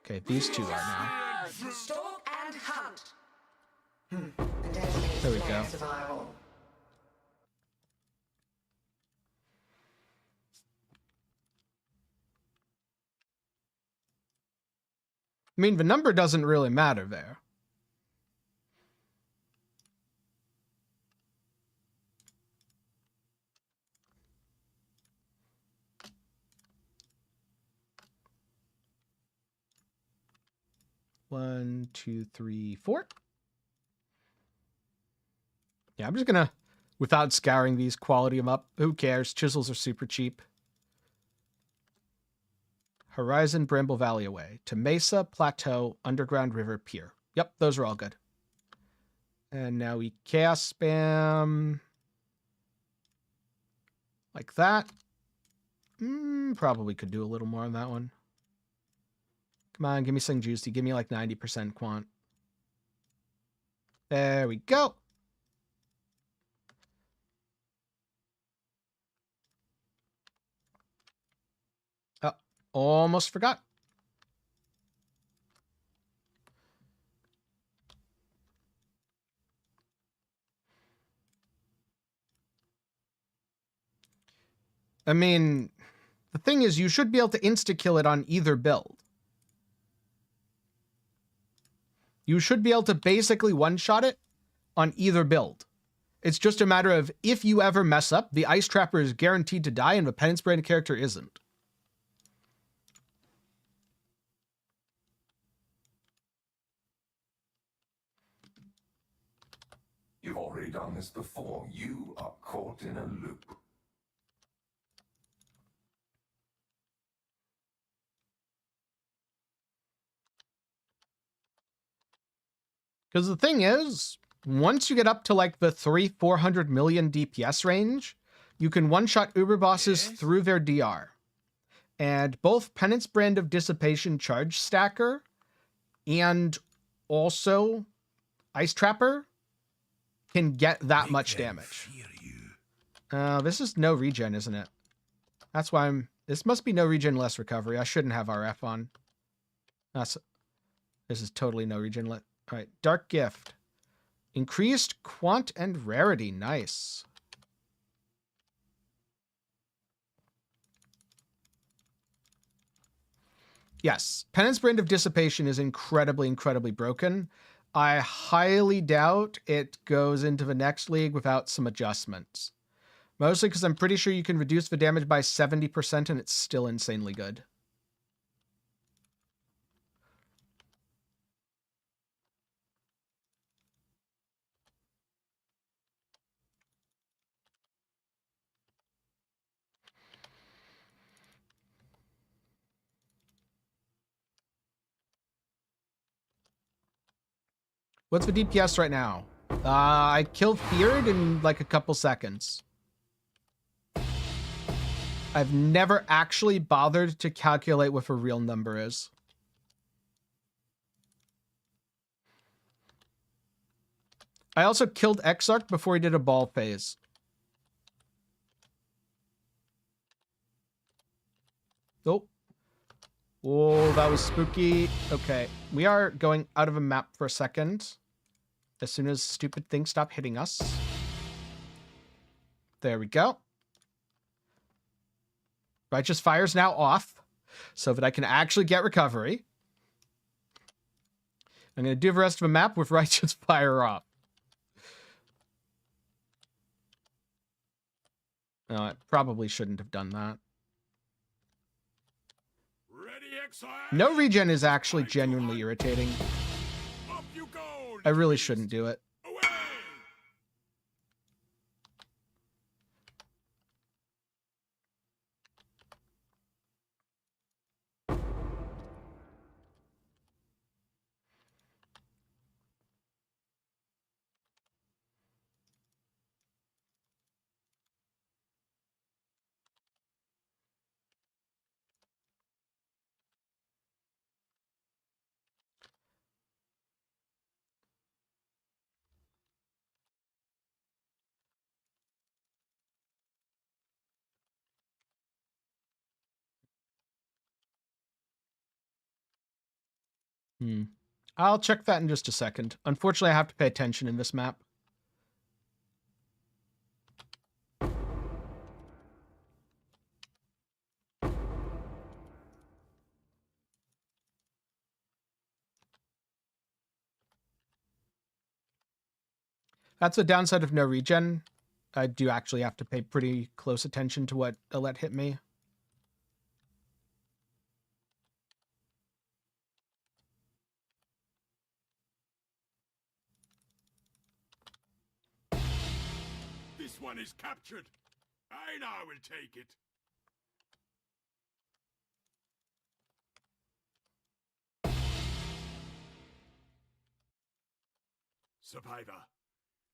Okay, these two are now. Stalk and hunt. There we go. Survival. I mean, the number doesn't really matter there. 1, 2, 3, 4. Yeah, I'm just gonna, without scouring these, quality them up. Who cares? Chisels are super cheap. Horizon, Bramble Valley away. To Mesa, Plateau, Underground River, Pier. Yep, those are all good. And now we chaos spam. Like that. Probably could do a little more on that one. Come on, give me something juicy. Give me like 90% quant. There we go. Oh, almost forgot. I mean, the thing is, you should be able to insta-kill it on either build. You should be able to basically one-shot it on either build. It's just a matter of if you ever mess up, the Ice Trapper is guaranteed to die and the Penance Brand character isn't. You've already done this before. You are caught in a loop. Because the thing is, once you get up to like the 300-400 million DPS range, you can one-shot Uber bosses through their DR. And both Penance Brand of Dissipation Charge Stacker and also Ice Trapper can get that much damage. This is no regen, isn't it? That's why I'm... This must be no regen, less recovery. I shouldn't have RF on. This is totally no regen. All right, Dark Gift. Increased quant and rarity. Nice. Yes, Penance Brand of Dissipation is incredibly, incredibly broken. I highly doubt it goes into the next league without some adjustments. Mostly because I'm pretty sure you can reduce the damage by 70% and it's still insanely good. What's the DPS right now? I killed Feared in like a couple seconds. I've never actually bothered to calculate what a real number is. I also killed Exarch before he did a ball phase. Oh. Oh, that was spooky. Okay, we are going out of a map for a second. As soon as stupid things stop hitting us. There we go. Righteous Fire's now off, so that I can actually get recovery. I'm going to do the rest of the map with Righteous Fire off. No, I probably shouldn't have done that. Ready, Exile? No regen is actually genuinely irritating. Up you go, I really shouldn't do it. away! I'll check that in just a second. Unfortunately, I have to pay attention in this map. That's a downside of no regen. I do actually have to pay pretty close attention to what Alette hit me. This one is captured. I now will take it. Survivor,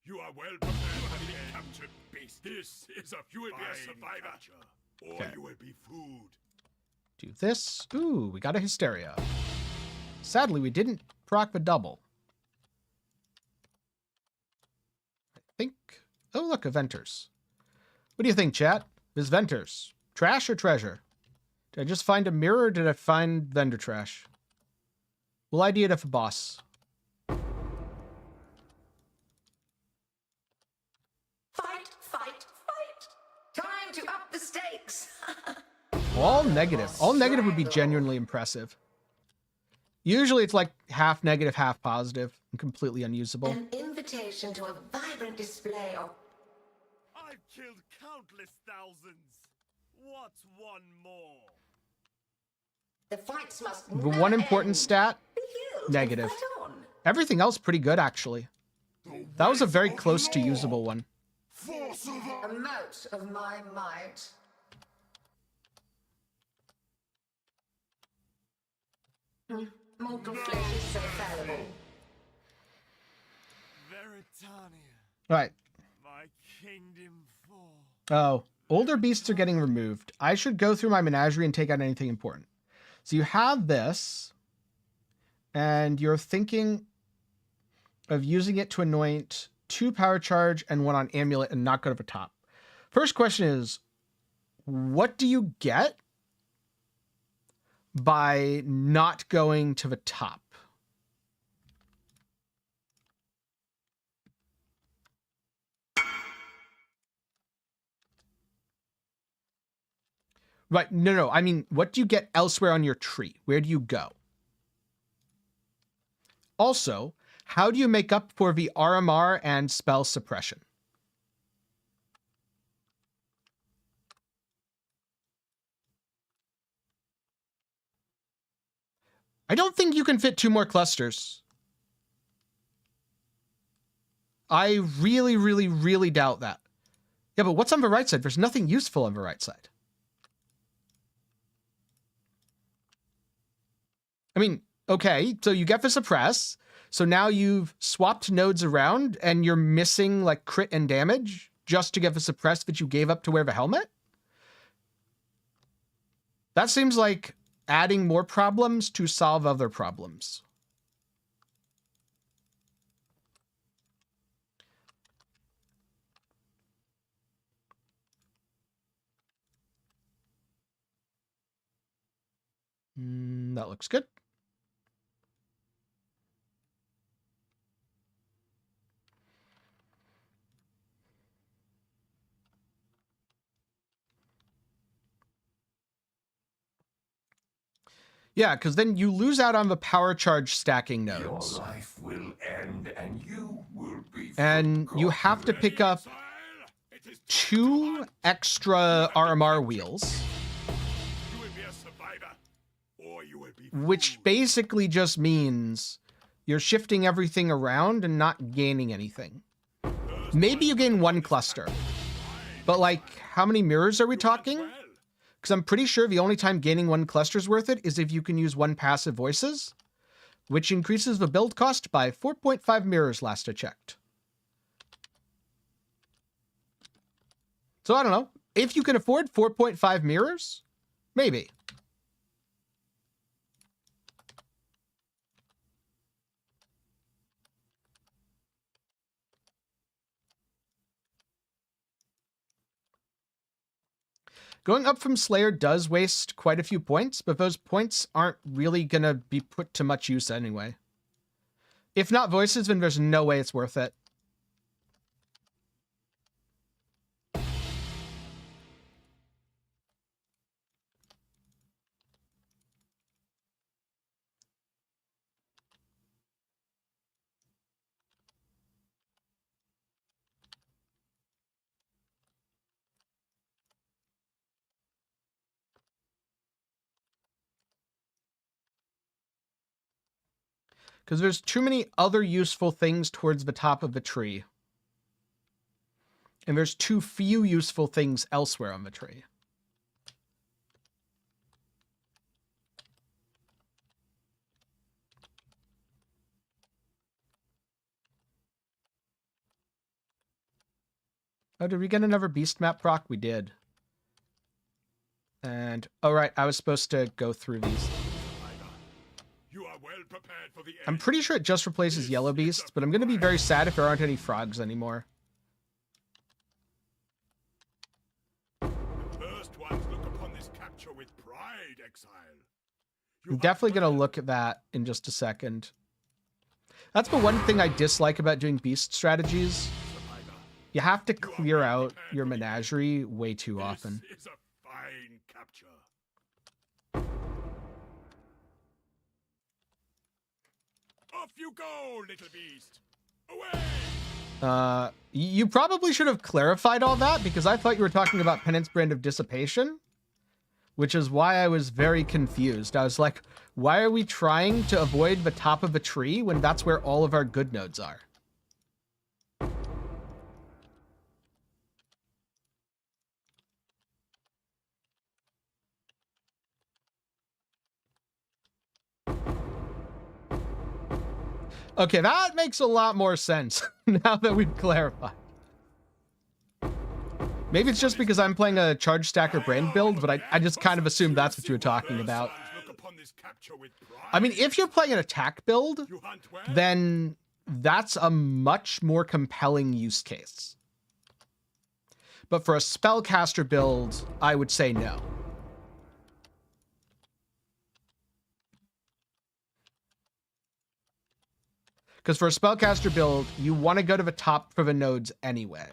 you are well prepared to be captured, beast. This is a you will be a survivor, or Okay. you will be food. Do this. Ooh, we got a Hysteria. Sadly, we didn't proc the double. I think... Oh, look, Eventers. What do you think, chat? Is Venters trash or treasure? Did I just find a mirror or did I find vendor trash? We'll ID it if a boss. Fight, fight, fight! Time to up the stakes! All negative. All negative would be genuinely impressive. Usually it's like half negative, half positive, and completely unusable. An invitation to a vibrant display of... I've killed countless thousands. What's one more? The fights must The never one important end. stat, Be healed and negative. fight on. Everything else pretty good, actually. That was a very close to usable one. Force of A mote of my might. Mortal flesh is so fallible. Veritania, Right. my kingdom fall. Oh, older beasts are getting removed. I should go through my menagerie and take out anything important. So you have this, and you're thinking of using it to anoint 2 power charge and 1 on amulet and not go to the top. First question is, what do you get by not going to the top? Right, no, I mean, what do you get elsewhere on your tree? Where do you go? Also, how do you make up for the RMR and spell suppression? I don't think you can fit 2 more clusters. I really, really, really doubt that. Yeah, but what's on the right side? There's nothing useful on the right side. I mean, okay, so you get the suppress. So now you've swapped nodes around and you're missing like crit and damage just to get the suppress that you gave up to wear the helmet? That seems like adding more problems to solve other problems. That looks good. Yeah, because then you lose out on the power charge stacking your nodes. life will end, and you will be And you have to pick up Exile, it is 2 extra RMR wheels, you will be a survivor, or you will be which food. basically just means you're shifting everything around and not gaining anything. Maybe you gain 1 cluster, but like, how many mirrors are we talking? Well, Because I'm pretty sure the only time gaining 1 cluster is worth it is if you can use 1 passive voices, which increases the build cost by 4.5 mirrors last I checked. So I don't know. If you can afford 4.5 mirrors, maybe. Going up from Slayer does waste quite a few points, but those points aren't really going to be put to much use anyway. If not voices, then there's no way it's worth it. Because there's too many other useful things towards the top of the tree. And there's too few useful things elsewhere on the tree. Oh, did we get another beast map proc? We did. And, oh right, I was supposed to go through these. You are well prepared for the end. I'm pretty sure it just replaces yellow beasts, but I'm going to be very sad if there aren't any frogs anymore. First ones look upon this capture with pride, Exile. You I'm have definitely going to well look at that in just a second. That's the one thing I dislike about doing beast strategies. survivor. You have to clear out your menagerie way too often. This is a fine capture. Off you go, little beast. Away! You probably should have clarified all that, because I thought you were talking about Penance Brand of Dissipation, which is why I was very confused. I was like, why are we trying to avoid the top of a tree when that's where all of our good nodes are? Okay, that makes a lot more sense now that we've clarified. Maybe it's just because I'm playing a charge stacker brand build, but I just kind of assumed that's what you were talking about. Look upon this capture with pride. I mean, if you're playing an attack build, You hunt well. then that's a much more compelling use case. But for a spellcaster build, I would say no. Because for a spellcaster build, you want to go to the top for the nodes anyway.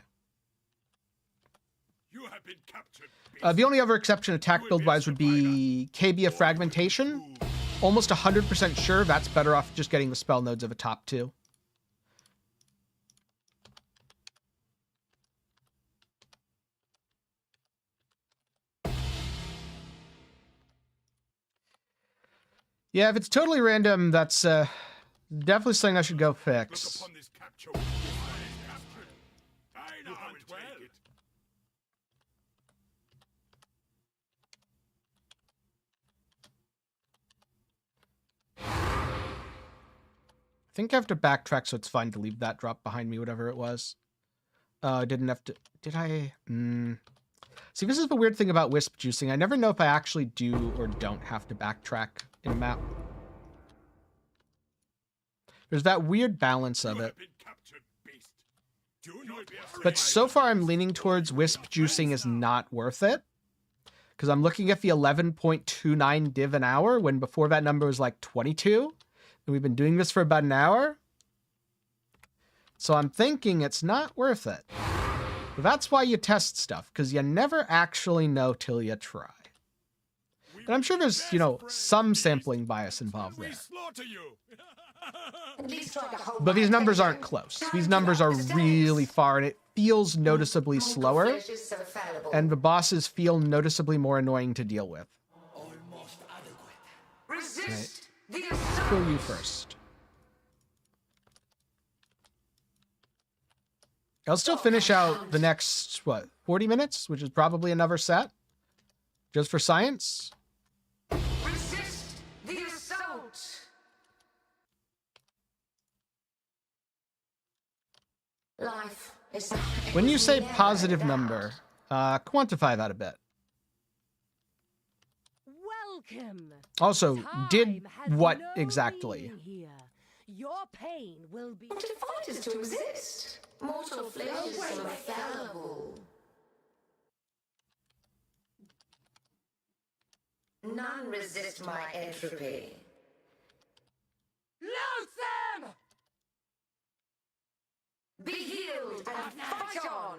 You have been captured. The only other exception attack build-wise would be KB of Fragmentation. Almost 100% sure that's better off just getting the spell nodes of a top two. Yeah, if it's totally random, that's definitely something I should go Look fix. upon this capture with pride. I know how to take it. I think I have to backtrack, so it's fine to leave that drop behind me, whatever it was. I didn't have to... Did I? See, this is the weird thing about Wisp juicing. I never know if I actually do or don't have to backtrack in a map. There's that weird balance of You it. have been captured, beast. Do not be afraid. But so far, I'm leaning towards Wisp juicing is not worth it. Because I'm looking at the 11.29 div an hour, when before that number was like 22. And we've been doing this for about an hour. So I'm thinking it's not worth it. But that's why you test stuff, because you never actually know till you try. And I'm sure there's, you know, some sampling bias involved We there. slaughter you. At least try to hold But my these numbers attention. aren't close. Time These to numbers up are the stakes. really far, and it feels noticeably Mortal slower. flesh is so fallible. And the bosses feel noticeably more annoying to deal with. Resist the assault. Kill you first. I'll still finish out the next, what, 40 minutes? Which is probably another set. Just for science. Resist the assault. Life is. When you say never positive enough. number, quantify that a bit. Welcome. Also, did Time has what no exactly? meaning here. Your pain will be. Wanted fighters to exist. Mortal flesh is so fallible. None resist my entropy. Loose them! Be healed and fight on.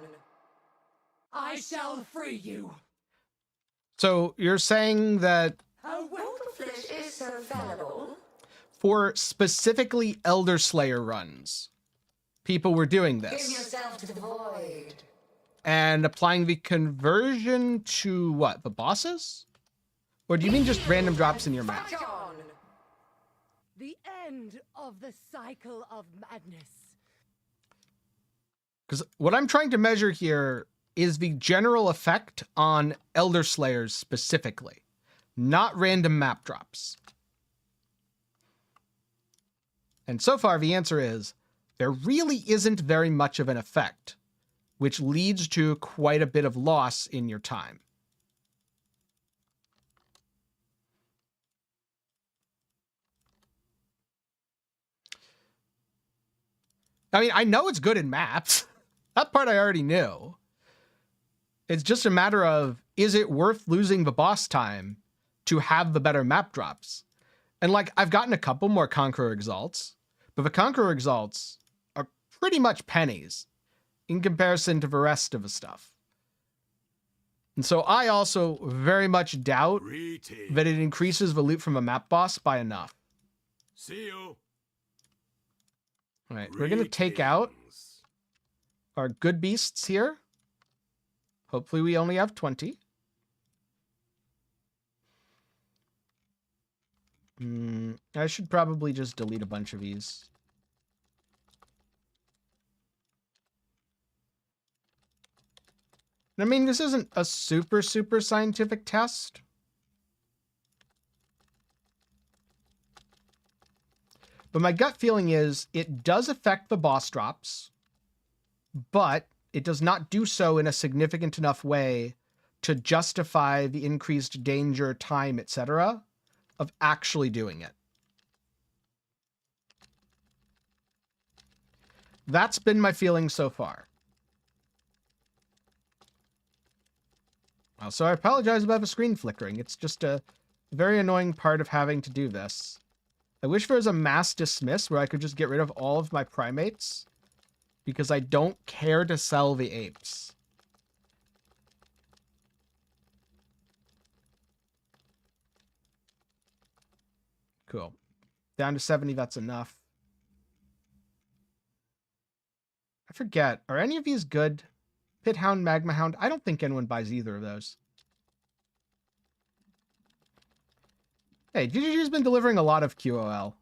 I shall free you. So you're saying that Mortal flesh is so fallible. for specifically Elderslayer runs, people were doing Give this yourself to the void. and applying the conversion to what, the bosses? Or do you mean just random drops in your map? Fight on. The end of the cycle of madness. Because what I'm trying to measure here is the general effect on Elderslayers specifically, not random map drops. And so far, the answer is there really isn't very much of an effect, which leads to quite a bit of loss in your time. I mean, I know it's good in maps. That part I already knew. It's just a matter of, is it worth losing the boss time to have the better map drops? And like, I've gotten a couple more Conqueror Exalts, but the Conqueror Exalts are pretty much pennies in comparison to the rest of the stuff. And so I also very much doubt that it increases the loot from a map boss by enough. See you. All right, we're going to take out our good beasts here. Hopefully we only have 20. I should probably just delete a bunch of these. I mean, this isn't a super scientific test. But my gut feeling is it does affect the boss drops, but it does not do so in a significant enough way to justify the increased danger, time, etc. of actually doing it. That's been my feeling so far. So I apologize about the screen flickering. It's just a very annoying part of having to do this. I wish there was a mass dismiss where I could just get rid of all of my primates, because I don't care to sell the apes. Cool. Down to 70, that's enough. I forget, are any of these good? Pit Hound, Magma Hound? I don't think anyone buys either of those. Hey, GGG's been delivering a lot of QOL.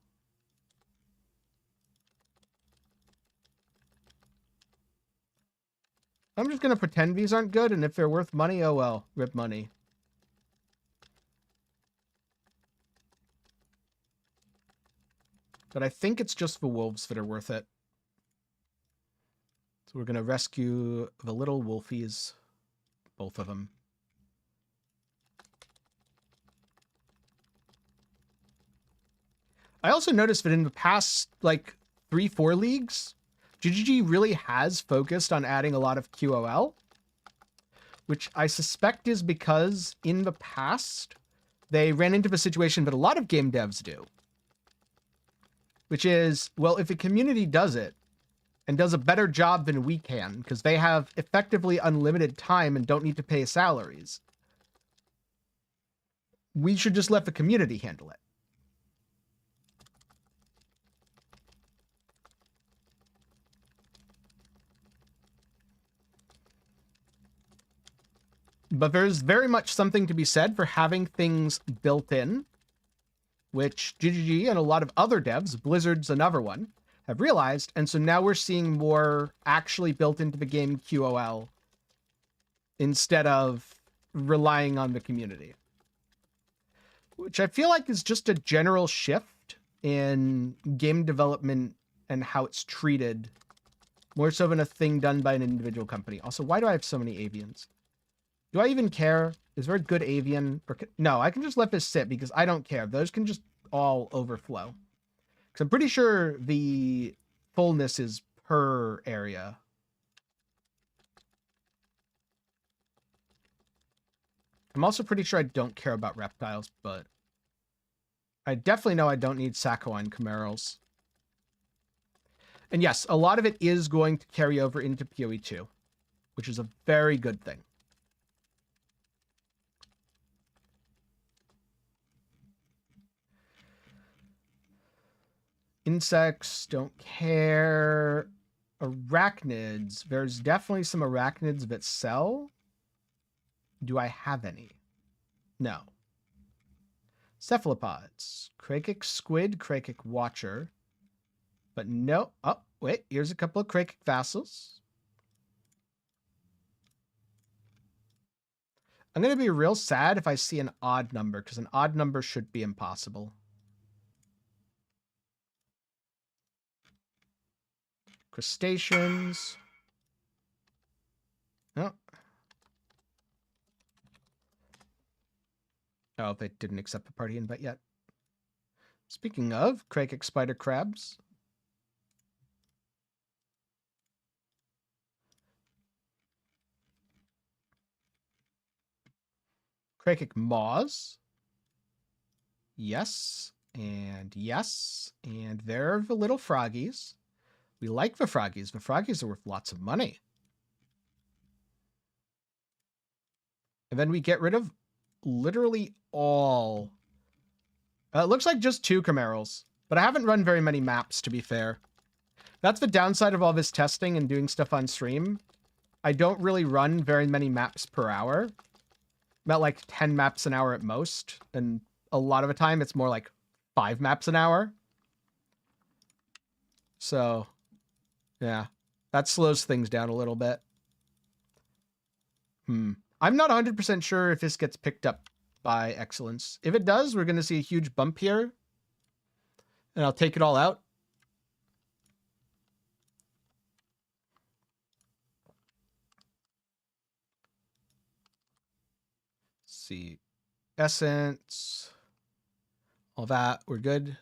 I'm just going to pretend these aren't good, and if they're worth money, oh well, rip money. But I think it's just the wolves that are worth it. So we're going to rescue the little wolfies, both of them. I also noticed that in the past, like, 3-4 leagues, GGG really has focused on adding a lot of QOL, which I suspect is because in the past, they ran into the situation that a lot of game devs do, which is, well, if the community does it and does a better job than we can, because they have effectively unlimited time and don't need to pay salaries, we should just let the community handle it. But there's very much something to be said for having things built in, which GGG and a lot of other devs, Blizzard's another one, have realized. And so now we're seeing more actually built into the game QOL instead of relying on the community, which I feel like is just a general shift in game development and how it's treated, more so than a thing done by an individual company. Also, why do I have so many avians? Do I even care? Is there a good avian? No, I can just let this sit because I don't care. Those can just all overflow. Because I'm pretty sure the fullness is per area. I'm also pretty sure I don't care about reptiles, but I definitely know I don't need Saccowine Chimerals. And yes, a lot of it is going to carry over into PoE 2, which is a very good thing. Insects, don't care. Arachnids. There's definitely some arachnids that sell. Do I have any? No. Cephalopods. Krakic Squid, Krakic Watcher. But no. Oh, wait. Here's a couple of Krakic Vassals. I'm going to be real sad if I see an odd number, because an odd number should be impossible. Crustaceans. Oh. Oh, they didn't accept the party invite yet. Speaking of Krakic spider crabs. Krakic maws. Yes. And yes. And there are the little froggies. We like the froggies. The froggies are worth lots of money. And then we get rid of literally all. It looks like just 2 Chimerals. But I haven't run very many maps, to be fair. That's the downside of all this testing and doing stuff on stream. I don't really run very many maps per hour. About like 10 maps an hour at most. And a lot of the time, it's more like 5 maps an hour. So, yeah. That slows things down a little bit. I'm not 100% sure if this gets picked up by Excellence. If it does, we're going to see a huge bump here. And I'll take it all out. Let's see. Essence. All that. We're good.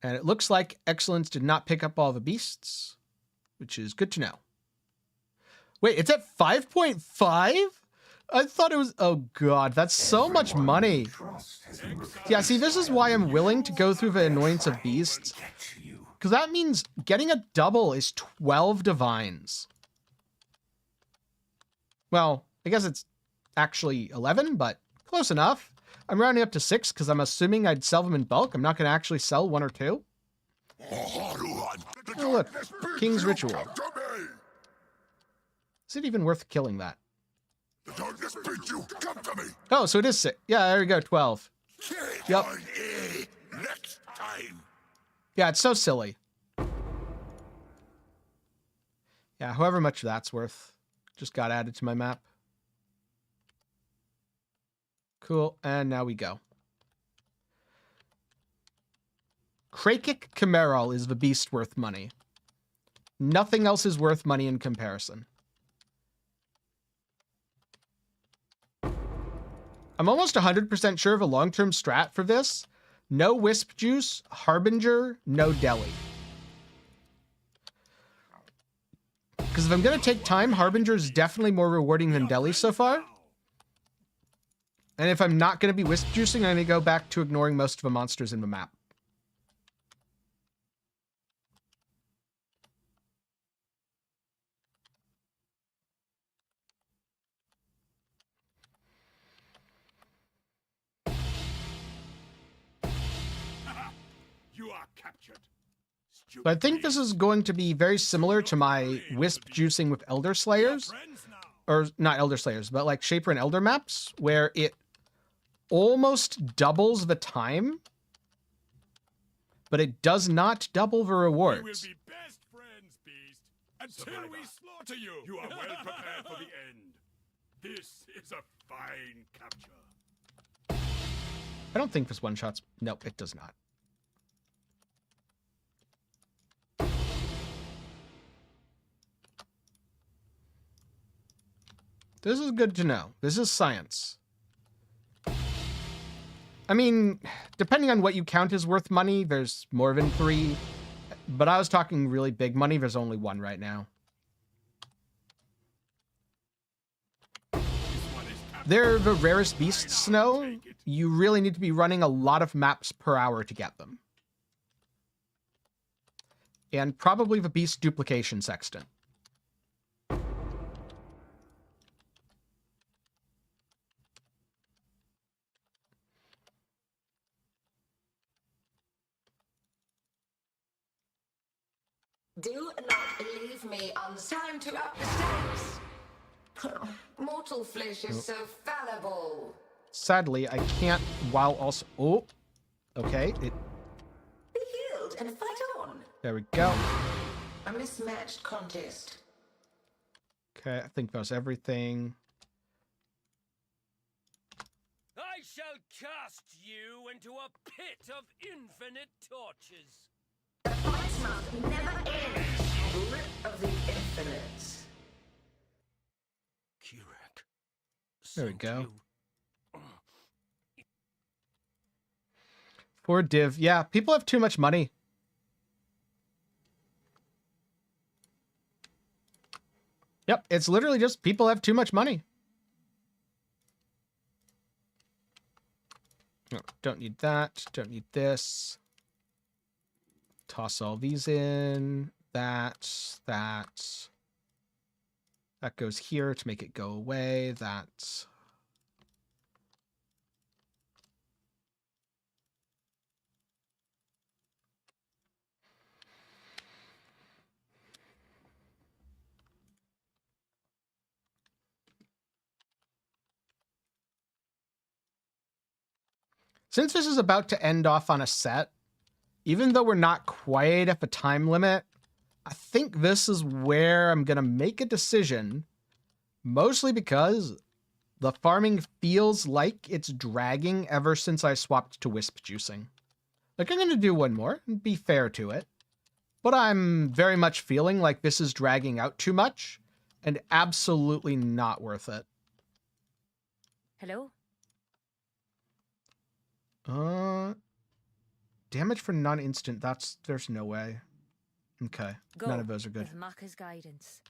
And it looks like Excellence did not pick up all the beasts, which is good to know. Wait, it's at 5.5? I thought it was... Oh, God. That's so much money. Yeah, see, this is why I'm willing to go through the annoyance of beasts. Because that means getting a double is 12 divines. Well, I guess it's actually 11, but close enough. I'm rounding up to 6 because I'm assuming I'd sell them in bulk. I'm not going to actually sell 1 or 2. Oh, look. King's Ritual. Is it even worth killing that? Oh, so it is 6. Yeah, there we go, 12. Yep. Yeah, it's so silly. Yeah, however much that's worth. Just got added to my map. Cool, and now we go. Krakic Chimeral is the beast worth money. Nothing else is worth money in comparison. I'm almost 100% sure of a long-term strat for this. No Wisp Juice, Harbinger, no Deli. Because if I'm going to take time, Harbinger is definitely more rewarding than Deli so far. And if I'm not going to be Wisp Juicing, I'm going to go back to ignoring most of the monsters in the map. You are captured. So I think this is going to be very similar to my Wisp Juicing with Elderslayers. Or not Elderslayers, but like Shaper and Elder maps, where it almost doubles the time, but it does not double the rewards. We will be best friends, Beast, until we slaughter you. You are well prepared for the end. This is a fine capture. I don't think this one-shots... Nope, it does not. This is good to know. This is science. I mean, depending on what you count as worth money, there's more than 3. But I was talking really big money. There's only 1 right now. They're the rarest beasts, Snow. You really need to be running a lot of maps per hour to get them. And probably the beast duplication sextant. Do not leave me on time to up the stakes. Mortal flesh is so fallible. Sadly, I can't while also... Oh, okay. Be healed and fight on. There we go. A mismatched contest. Okay, I think that was everything. shall cast you into a pit of infinite tortures. The fight must never end. Grip of the infinite. Kirak. There we go. You. 4 div. Yeah, people have too much money. Yep, it's literally just people have too much money. No, don't need that. Don't need this. Toss all these in. That. That goes here to make it go away. That. Since this is about to end off on a set, even though we're not quite at the time limit, I think this is where I'm going to make a decision, mostly because the farming feels like it's dragging ever since I swapped to Wisp juicing. Like, I'm going to do one more and be fair to it, but I'm very much feeling like this is dragging out too much and absolutely not worth it. Hello? Damage for non-instant, there's no way. Okay, Go none of those are good. with Maka's guidance.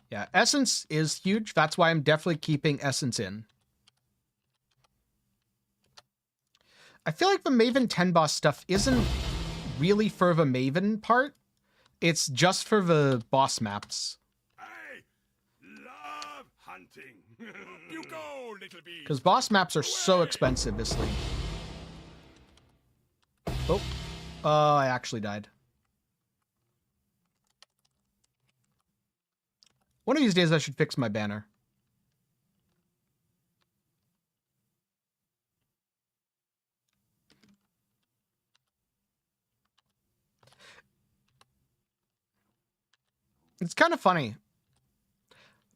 Yeah, Essence is huge. That's why I'm definitely keeping Essence in. I feel like the Maven 10 boss stuff isn't really for the Maven part. It's just for the boss maps. I love hunting. You go, little bee. Because boss maps are so expensive this league. Oh. I actually died. One of these days I should fix my banner. It's kind of funny.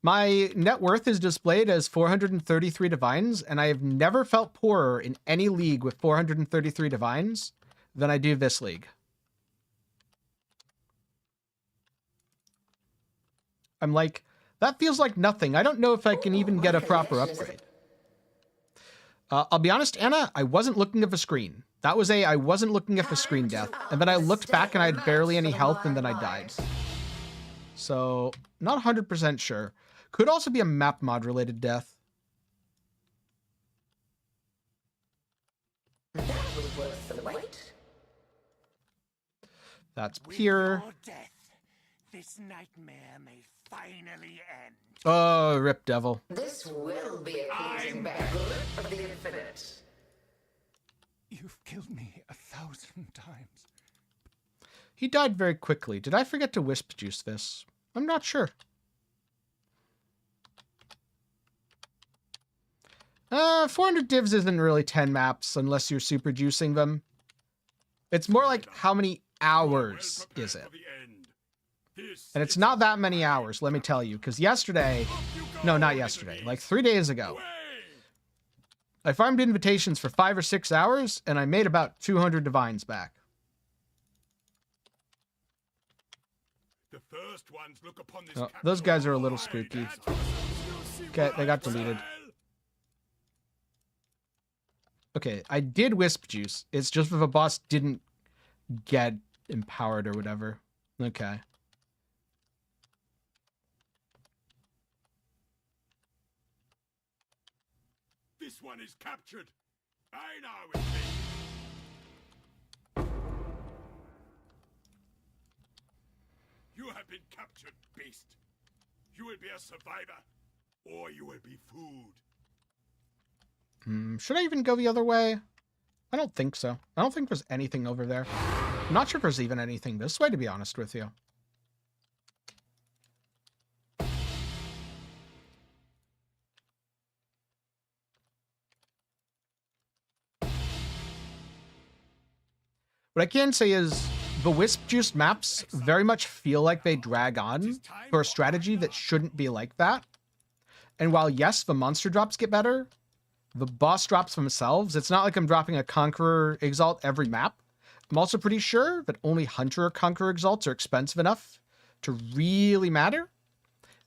My net worth is displayed as 433 divines, and I have never felt poorer in any league with 433 divines than I do this league. I'm like, that feels like nothing. I don't know if I can even get a proper upgrade. I'll be honest, Anna, I wasn't looking at the screen. That was I wasn't looking at the screen death. And then I looked back and I had barely any health and then I died. So, not 100% sure. Could also be a map mod related death. That was worth the wait. That's pure. With your death, this nightmare may finally end. Oh, rip devil. This will be a cleansing back grip of the infinite. You've killed me 1,000 times. He died very quickly. Did I forget to Wisp juice this? I'm not sure. 400 divs isn't really 10 maps unless you're super juicing them. It's more like how many hours is it? And it's not that many hours, let me tell you, because yesterday, no, not yesterday, like 3 days ago, I farmed invitations for 5 or 6 hours and I made about 200 divines back. The first ones look upon this Oh, those guys are a little spooky. Okay, they got deleted. Okay, I did Wisp juice. It's just if a boss didn't get empowered or whatever. Okay. This one is captured. I know it. You have been captured, beast. You will be a survivor, or you will be food. Should I even go the other way? I don't think so. I don't think there's anything over there. I'm not sure if there's even anything this way, to be honest with you. What I can say is the Wisp juiced maps very much feel like they drag on for a strategy that shouldn't be like that. And while, yes, the monster drops get better, the boss drops themselves. It's not like I'm dropping a Conqueror Exalt every map. I'm also pretty sure that only Hunter or Conqueror Exalts are expensive enough to really matter.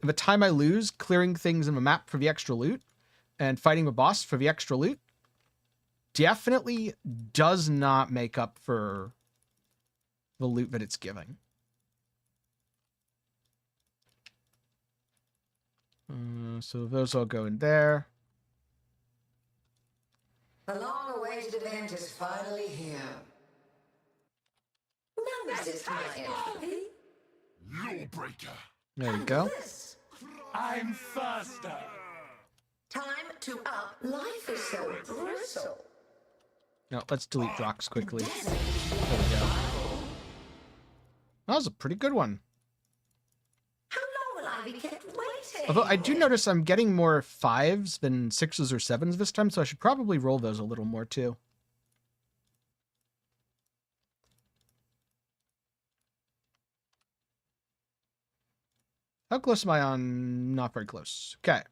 And the time I lose clearing things in the map for the extra loot and fighting the boss for the extra loot definitely does not make up for the loot that it's giving. So those all go in there. The long-awaited event is finally here. Now resist my empathy. Lawbreaker. There we go. This. I'm faster. Time to up. Life is so bristle. No, let's delete Drox quickly. There we go. That was a pretty good one. How long will I be kept waiting? Although I do notice I'm getting more 5s than 6s or 7s this time, so I should probably roll those a little more too. How close am I on? Not very close. Okay.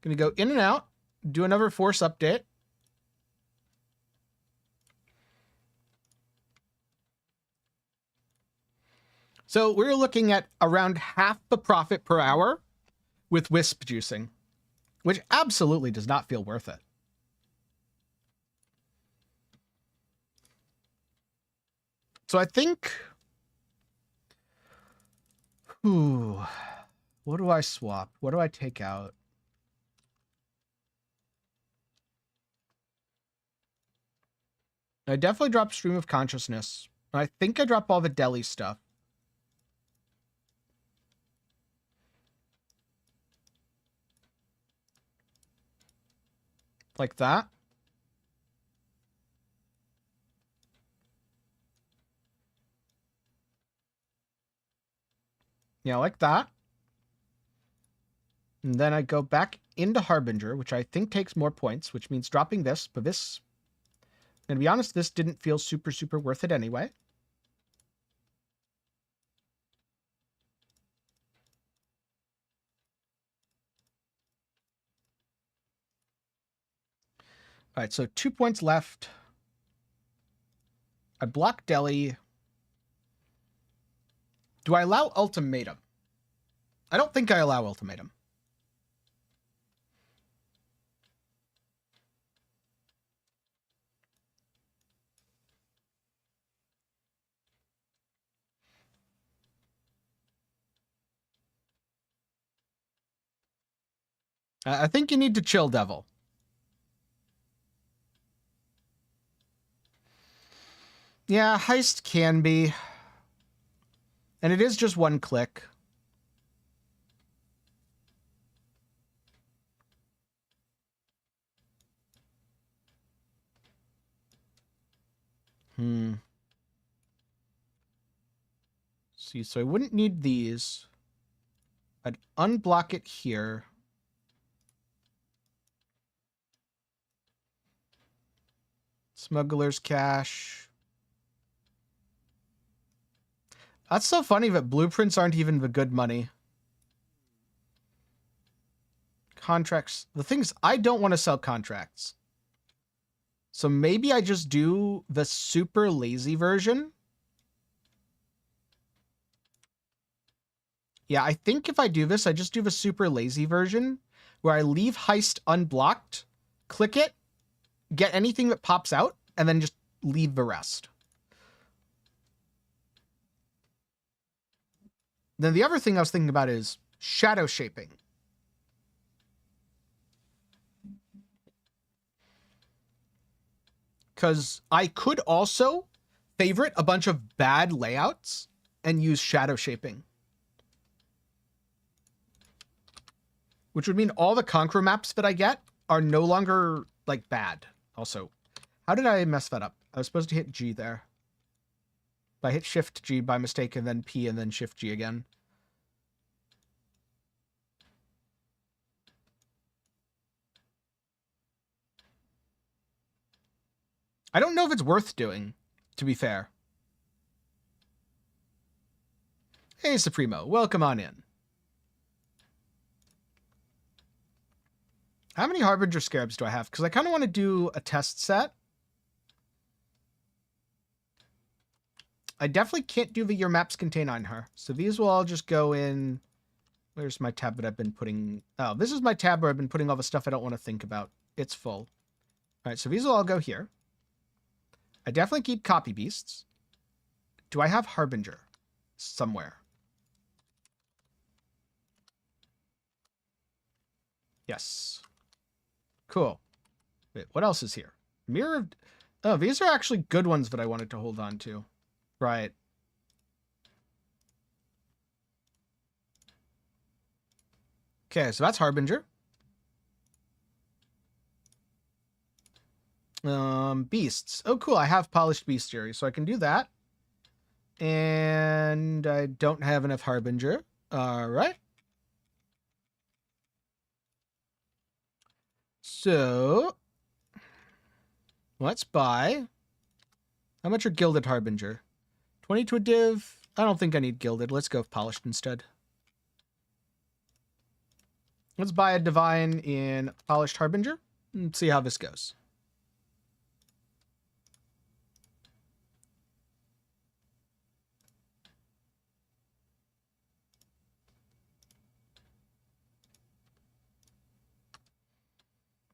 Gonna go in and out, do another force update. So we're looking at around half the profit per hour with Wisp juicing, which absolutely does not feel worth it. So I think, what do I swap? What do I take out? I definitely drop Stream of Consciousness. I think I drop all the deli stuff. Like that. Yeah, like that. And then I go back into Harbinger, which I think takes more points, which means dropping this, but this, and to be honest, this didn't feel super, super worth it anyway. All right, so 2 points left. I block Deli. Do I allow Ultimatum? I don't think I allow Ultimatum. I think you need to chill, Devil. Yeah, heist can be. And it is just one click. See, so I wouldn't need these. I'd unblock it here. Smuggler's Cache. That's so funny that blueprints aren't even the good money. Contracts. The thing is, I don't want to sell contracts. So maybe I just do the super lazy version. Yeah, I think if I do this, I just do the super lazy version where I leave heist unblocked, click it, get anything that pops out, and then just leave the rest. Then the other thing I was thinking about is shadow shaping. Because I could also favorite a bunch of bad layouts and use shadow shaping. Which would mean all the Conqueror maps that I get are no longer, like, bad. Also, how did I mess that up? I was supposed to hit G there. I hit Shift G by mistake and then P and then Shift G again. I don't know if it's worth doing, to be fair. Hey, Supremo. Welcome on in. How many Harbinger Scarabs do I have? Because I kind of want to do a test set. I definitely can't do the Your Maps Contain on her. So these will all just go in... Where's my tab that I've been putting... Oh, this is my tab where I've been putting all the stuff I don't want to think about. It's full. All right, so these will all go here. I definitely keep Copy Beasts. Do I have Harbinger somewhere? Yes. Cool. Wait, what else is here? Mirror of... Oh, these are actually good ones that I wanted to hold on to. Right. Okay, so that's Harbinger. Beasts. Oh, cool. I have Polished Bestiary, so I can do that. And I don't have enough Harbinger. All right. So let's buy. How much are Gilded Harbinger? 20 to a div. I don't think I need Gilded. Let's go with Polished instead. Let's buy a Divine in Polished Harbinger and see how this goes.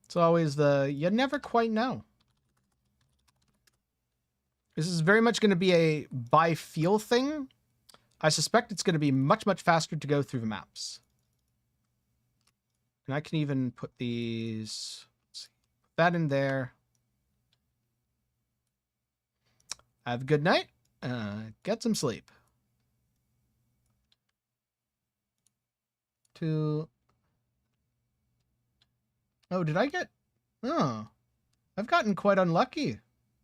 It's always the, you never quite know. This is very much going to be a by feel thing. I suspect it's going to be much, much faster to go through the maps. And I can even put these, let's see, put that in there. Have a good night. Get some sleep. Oh, did I get... Oh, I've gotten quite unlucky.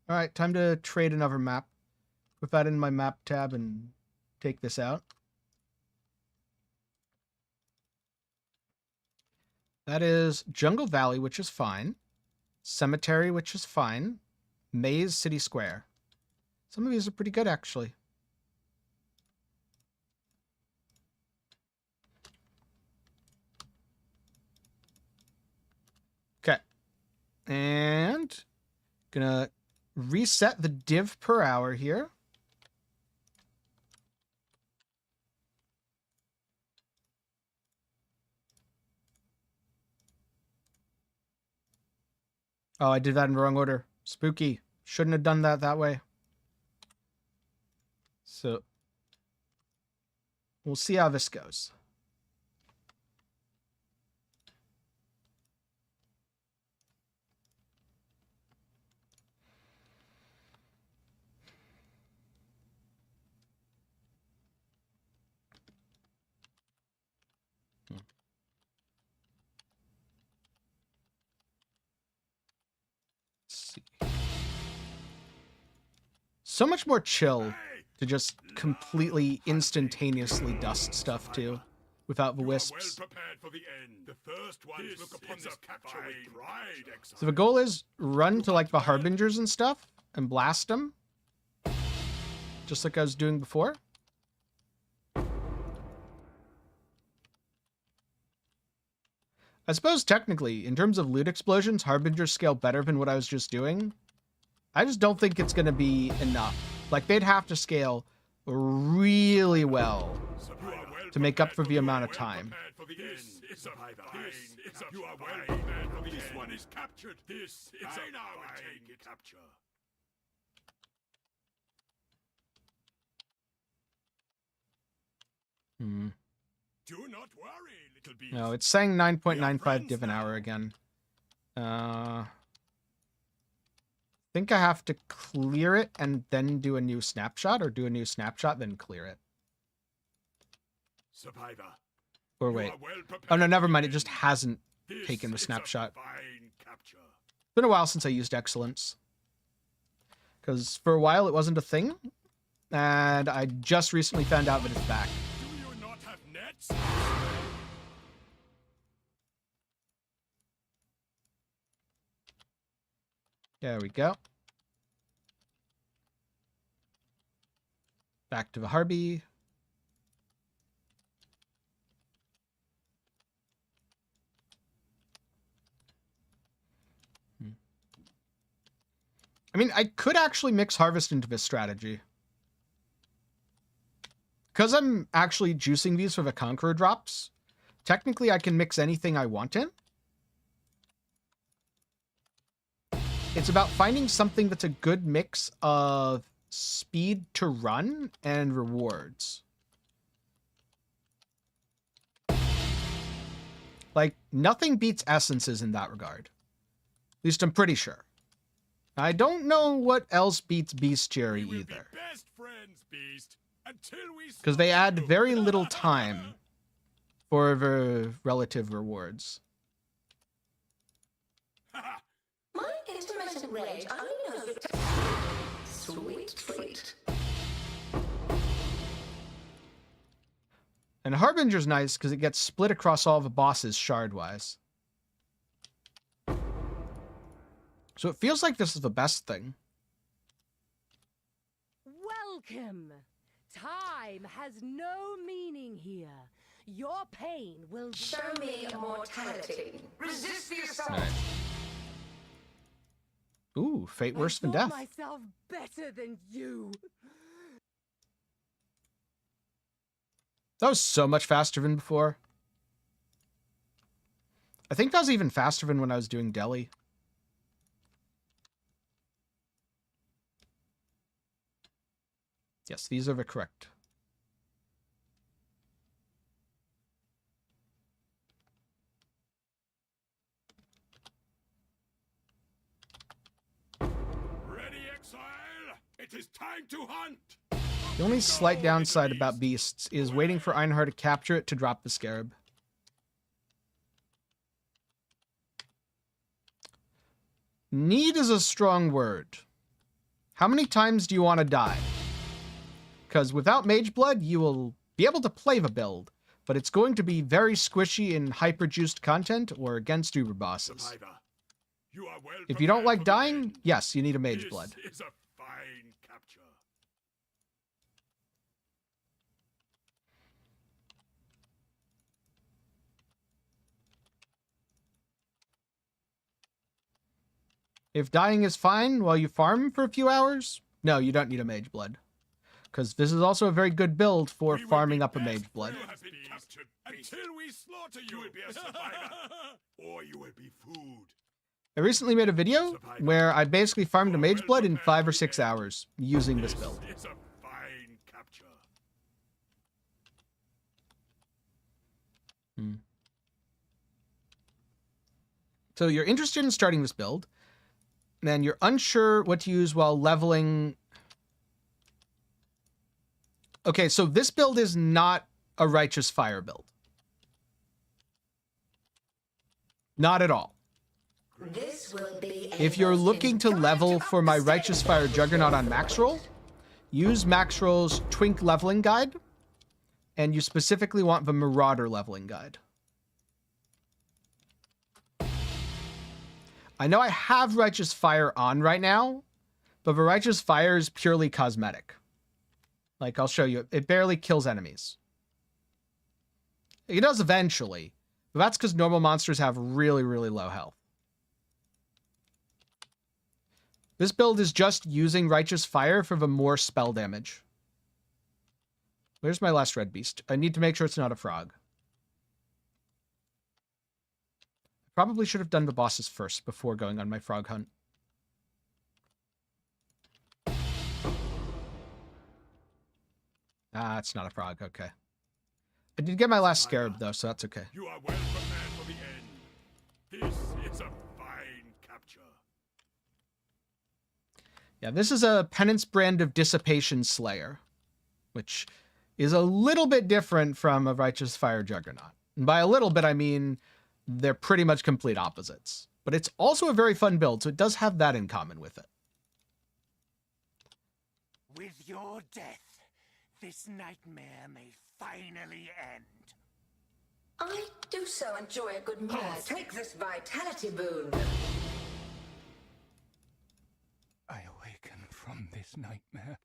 All right, time to trade another map. Put that in my map tab and take this out. That is Jungle Valley, which is fine. Cemetery, which is fine. Maze, City Square. Some of these are pretty good, actually. Okay. And gonna reset the div per hour here. Oh, I did that in the wrong order. Spooky. Shouldn't have done that way. So we'll see how this goes. So much more chill to just completely instantaneously dust stuff too, without the wisps. Well prepared for the end. The first ones look upon this capture with pride, Exile. So the goal is run to like the Harbingers and stuff and blast them, just like I was doing before. I suppose technically, in terms of loot explosions, Harbingers scale better than what I was just doing. I just don't think it's going to be enough. Like, they'd have to scale really well to make up for the amount of time. You are well prepared for this one is captured. This is a fine capture. Do not worry, little beast. No, it's saying 9.95 div an hour again. I think I have to clear it and then do a new snapshot, or do a new snapshot, then clear it. Survivor. Or wait. Oh, no, never mind. It just hasn't taken the snapshot. It's been a while since I used Excellence. Because for a while it wasn't a thing. And I just recently found out that it's back. Do you not have nets? There we go. Back to the Harby. I mean, I could actually mix Harvest into this strategy. Because I'm actually juicing these for the Conqueror drops, technically I can mix anything I want in. It's about finding something that's a good mix of speed to run and rewards. Like, nothing beats essences in that regard. At least I'm pretty sure. I don't know what else beats bestiary either. Best friends, Beast, until we Because they add very little time for the relative rewards. My intermittent rage only knows sweet treat. And Harbinger's nice because it gets split across all the bosses shard-wise. So it feels like this is the best thing. Welcome. Time has no meaning here. Your pain will Show me immortality. Resist the assault. Nice. Ooh, fate worse than I thought death. myself better than you. That was so much faster than before. I think that was even faster than when I was doing Delhi. Yes, these are the correct. ready, Exile. It is time to hunt. The only slight downside about beasts is waiting for Einhar to capture it to drop the scarab. Need is a strong word. How many times do you want to die? Because without Mageblood, you will be able to play the build, but it's going to be very squishy in hyper-juiced content or against Uber bosses. Survivor, you are well If you don't prepared like for the dying, end. yes, you need a Mageblood. This is a fine capture. If dying is fine while you farm for a few hours, no, you don't need a Mageblood. Because this is also a very good build for We will farming be up a best Mageblood. friends, You have been captured, until we slaughter you. You will be a survivor, or you will be food. I recently made a video where I basically farmed a Mageblood in 5 or 6 hours using this build. This is a fine capture. So you're interested in starting this build, and you're unsure what to use while leveling. Okay, so this build is not a Righteous Fire build. Not at all. This will be If you're looking to level for my Righteous Fire Juggernaut on max roll, use max roll's Twink leveling guide, and you specifically want the Marauder leveling guide. I know I have Righteous Fire on right now, but the Righteous Fire is purely cosmetic. Like, I'll show you. It barely kills enemies. It does eventually, but that's because normal monsters have really, really low health. This build is just using Righteous Fire for the more spell damage. Where's my last red beast? I need to make sure it's not a frog. Probably should have done the bosses first before going on my frog hunt. Ah, it's not a frog. Okay. I did get my last scarab, though, so that's okay. You are well prepared for the end. This is a fine capture. Yeah, this is a Penance Brand of Dissipation Slayer, which is a little bit different from a Righteous Fire Juggernaut. And by a little bit, I mean they're pretty much complete opposites. But it's also a very fun build, so it does have that in common with it. With your death, this nightmare may finally end. I do so enjoy a good meal. Take this vitality boon. I awaken from this nightmare.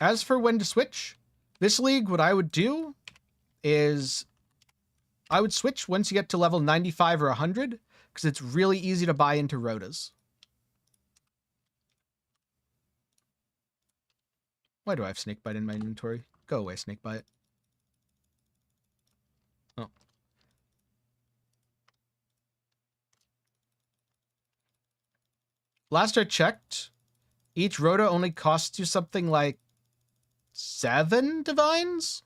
As for when to switch, this league, what I would do is I would switch once you get to level 95 or 100, because it's really easy to buy into Rhodas. Why do I have Snakebite in my inventory? Go away, Snakebite. Oh. Last I checked, each rota only costs you something like 7 divines?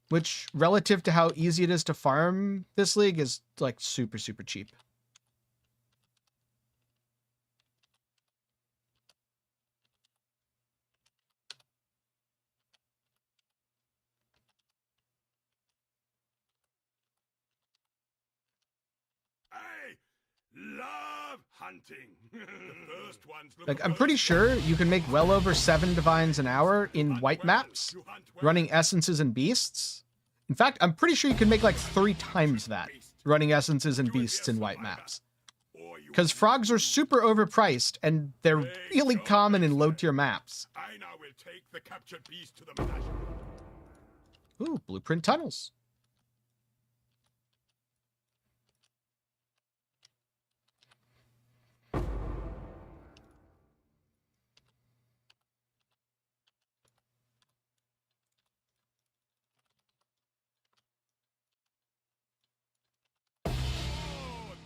Which, relative to how easy it is to farm this league, is like super, super cheap. I love hunting. The first ones look Like, I'm pretty sure you can make well over 7 divines an hour in white maps, running essences and beasts. In fact, I'm pretty sure you can make like 3 times that, running essences and beasts in white maps. Because frogs are super overpriced, and they're really common in low-tier maps. I now will take the captured beast to the menagerie. Ooh, blueprint tunnels.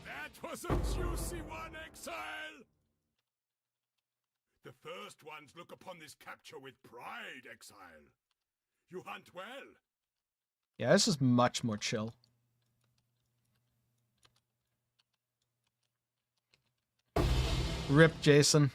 That was a juicy one, Exile! The first ones look upon this capture with pride, Exile. You hunt well. Yeah, this is much more chill. Rip, Jason.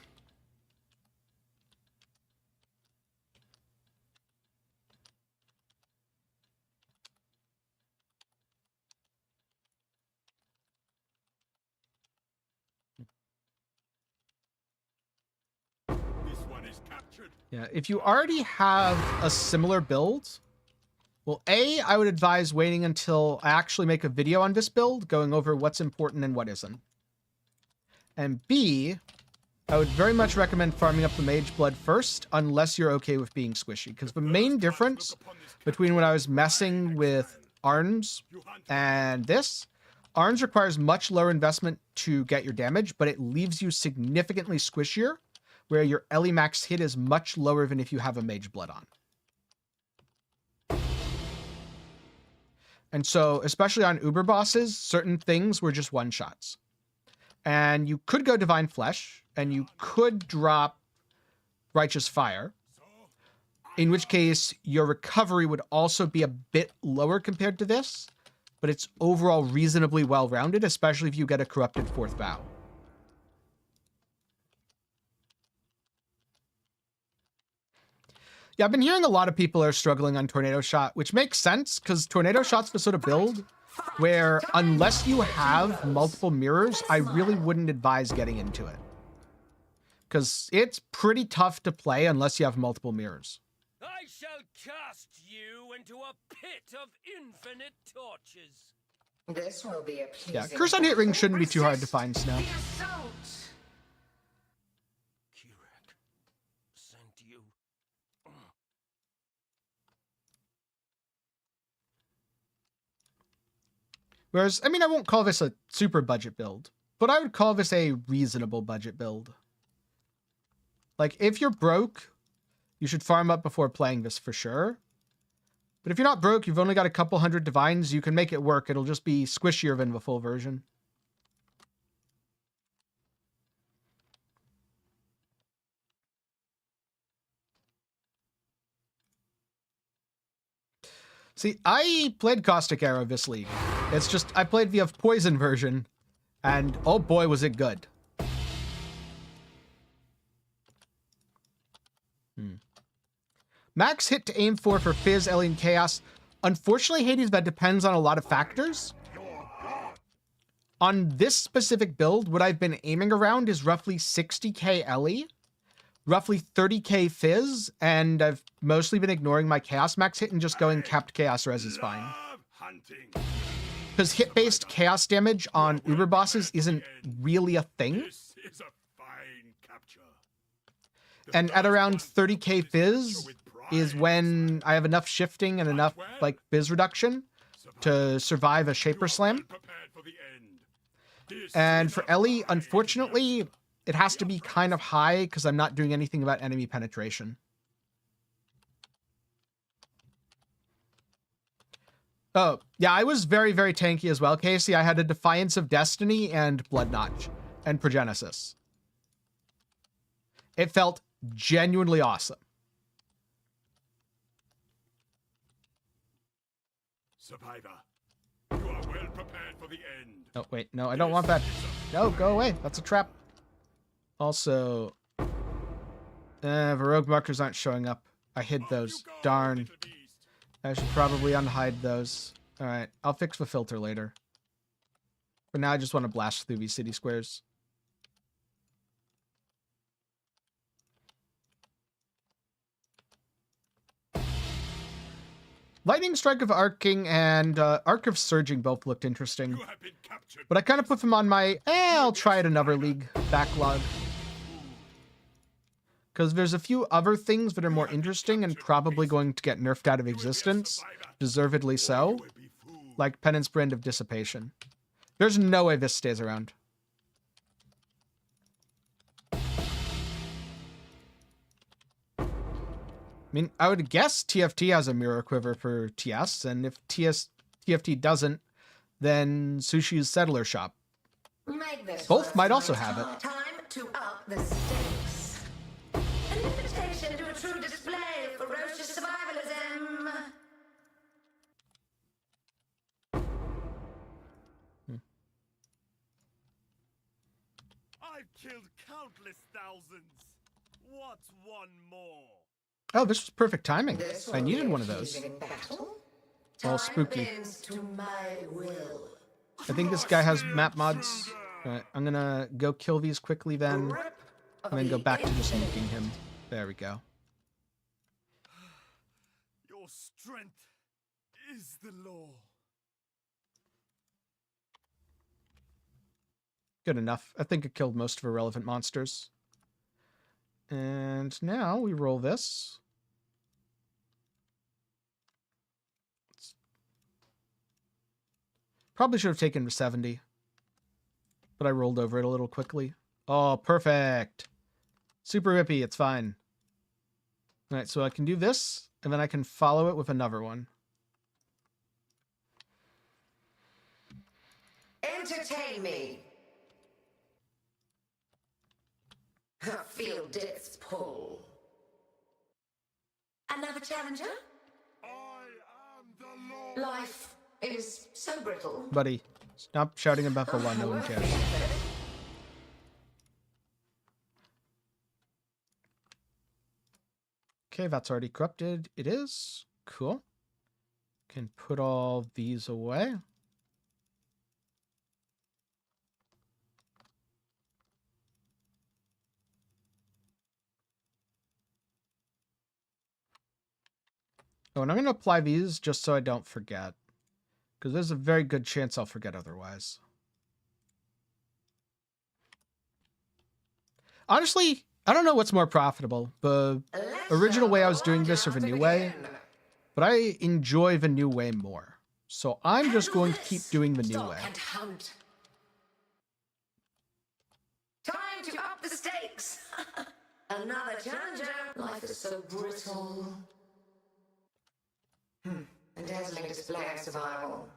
This one is captured. Yeah, if you already have a similar build, well, A, I would advise waiting until I actually make a video on this build, going over what's important and what isn't. And B, I would very much recommend farming up the Mageblood first, unless you're okay with being squishy. Because the main difference between when I was messing with Arns and this, Arns requires much lower investment to get your damage, but it leaves you significantly squishier, where your Ellie max hit is much lower than if you have a Mageblood on. And so, especially on Uber bosses, certain things were just one-shots. And you could go Divine Flesh, and you could drop Righteous Fire, in which case your recovery would also be a bit lower compared to this, but it's overall reasonably well-rounded, especially if you get a Corrupted Fourth Vow. Yeah, I've been hearing a lot of people are struggling on Tornado Shot, which makes sense, because Tornado Shot's the sort of build where, unless you have multiple mirrors, I really wouldn't advise getting into it. Because it's pretty tough to play unless you have multiple mirrors. I shall cast you into a pit of infinite torches. This will be a pleasing Yeah, Curse on Hit Ring shouldn't be too hard to find, Snow. the assault. Kirak sent you. Whereas, I mean, I won't call this a super budget build, but I would call this a reasonable budget build. Like, if you're broke, you should farm up before playing this for sure. But if you're not broke, you've only got a couple hundred divines, you can make it work. It'll just be squishier than the full version. See, I played Caustic Arrow this league. It's just, I played the Poison version, and oh boy, was it good. Max hit to aim for Fizz, Ellie, and Chaos. Unfortunately, Hades, that depends on a lot of factors. On this specific build, what I've been aiming around is roughly 60k Ellie, roughly 30k Fizz, and I've mostly been ignoring my Chaos Max hit and just going capped Chaos Res is fine. Because hit-based Chaos damage on Uber bosses isn't really a thing. This is a fine capture. And at around 30k Fizz is when I have enough shifting and enough, like, Fizz reduction to survive a Shaper Slam. Prepared for the end. And for Ellie, unfortunately, it has to be kind of high because I'm not doing anything about enemy penetration. Oh, yeah, I was very, very tanky as well, Casey. I had a Defiance of Destiny and Blood Notch and Progenesis. It felt genuinely awesome. Survivor, you are well prepared for the end. Oh, wait, no, I don't want that. No, go away. That's a trap. Also, the rogue markers aren't showing up. I hid those. Darn. I should probably unhide those. All right, I'll fix the filter later. For now, I just want to blast through these city squares. Lightning Strike of Arcing and Arc of Surging both looked interesting. But I kind of put them on my, I'll try it another league backlog. Because there's a few other things that are more interesting and probably going to get nerfed out of existence. Deservedly so. Like Penance Brand of Dissipation. There's no way this stays around. I mean, I would guess TFT has a Mirror Quiver for TS, and if TFT doesn't, then Sushi's Settler Shop. Both might also have it. Time to up the stakes. An invitation to a true display of ferocious survivalism. I've killed countless thousands. What's one more? Oh, this was perfect timing. I needed one of those. All spooky. I think this guy has map mods. Alright, I'm gonna go kill these quickly then. And then go back to just nuking him. There we go. Your strength is the law. Good enough. I think it killed most of our relevant monsters. And now we roll this. Probably should have taken 70. But I rolled over it a little quickly. Oh, perfect. Super whippy, it's fine. Alright, so I can do this, and then I can follow it with another one. Entertain me. Feel death's pull. Another challenger? I am the law. Life is so brittle. Buddy, stop shouting about the law, no one cares. Okay, that's already corrupted. It is. Cool. Can put all these away. Oh, and I'm going to apply these just so I don't forget. Because there's a very good chance I'll forget otherwise. Honestly, I don't know what's more profitable. The original way I was doing this or the new way. But I enjoy the new way more. So I'm just going to keep doing the new way. Time to up the stakes. Another challenger. Life is so brittle. A dazzling display of survival.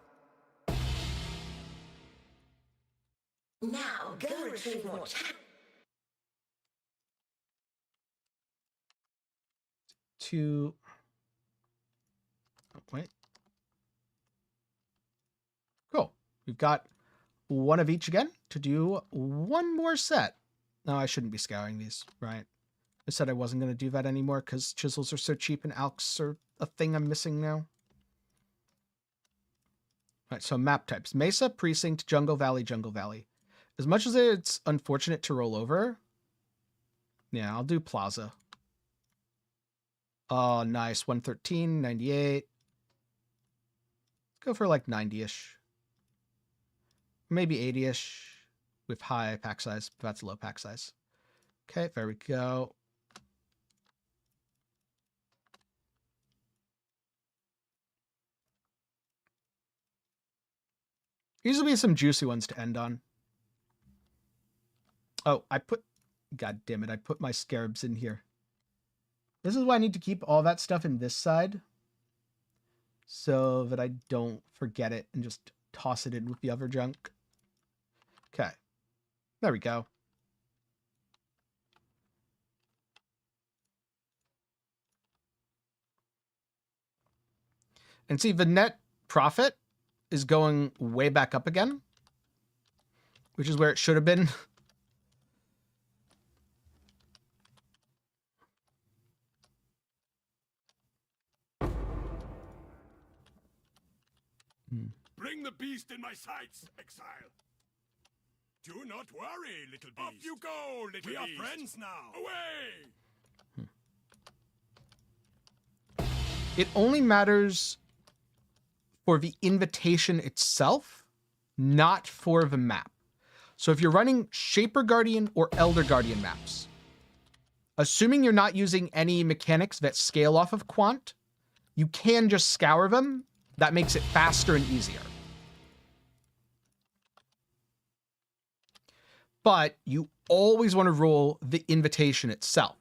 Now go retrieve more chat. To... Oh, wait. Cool. We've got one of each again to do one more set. No, I shouldn't be scouring these, right? I said I wasn't going to do that anymore because chisels are so cheap and alks are a thing I'm missing now. All right, so map types. Mesa, Precinct, Jungle Valley, Jungle Valley. As much as it's unfortunate to roll over, yeah, I'll do Plaza. Oh, nice. 113, 98. Go for like 90-ish. Maybe 80-ish with high pack size. That's low pack size. Okay, there we go. These will be some juicy ones to end on. Oh, God damn it, I put my scarabs in here. This is why I need to keep all that stuff in this side, so that I don't forget it and just toss it in with the other junk. Okay. There we go. And see, the net profit is going way back up again, which is where it should have been. Bring the beast in my sights, Exile. Do not worry, little beast. Off you go, little beast. We are friends now. Away! It only matters for the invitation itself, not for the map. So if you're running Shaper Guardian or Elder Guardian maps, assuming you're not using any mechanics that scale off of Quant, you can just scour them. That makes it faster and easier. But you always want to roll the invitation itself.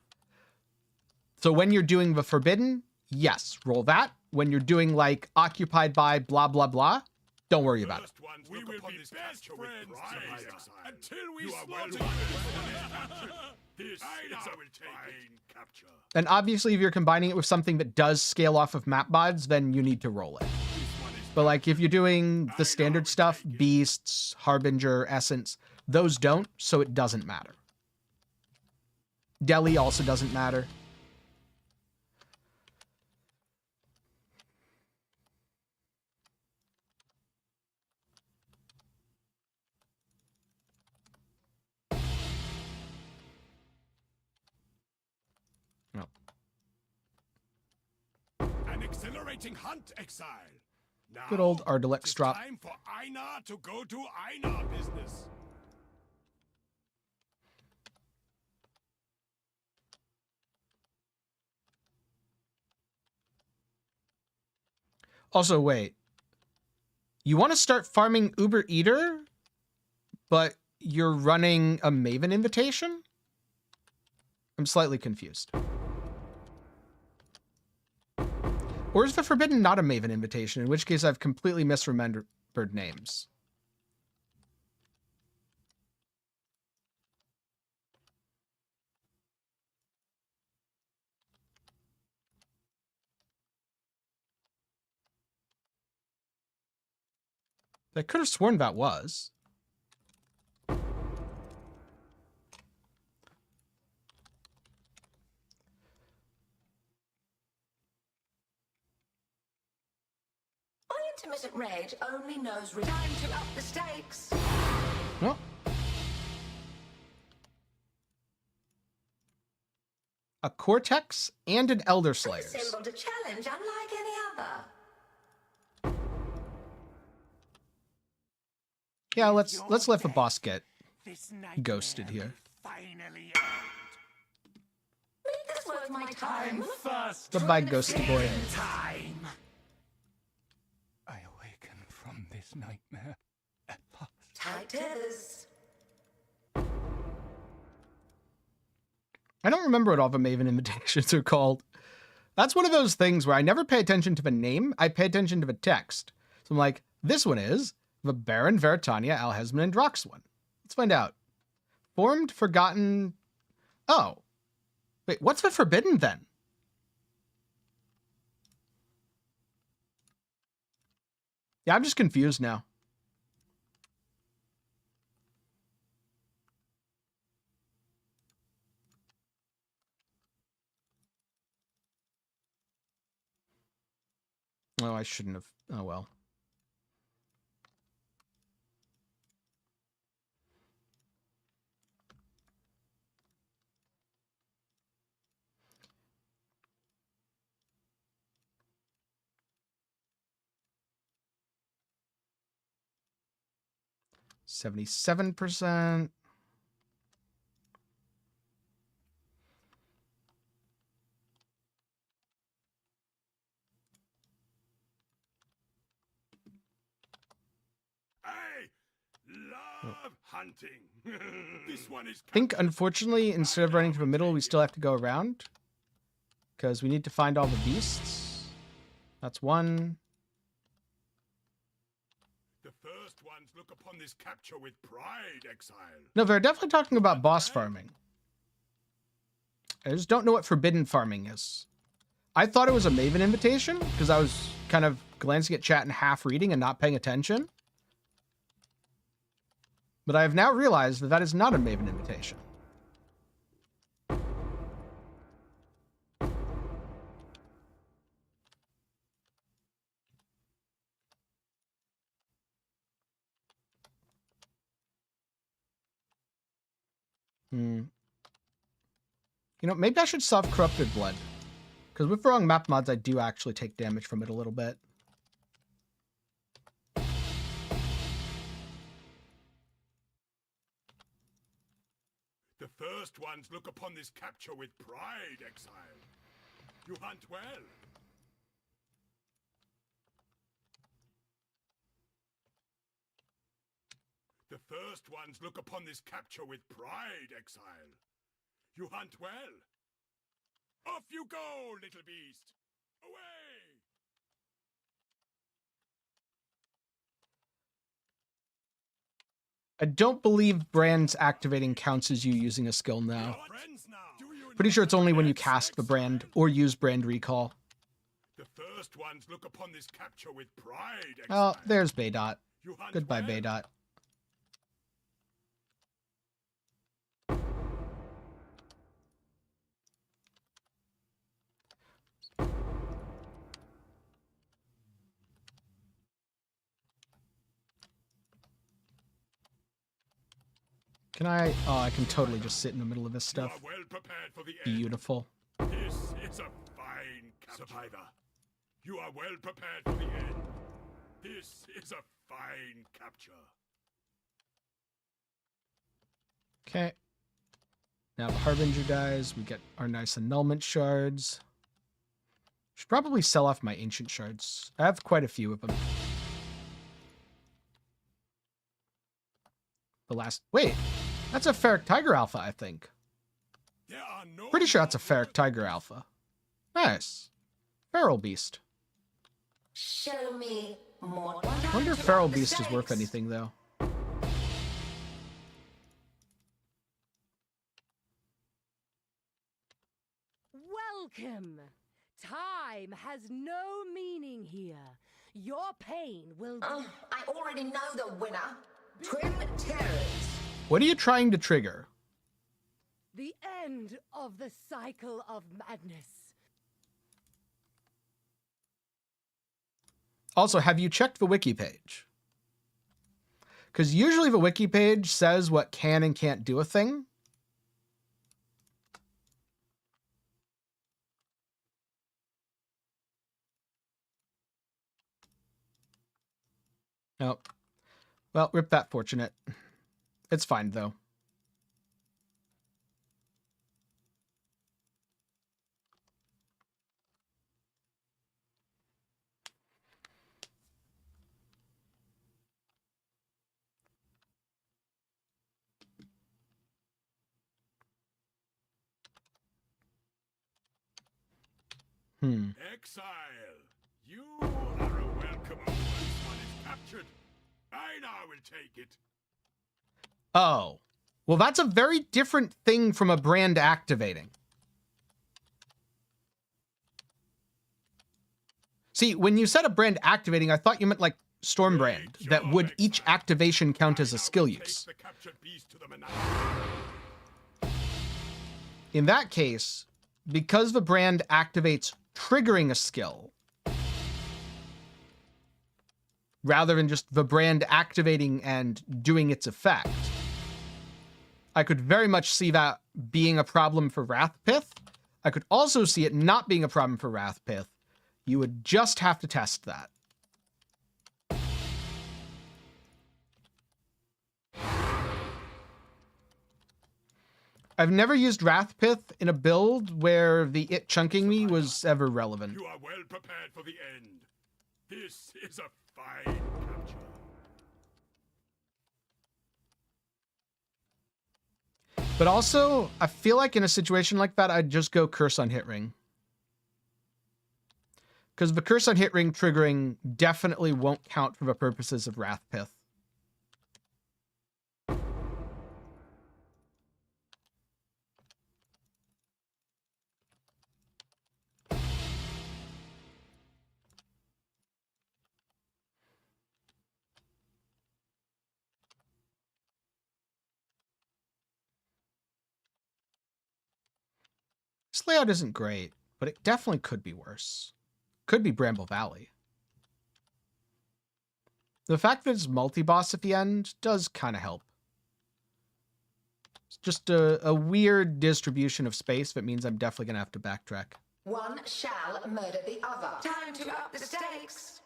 So when you're doing the Forbidden, yes, roll that. When you're doing like occupied by blah, blah, blah, don't worry about it. We will be best friends until we slaughter you. This is a capture. And obviously, if you're combining it with something that does scale off of map mods, then you need to roll it. But like if you're doing the standard stuff, Beasts, Harbinger, Essence, those don't, so it doesn't matter. Delhi also doesn't matter. No. An exhilarating hunt, Exile. Now, Good old Ardalex it's drop. time for Einar to go to Einar business. Also, wait. You want to start farming Uber Eater, but you're running a Maven invitation? I'm slightly confused. Or is the Forbidden not a Maven invitation, in which case I've completely misremembered names? I could have sworn that was. My intermittent rage only knows time to up the stakes. No. A Cortex and an Elderslayer. Assembled a challenge unlike any other. Yeah, let's let the boss get ghosted here. Make this worth my time. Goodbye, ghosty boy. Time. I awaken from this nightmare at last. Tight tethers. I don't remember what all the Maven invitations are called. That's one of those things where I never pay attention to the name, I pay attention to the text. So I'm like, this one is the Baran, Veritania, Al-Hezmin, and Drox one. Let's find out. Formed, forgotten... Oh. Wait, what's the Forbidden then? Yeah, I'm just confused now. Oh, I shouldn't have. Oh, well. $77%. Hey, hunting. This one is I think, unfortunately, instead of running to the middle, we still have to go around. Because we need to find all the beasts. That's one. The first ones look upon this capture with pride, Exile. No, they're definitely talking about boss farming. I just don't know what forbidden farming is. I thought it was a Maven invitation because I was kind of glancing at chat and half reading and not paying attention. But I have now realized that that is not a Maven invitation. You know, maybe I should solve Corrupted Blood. Because with wrong map mods, I do actually take damage from it a little bit. The first ones look upon this capture with pride, Exile. You hunt well. The first ones look upon this capture with pride, Exile. You hunt well. Off you go, little beast. Away! I don't believe Brand's activating counts as you using a skill now. Pretty sure it's only when you cast the brand or use brand recall. The first ones look upon this capture with pride, Oh, Exile. there's Baydot. You hunt Goodbye, well. Baydot. Can I? Oh, I can totally just sit in the middle of this You are stuff. well prepared for the end. Beautiful. This is a fine capture. Survivor. You are well prepared for the end. This is a fine capture. Okay. Now the Harbinger dies. We get our nice annulment shards. Should probably sell off my ancient shards. I have quite a few of them. The last... Wait. That's a Ferric Tiger Alpha, I think. There are no Pretty sure that's a more Ferric Tiger Alpha. Nice. Feral Beast. Show me more. I wonder if Feral Beast is worth anything, though. Welcome. Time has no meaning here. Your pain will be... I already know the winner. Twin Terrors. What are you trying to trigger? the end of the cycle of madness. Also, have you checked the wiki page? Because usually the wiki page says what can and can't do a thing. Oh. Well, rip that fortunate. It's fine, though. Exile, you are a welcome when one is captured. I now will take it. Oh. Well, that's a very different thing from a brand activating. See, when you said a brand activating, I thought you meant like Storm Brand, that would each activation count as a skill use. The captured beast to the menagerie. In that case, because the brand activates triggering a skill, rather than just the brand activating and doing its effect, I could very much see that being a problem for Wrathpith. I could also see it not being a problem for Wrathpith. You would just have to test that. I've never used Wrathpith in a build where the it chunking me was ever relevant. You are well prepared for the end. This is a fine capture. But also, I feel like in a situation like that, I'd just go Curse on Hit Ring. Because the Curse on Hit Ring triggering definitely won't count for the purposes of Wrath Pith. This layout isn't great, but it definitely could be worse. Could be Bramble Valley. The fact that it's multi-boss at the end does kind of help. It's just a weird distribution of space that means I'm definitely going to have to backtrack. One shall murder the other. Time to up the stakes.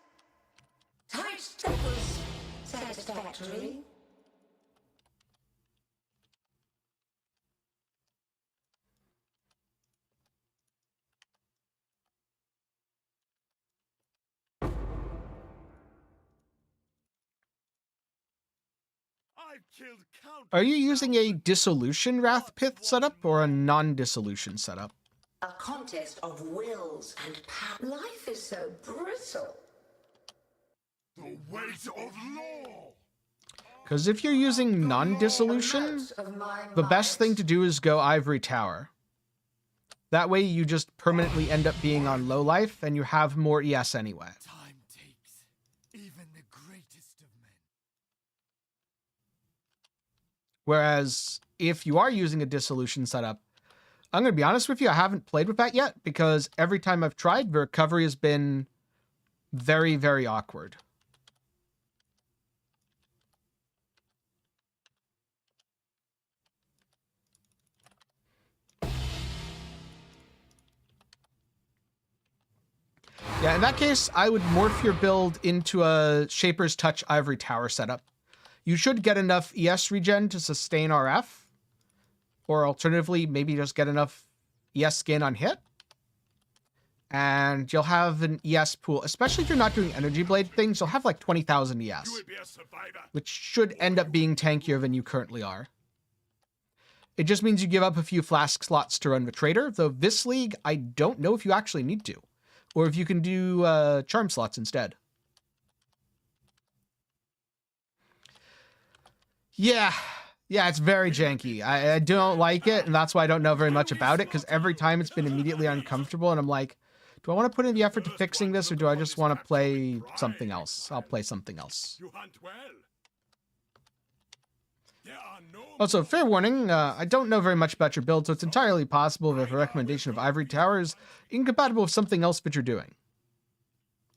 Tight. That was satisfactory. I've killed countless. Are you using a Dissolution Wrath Pith setup or a non-Dissolution setup? A contest of wills and power. Life is so brittle. The weight of law. Because if you're using non-Dissolution, the best thing to do is go Ivory Tower. That way you just permanently end up being on low life and you have more ES anyway. Time takes even the greatest of men. Whereas if you are using a Dissolution setup, I'm going to be honest with you, I haven't played with that yet because every time I've tried, the recovery has been very, very awkward. Yeah, in that case, I would morph your build into a Shaper's Touch Ivory Tower setup. You should get enough ES regen to sustain RF. Or alternatively, maybe just get enough ES skin on hit. And you'll have an ES pool. Especially if you're not doing Energy Blade things, you'll have like 20,000 ES. You will be a survivor. Which should end up being tankier than you currently are. It just means you give up a few flask slots to run the trader. Though this league, I don't know if you actually need to. Or if you can do charm slots instead. Yeah, it's very janky. I don't like it, and that's why I don't know very much about it, because every time it's been immediately uncomfortable, and I'm like, do I want to put in the effort to fixing this, or do I just want to play something else? I'll play something else. You hunt well. There are no Also, fair warning, I don't know very much about your build, so it's entirely possible that a recommendation of Ivory Tower is incompatible with something else that you're doing.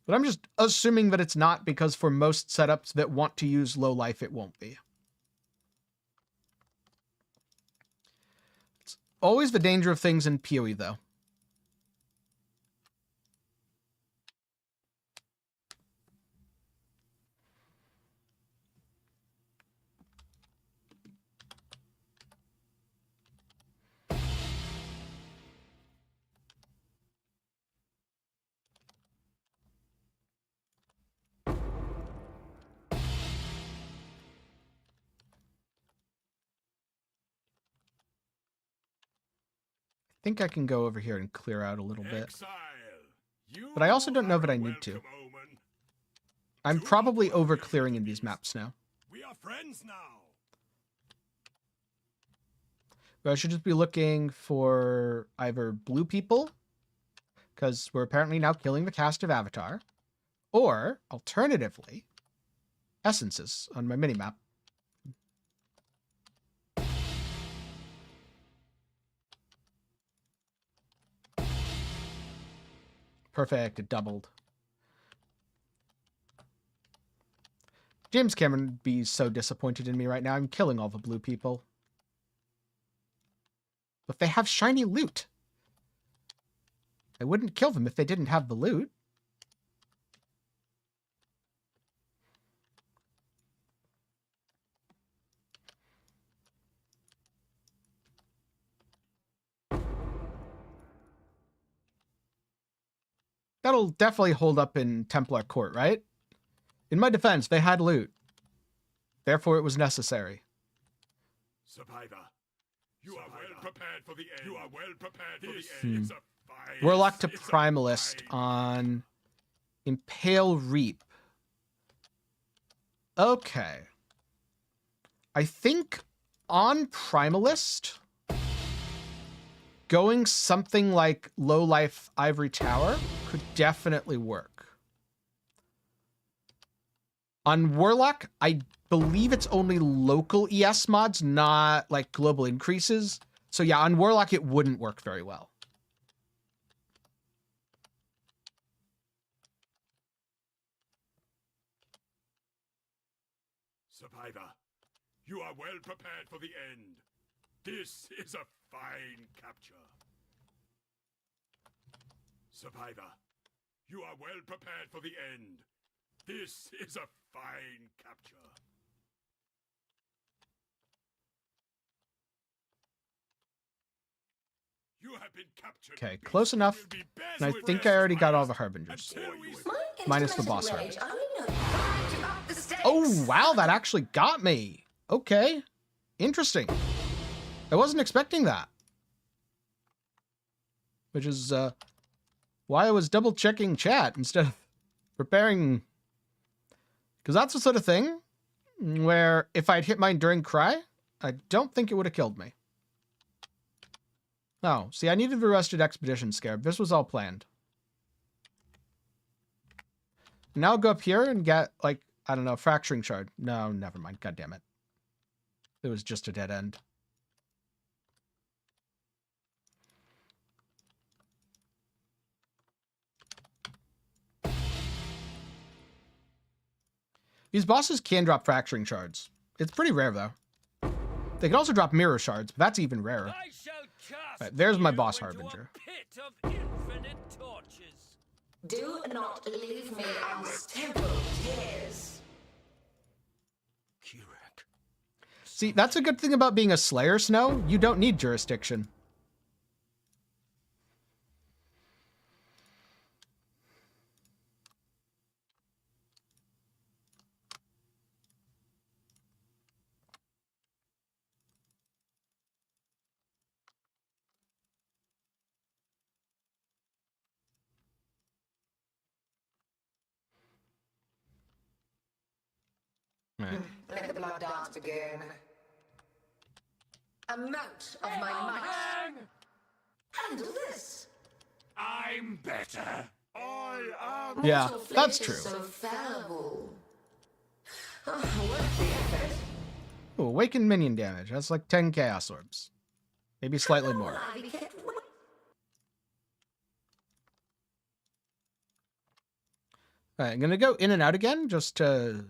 But I'm just assuming that it's not, because for most setups that want to use low life, it won't be. It's always the danger of things in PoE, though. I think I can go over here and clear out a little bit. Exile. You But I also don't know that I are need to. welcome, Omen. I'm probably over clearing in these maps now. We are friends now. But I should just be looking for either blue people, because we're apparently now killing the cast of Avatar, or, alternatively, essences on my minimap. Perfect, it doubled. James Cameron would be so disappointed in me right now. I'm killing all the blue people. But they have shiny loot. I wouldn't kill them if they didn't have the loot. That'll definitely hold up in Templar Court, right? In my defense, they had loot. Therefore, it was necessary. Survivor. You are well prepared for the end. You are well prepared for the end. It's a fine. Warlock to Primalist on Impale Reap. Okay. I think on Primalist, going something like Low Life Ivory Tower could definitely work. On Warlock, I believe it's only local ES mods, not like global increases. So yeah, on Warlock, it wouldn't work very well. Survivor, you are well prepared for the end. This is a fine capture. Survivor, you are well prepared for the end. This is a fine capture. You have been captured. Okay, close enough. And I think I already got all the Harbingers. Minus the boss Harbinger. Oh, wow, that actually got me. Okay. Interesting. I wasn't expecting that. Which is why I was double checking chat instead of preparing. Because that's the sort of thing where if I'd hit my Enduring Cry, I don't think it would have killed me. No, see, I needed the Rusted Expedition Scarab. This was all planned. Now I'll go up here and get, like, I don't know, Fracturing Shard. No, never mind. God damn it. It was just a dead end. These bosses can drop Fracturing Shards. It's pretty rare, though. They can also drop Mirror Shards, but that's even rarer. Right, there's my boss Harbinger. Do not leave me on this temple, tears. See, that's a good thing about being a Slayer, Snow. You don't need jurisdiction. Right. Let the blood dance begin. Amount of my might. Handle this. I'm better. I am. Yeah, Mortal flesh that's is true. So fallible. Worth the effort. Ooh, awakened minion damage. That's like 10 Chaos Orbs. Maybe slightly more. I be kept waiting. All right, I'm going to go in and out again just to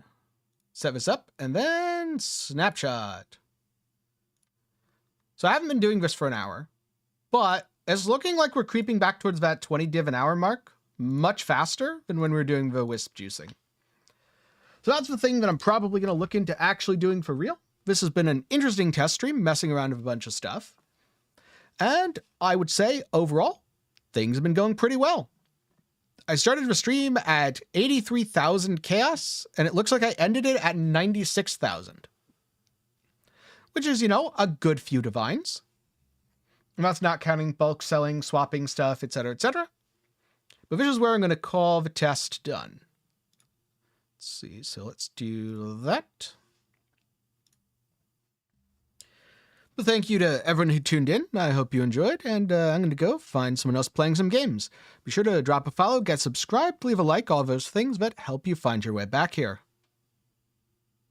set this up. And then snapshot. So I haven't been doing this for an hour, but it's looking like we're creeping back towards that 20 div an hour mark much faster than when we were doing the Wisp juicing. So that's the thing that I'm probably going to look into actually doing for real. This has been an interesting test stream, messing around with a bunch of stuff. And I would say, overall, things have been going pretty well. I started the stream at 83,000 chaos, and it looks like I ended it at 96,000. Which is, you know, a good few divines. And that's not counting bulk selling, swapping stuff, etc., etc. But this is where I'm going to call the test done. Let's see, so let's do that. Well, thank you to everyone who tuned in. I hope you enjoyed, and I'm going to go find someone else playing some games. Be sure to drop a follow, get subscribed, leave a like, all those things that help you find your way back here.